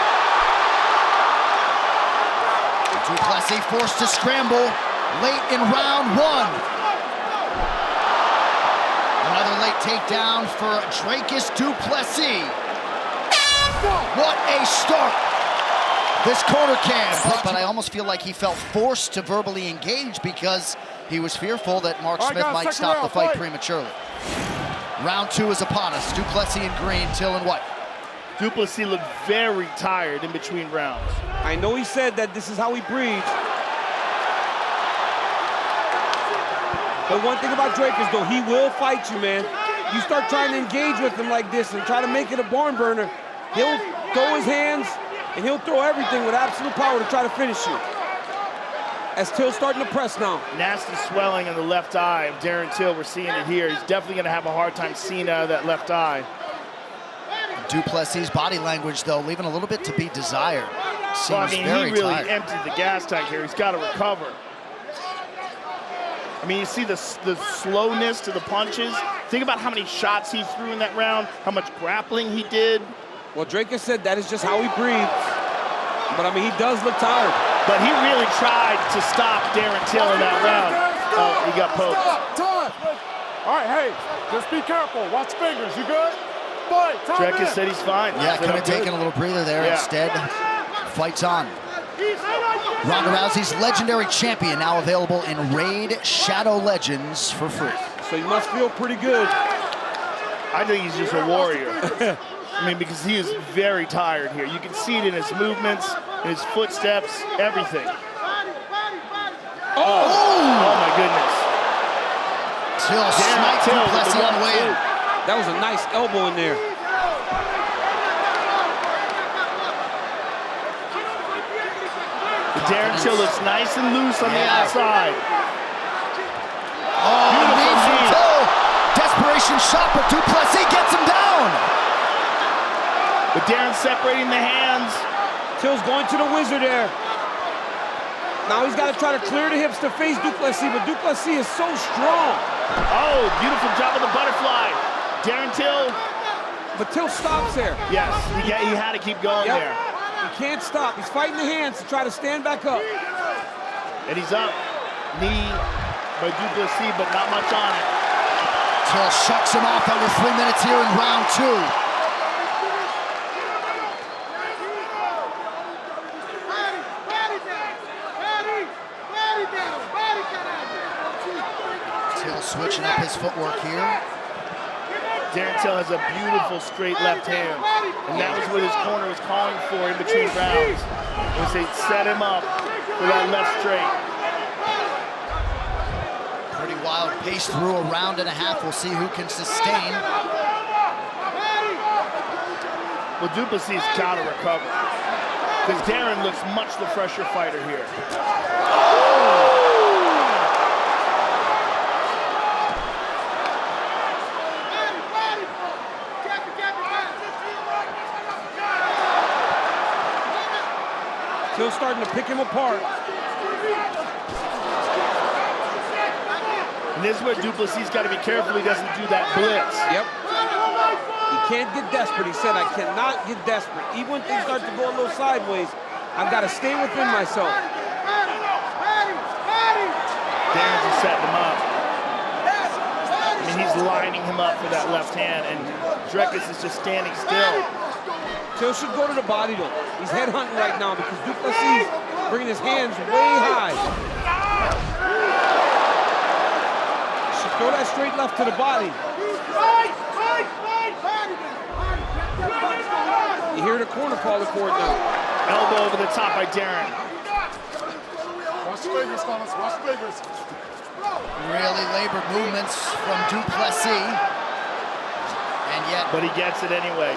Du Plessis forced to scramble late in round 1. Another late takedown for Dricus Du Plessis. What a start this corner can. But I almost feel like he felt forced to verbally engage because he was fearful that Mark Smith might stop the fight prematurely. Round 2 is upon us. Du Plessis in green, Till in white. Du Plessis looked very tired in between rounds. I know he said that this is how he breathes. But one thing about Dricus, though, he will fight you, man. You start trying to engage with him like this and try to make it a barn burner, he'll throw his hands and he'll throw everything with absolute power to try to finish you. As Till's starting to press now. Nasty swelling in the left eye of Darren Till. We're seeing it here. He's definitely going to have a hard time seeing out of that left eye. Du Plessis' body language, though, leaving a little bit to be desired. Seems well, I mean, very he really tired. emptied the gas tank here. He's got to recover. I mean, you see the slowness to the punches. Think about how many shots he threw in that round, how much grappling he did. Well, Dricus said that is just how he breathes. But, I mean, he does look tired. But he really tried to stop Darren Till in that round. Oh, he got poked. Time. All right, hey, just be careful. Watch fingers. You good? Fight. Dricus said he's fine. Yeah, could have taken a little breather there. Yeah. Instead, fights on. Ronda Rousey's legendary champion now available in Raid Shadow Legends for free. So you must feel pretty good. I think he's just a warrior. I mean, because he is very tired here. You can see it in his movements, in his footsteps, everything. Oh my goodness. Till sniped Du Plessis on the way in. That was a nice elbow in there. Darren Till looks nice and loose on the outside. Oh, knee from Till. Desperation shot, but Du Plessis gets him down. But Darren's separating the hands. Till's going to the wizard there. Now he's got to try to clear the hips to face Du Plessis, but Du Plessis is so strong. Oh, beautiful job of the butterfly. Darren Till. But Till stops there. Yes, he had to keep going there. He can't stop. He's fighting the hands to try to stand back up. And he's up. Knee by Du Plessis, but not much on it. Till shucks him off under 3 minutes here in round 2. Switching up his footwork here. Darren Till has a beautiful straight left hand, and that was what his corner was calling for in between rounds. Was they set him up for that left straight. Pretty wild pace through a round and a half. We'll see who can sustain. Well, Du Plessis got to recover because Darren looks much the fresher fighter here. Still starting to pick him apart. And this is where Du Plessis got to be careful he doesn't do that blitz. Yep. He can't get desperate. He said, I cannot get desperate. Even when things start to go a little sideways, I've got to stay within myself. Darren's just setting him up. I mean, he's lining him up for that left hand, and Dricus is just standing still. Till should go to the body, though. He's headhunting right now because Du Plessis bringing his hands way high. Should throw that straight left to the body. You hear the corner calling for it now. Elbow over the top by Darren. Watch the fingers, Thomas. Watch the fingers. Really labored movements from Du Plessis. And yet... But he gets it anyway.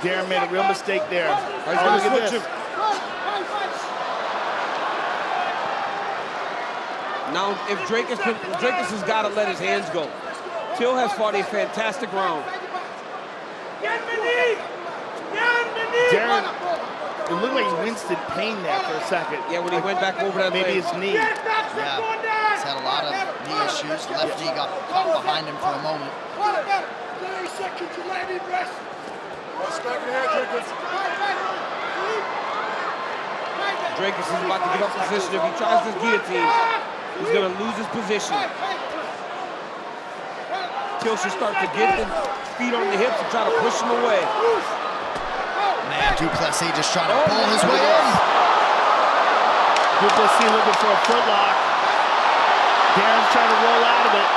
Darren made a real mistake there. Oh, look at this. Now, if Dricus has got to let his hands go. Till has fought a fantastic round. Darren, it looked like he winced in pain there for a second. Yeah, when he went back over that maybe his knee. Yeah, he's had a lot of knee issues. Left knee got caught behind him for a moment. 30 seconds to land in rest. Strike in here, Dricus. Dricus is about to get up position. If he tries this guillotine, he's going to lose his position. Till should start to get the feet on the hips and try to push him away. Man, Du Plessis just trying to pull his way in. Du Plessis looking for a footlock. Darren's trying to roll out of it.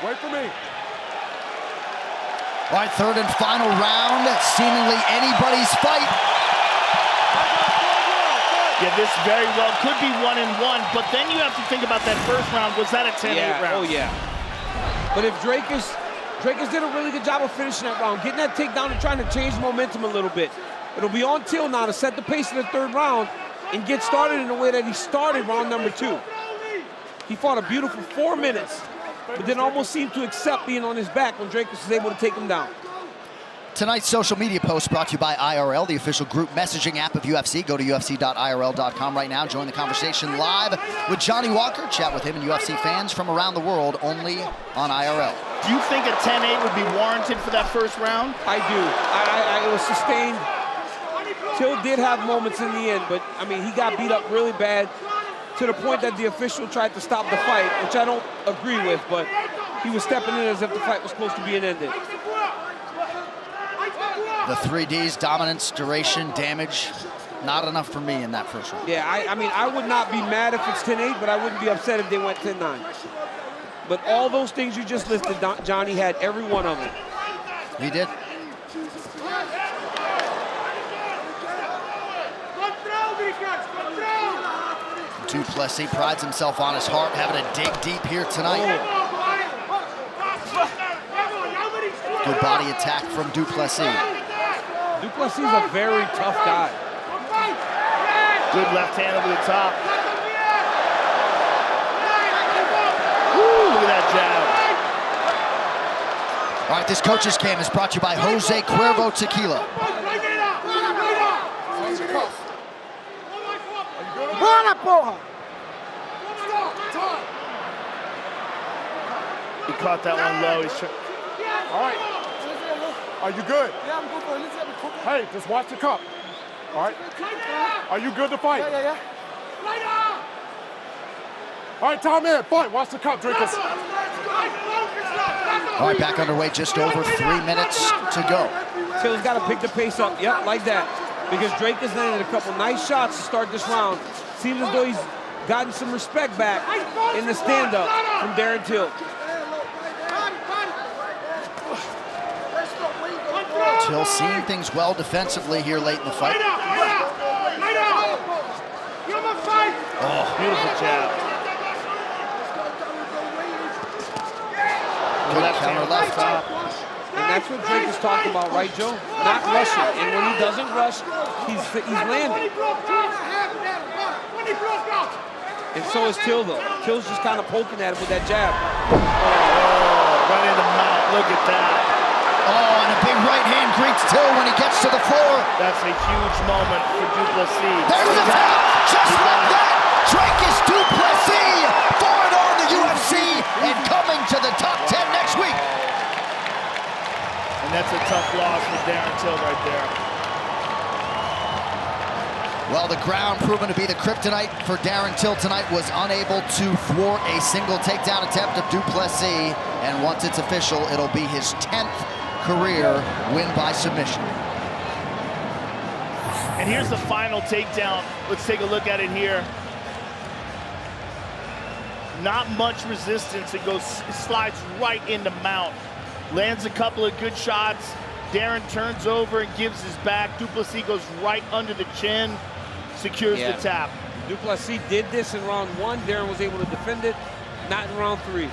Wait for me. All right, third and final round. Seemingly anybody's fight. Yeah, this very well could be 1-1, but then you have to think about that first round. Was that a 10-8 round? Oh, yeah. But if Dricus did a really good job of finishing that round, getting that takedown and trying to change momentum a little bit. It'll be on Till now to set the pace in the third round and get started in the way that he started round number 2. He fought a beautiful 4 minutes, but then almost seemed to accept being on his back when Dricus was able to take him down. Tonight's social media post brought to you by IRL, the official group messaging app of UFC. Go to UFC.irl.com right now. Join the conversation live with Johnny Walker. Chat with him and UFC fans from around the world only on IRL. Do you think a 10-8 would be warranted for that first round? I do. It was sustained. Till did have moments in the end, but, I mean, he got beat up really bad to the point that the official tried to stop the fight, which I don't agree with, but he was stepping in as if the fight was close to being ended. The 3Ds, dominance, duration, damage, not enough for me in that first round. Yeah, I mean, I would not be mad if it's 10-8, but I wouldn't be upset if they went 10-9. But all those things you just listed, Johnny had every one of them. He did. Du Plessis prides himself on his heart, having to dig deep here tonight. Good body attack from Du Plessis. Du Plessis is a very tough guy. Good left hand over the top. Woo, look at that jab. All right, this coach's cam is brought to you by Jose Cuervo Tequila. He caught that one low. All right. Are you good? Yeah, I'm good for it. Hey, just watch the cup. All right. Are you good to fight? Yeah. All right, time in. Fight. Watch the cup, Dricus. All right, back underway. Just over 3 minutes to go. Till's got to pick the pace up. Yep, like that. Because Drake has landed a couple nice shots to start this round. Seems as though he's gotten some respect back in the stand-up from Darren Till. Till seeing things well defensively here late in the fight. Beautiful jab. Good counter left. And that's what Drake is talking about, right, Joe? Not rushing. And when he doesn't rush, he's landing. And so is Till, though. Till's just kind of poking at him with that jab. Oh, right in the mouth. Look at that. Oh, and a big right hand greets Till when he gets to the floor. That's a huge moment for Du Plessis. There's the tap! Just like that! Dricus Du Plessis, 4-0 in the UFC and coming to the top 10 next week. And that's a tough loss for Darren Till right there. Well, the ground proven to be the kryptonite for Darren Till tonight, was unable to thwart a single takedown attempt of Du Plessis. And once it's official, it'll be his 10th career win by submission. And here's the final takedown. Let's take a look at it here. Not much resistance. It slides right into mount. Lands a couple of good shots. Darren turns over and gives his back. Du Plessis goes right under the chin, secures the tap. Du Plessis did this in round 1. Darren was able to defend it, not in round 3.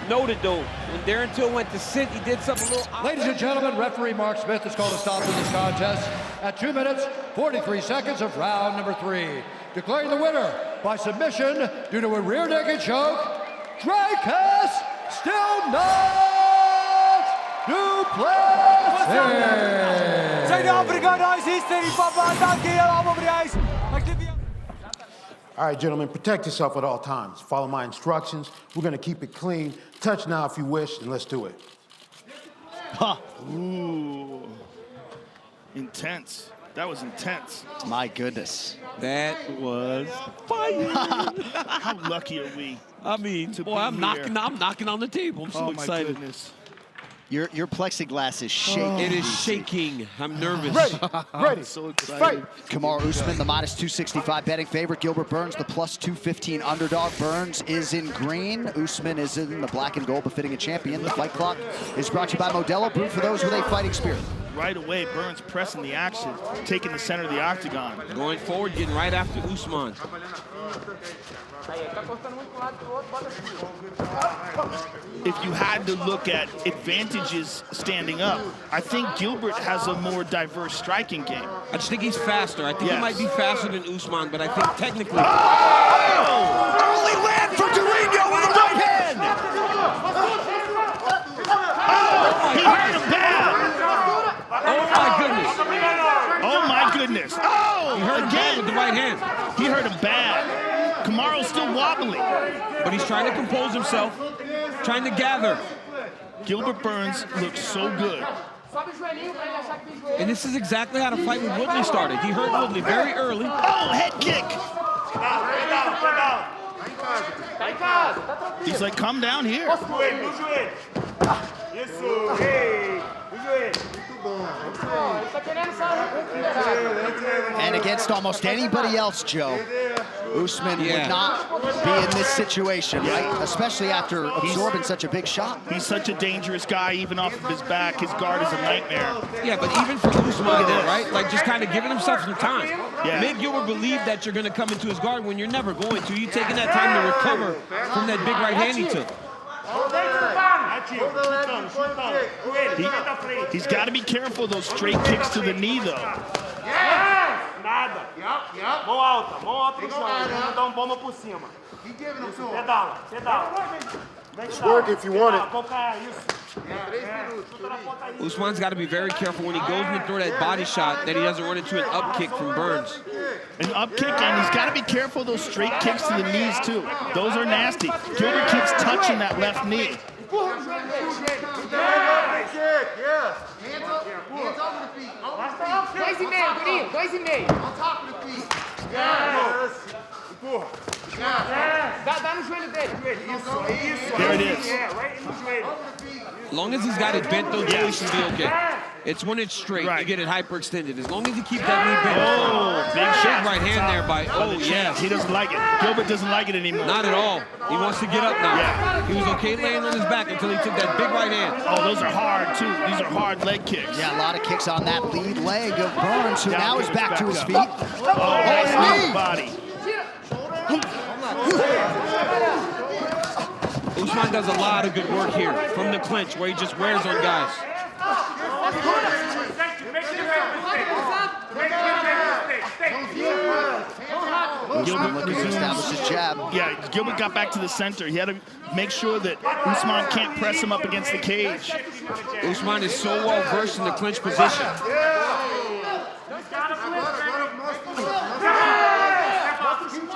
Noted, though, when Darren Till went to sit, he did something a little odd. Ladies and gentlemen, referee Mark Smith has called a stop to this contest at 2 minutes, 43 seconds of round number 3. Declaring the winner by submission due to a rear naked choke, Dricus Du Plessis. All right, gentlemen, protect yourself at all times. Follow my instructions. We're gonna keep it clean. Touch now if you wish, and let's do it. Huh. Ooh. Intense. That was intense. My goodness. That was fire. How lucky are we? I mean, boy, I'm knocking on the table. I'm so excited. My goodness. Your plexiglass is shaking. It is shaking. I'm nervous. Ready. So excited. Kamaru Usman, the -265 betting favorite. Gilbert Burns, the +215 underdog. Burns is in green. Usman is in the black and gold, befitting a champion. The fight clock is brought to you by Modelo, brewed for those with a fighting spirit. Right away, Burns pressing the action, taking the center of the octagon. Going forward, getting right after Usman. If you had to look at advantages standing up, I think Gilbert has a more diverse striking game. I just think he's faster. I think he might be faster than Usman, but I think technically... Early land for Durinho with a right hand! He hurt him bad! Oh my goodness! Oh my goodness! Oh! He hurt him bad with the right hand. He hurt him bad. Kamaru's still wobbly. But he's trying to compose himself, trying to gather. Gilbert Burns looks so good. And this is exactly how the fight with Woodley started. He hurt Woodley very early. Oh, head kick! He's like, come down here. And against almost anybody else, Joe, Usman would not be in this situation, right? Especially after absorbing such a big shot. He's such a dangerous guy, even off of his back. His guard is a nightmare. Yeah, but even for Usman, right? Like just kind of giving himself some time. Yeah. Make Gilbert believe that you're going to come into his guard when you're never going to. You're taking that time to recover from that big right hand he took. He's got to be careful of those straight kicks to the knee, though. It's work if you want it. Usman's got to be very careful when he goes in to throw that body shot that he doesn't run into an up kick from Burns. An up kick, and he's got to be careful of those straight kicks to the knees, too. Those are nasty. Gilbert keeps touching that left knee. Hands up to the feet. Dois e meio, Durinho, 2,5. On top of the feet. Yes. Empurra. Dá no joelho dele. There it is. As long as he's got it bent, though, Joe, he should be okay. It's when it's straight, you get it hyperextended. As long as you keep that knee bent. Oh, big shot. Right hand there by, yes. He doesn't like it. Gilbert doesn't like it anymore. Not at all. He wants to get up now. Yeah. He was okay laying on his back until he took that big right hand. Oh, those are hard, too. These are hard leg kicks. Yeah, a lot of kicks on that lead leg of Burns, who now is back to his feet. Oh, nice body. Usman does a lot of good work here from the clinch, where he just wears on guys. Usman looking to establish his jab. Yeah, Gilbert got back to the center. He had to make sure that Usman can't press him up against the cage. Usman is so well versed in the clinch position.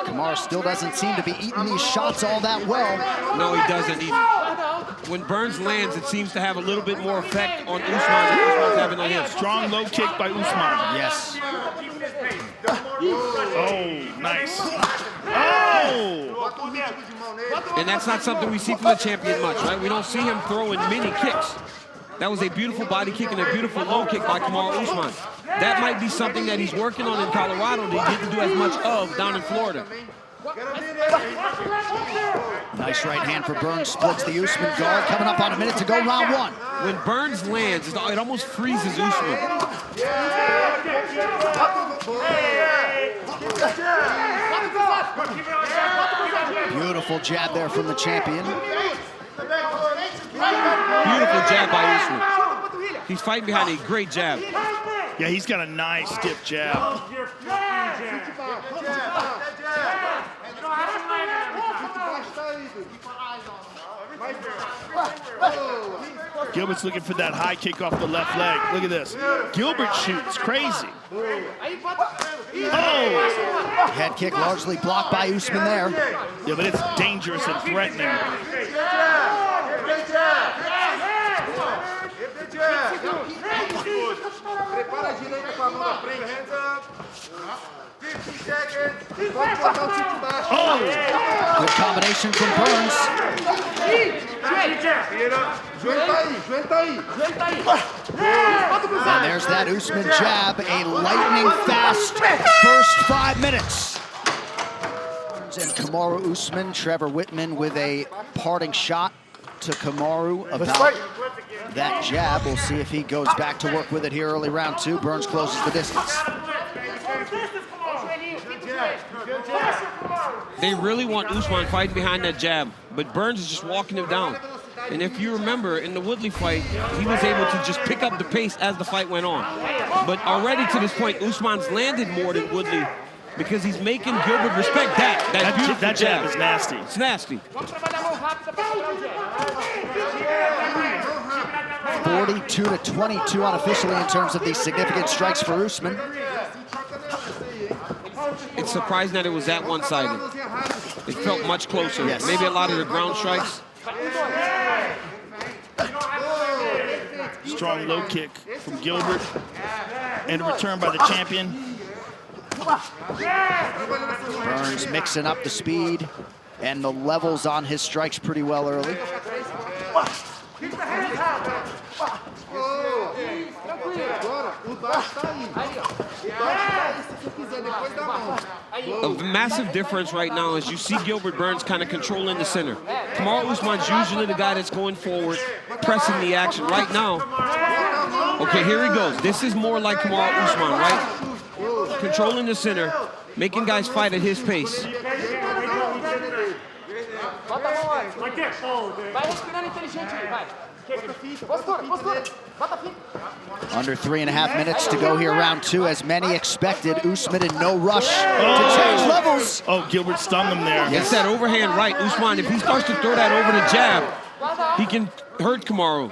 Kamaru still doesn't seem to be eating these shots all that well. No, he doesn't. When Burns lands, it seems to have a little bit more effect on Usman than Usman's having on him. Strong low kick by Usman. Yes. Oh, nice. Oh! And that's not something we see from the champion much, right? We don't see him throwing many kicks. That was a beautiful body kick and a beautiful low kick by Kamaru Usman. That might be something that he's working on in Colorado that he didn't do as much of down in Florida. Nice right hand for Burns, splits the Usman guard. Coming up on a minute to go, round one. When Burns lands, it almost freezes Usman. Beautiful jab there from the champion. Beautiful jab by Usman. He's fighting behind a great jab. Yeah, he's got a nice stiff jab. Gilbert's looking for that high kick off the left leg. Look at this. Gilbert shoots crazy. Oh! Head kick largely blocked by Usman there. Yeah, but it's dangerous and threatening. Oh! Good combination from Burns. And there's that Usman jab, a lightning fast first 5 minutes. And Kamaru Usman, Trevor Whitman with a parting shot to Kamaru about that jab. We'll see if he goes back to work with it here early round two. Burns closes the distance. They really want Usman fighting behind that jab, but Burns is just walking him down. And if you remember, in the Woodley fight, he was able to just pick up the pace as the fight went on. But already to this point, Usman's landed more than Woodley because he's making Gilbert respect that beautiful that jab is nasty. It's nasty. 42-22 unofficially in terms of these significant strikes for Usman. It's surprising that it was that one-sided. It felt much closer. Yes. Maybe a lot of the ground strikes. Strong low kick from Gilbert. And a return by the champion. Burns mixing up the speed and the levels on his strikes pretty well early. A massive difference right now is you see Gilbert Burns kind of controlling the center. Kamaru Usman's usually the guy that's going forward, pressing the action. Right now, okay, here he goes. This is more like Kamaru Usman, right? Controlling the center, making guys fight at his pace. Under 3.5 minutes to go here, round two. As many expected, Usman in no rush to change levels. Oh, Gilbert stunned him there. It's that overhand right, Usman. If he starts to throw that over the jab, he can hurt Kamaru.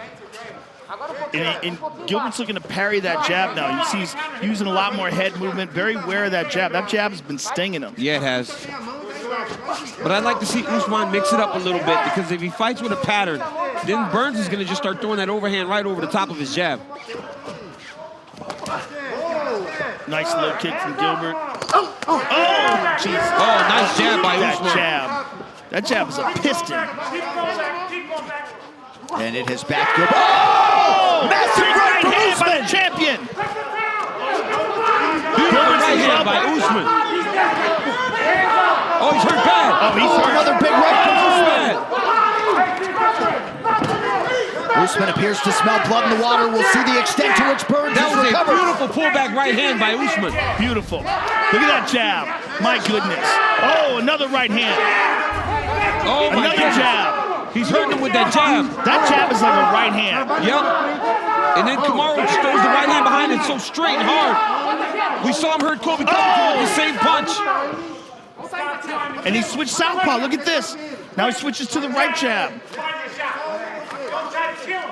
And Gilbert's looking to parry that jab now. You see he's using a lot more head movement, very aware of that jab. That jab has been stinging him. Yeah, it has. But I'd like to see Usman mix it up a little bit, because if he fights with a pattern, then Burns is going to just start throwing that overhand right over the top of his jab. Nice low kick from Gilbert. Oh, jeez. Oh, nice jab by Usman. That jab is a piston. And it has backed Gilbert. Oh! Massive right hand by the champion. Beautiful right hand by Usman. Oh, he's hurt bad. Oh, he's hurt. Another big right from Usman. Usman appears to smell blood in the water. We'll see the extent to which Burns That has was recovered. a beautiful pullback right hand by Usman. Beautiful. Look at that jab. My goodness. Oh, another right hand. Oh, my Another goodness. jab. He's hurting him with that jab. That jab is like a right hand. Yep. And then Kamaru just throws the right hand behind it so straight and hard. We saw him hurt Covington with the same punch. And he switched southpaw. Look at this. Now he switches to the right jab.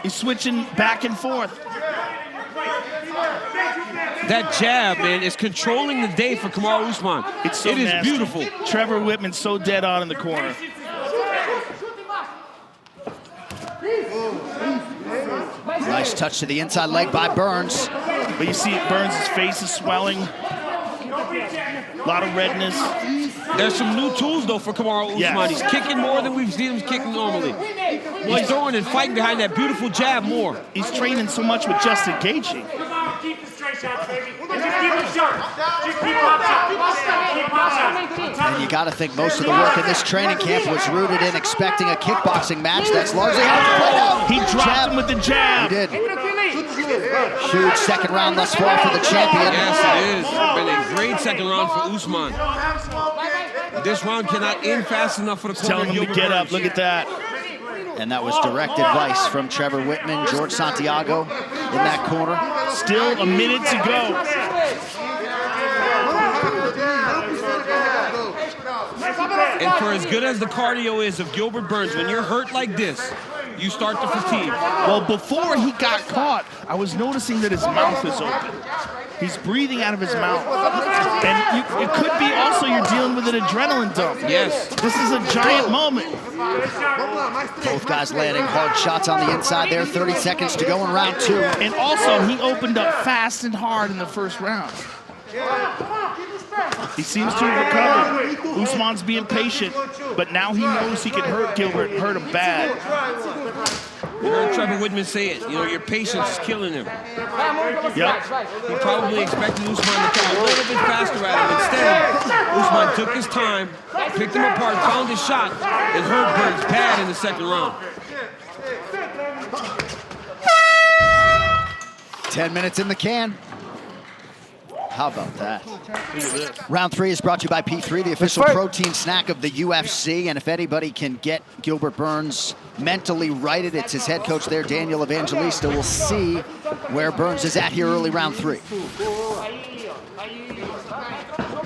He's switching back and forth. That jab, man, is controlling the day for Kamaru Usman. It is beautiful. Trevor Whitman's so dead on in the corner. Nice touch to the inside leg by Burns. But you see Burns' face is swelling. A lot of redness. There's some new tools, though, for Kamaru Usman. Yes. He's kicking more than we've seen him kicking normally. He's throwing and fighting behind that beautiful jab more. He's training so much with just engaging. And you got to think most of the work in this training camp was rooted in expecting a kickboxing match. That's largely how it played out. He dropped him with the jab. He did. Huge second round thus far for the champion. Yes, it is. It's been a great second round for Usman. This round cannot end fast enough for the corner. Telling him to get up. Look at that. And that was direct advice from Trevor Whitman, George Santiago in that corner. Still a minute to go. And for as good as the cardio is of Gilbert Burns, when you're hurt like this, you start to fatigue. Well, before he got caught, I was noticing that his mouth is open. He's breathing out of his mouth. And it could be also you're dealing with an adrenaline dump. Yes. This is a giant moment. Both guys landing hard shots on the inside there. 30 seconds to go in round 2. And also, he opened up fast and hard in the first round. He seems to have recovered. Usman's being patient, but now he knows he can hurt Gilbert and hurt him bad. You heard Trevor Whitman say it. You know, your patience is killing him. Yep. He probably expected Usman to come a little bit faster at him. Instead, Usman took his time, picked him apart, found his shot, and hurt Burns bad in the second round. 10 minutes in the can. How about that? Round 3 is brought to you by P3, the official protein snack of the UFC. And if anybody can get Gilbert Burns mentally righted, it's his head coach there, Daniel Evangelista. We'll see where Burns is at here early round 3.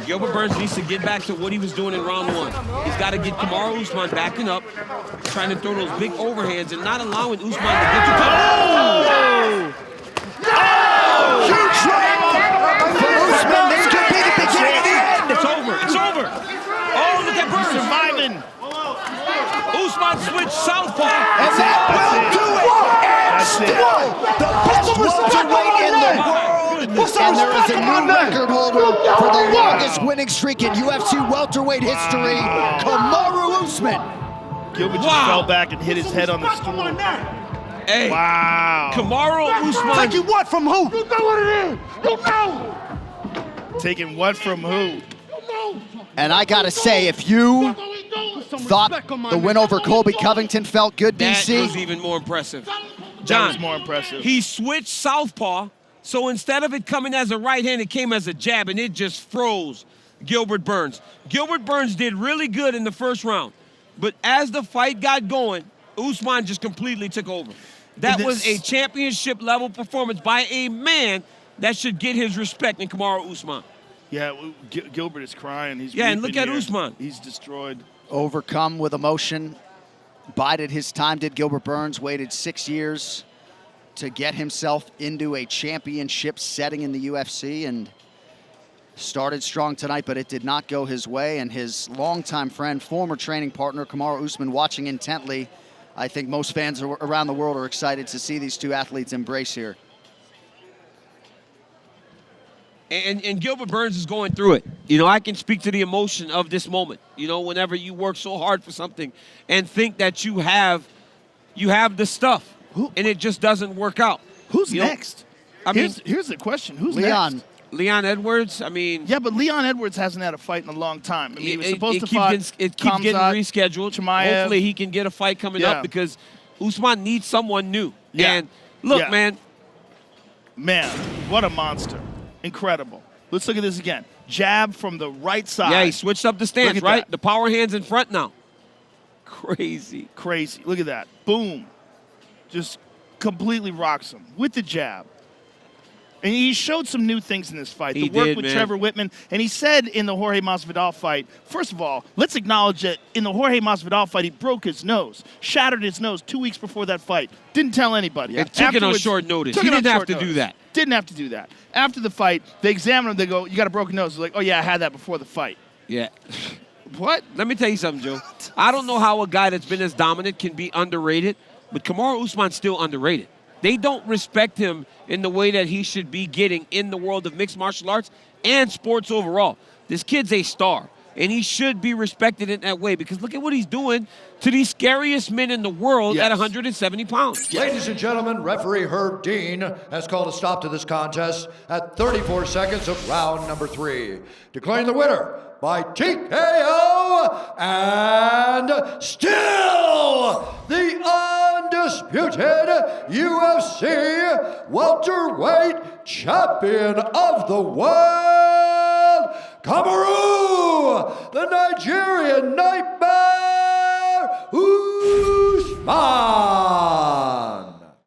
Gilbert Burns needs to get back to what he was doing in round 1. He's got to get Kamaru Usman backing up, trying to throw those big overhands and not allowing Usman to get to Oh! Huge right! Usman, this could be the beginning of the end. It's over. It's over. Oh, look at Burns surviving. Usman switched southpaw. And that will do it. And still the best welterweight in the world. And there is a new record holder for the longest winning streak in UFC welterweight history, Kamaru Usman. Gilbert just fell back and hit his head on the stool. Hey. Wow. Kamaru Usman. Taking what from who? You know what it is. You know. Taking what from who? And I gotta say, if you thought the win over Colby Covington felt good, DC. That was even more impressive. That John, was more impressive. He switched southpaw, so instead of it coming as a right hand, it came as a jab, and it just froze Gilbert Burns. Gilbert Burns did really good in the first round, but as the fight got going, Usman just completely took over. That was a championship-level performance by a man that should get his respect in Kamaru Usman. Yeah, Gilbert is crying. He's and look at here. Usman. He's destroyed. Overcome with emotion, bided his time, did Gilbert Burns, waited 6 years to get himself into a championship setting in the UFC, and started strong tonight, but it did not go his way. And his longtime friend, former training partner, Kamaru Usman, watching intently. I think most fans around the world are excited to see these two athletes embrace here. And Gilbert Burns is going through it. You know, I can speak to the emotion of this moment. You know, whenever you work so hard for something and think that you have the stuff, and it just doesn't work out. Who's You know, next? I mean, here's the question. Who's Leon. next? Leon Edwards, I mean... Yeah, but Leon Edwards hasn't had a fight in a long time. I mean, he was supposed to keeps fight. It keeps getting rescheduled. Chimaev. Hopefully he can get a fight coming up because Usman needs someone new. Yeah. And look, man. Man, what a monster. Incredible. Let's look at this again. Jab from the right side. Yeah, he switched up the stance, right? The power hands in front now. Crazy. Crazy. Look at that. Boom. Just completely rocks him with the jab. And he showed some new things in this fight. He the work did, with man. Trevor Whitman. And he said in the Jorge Masvidal fight, first of all, let's acknowledge that in the Jorge Masvidal fight, he broke his nose, shattered his nose 2 weeks before that fight. Didn't tell anybody. And took it on short notice. He didn't have to do that. Didn't have to do that. After the fight, they examine him. They go, you got a broken nose. They're like, oh, yeah, I had that before the fight. Yeah. What? Let me tell you something, Joe. I don't know how a guy that's been as dominant can be underrated, but Kamaru Usman's still underrated. They don't respect him in the way that he should be getting in the world of mixed martial arts and sports overall. This kid's a star, and he should be respected in that way because look at what he's doing to the scariest men in the world at 170 pounds. Ladies and gentlemen, referee Herb Dean has called a stop to this contest at 34 seconds of round number 3, declaring the winner by TKO and still the undisputed UFC welterweight champion of the world, Kamaru, the Nigerian Nightmare Usman.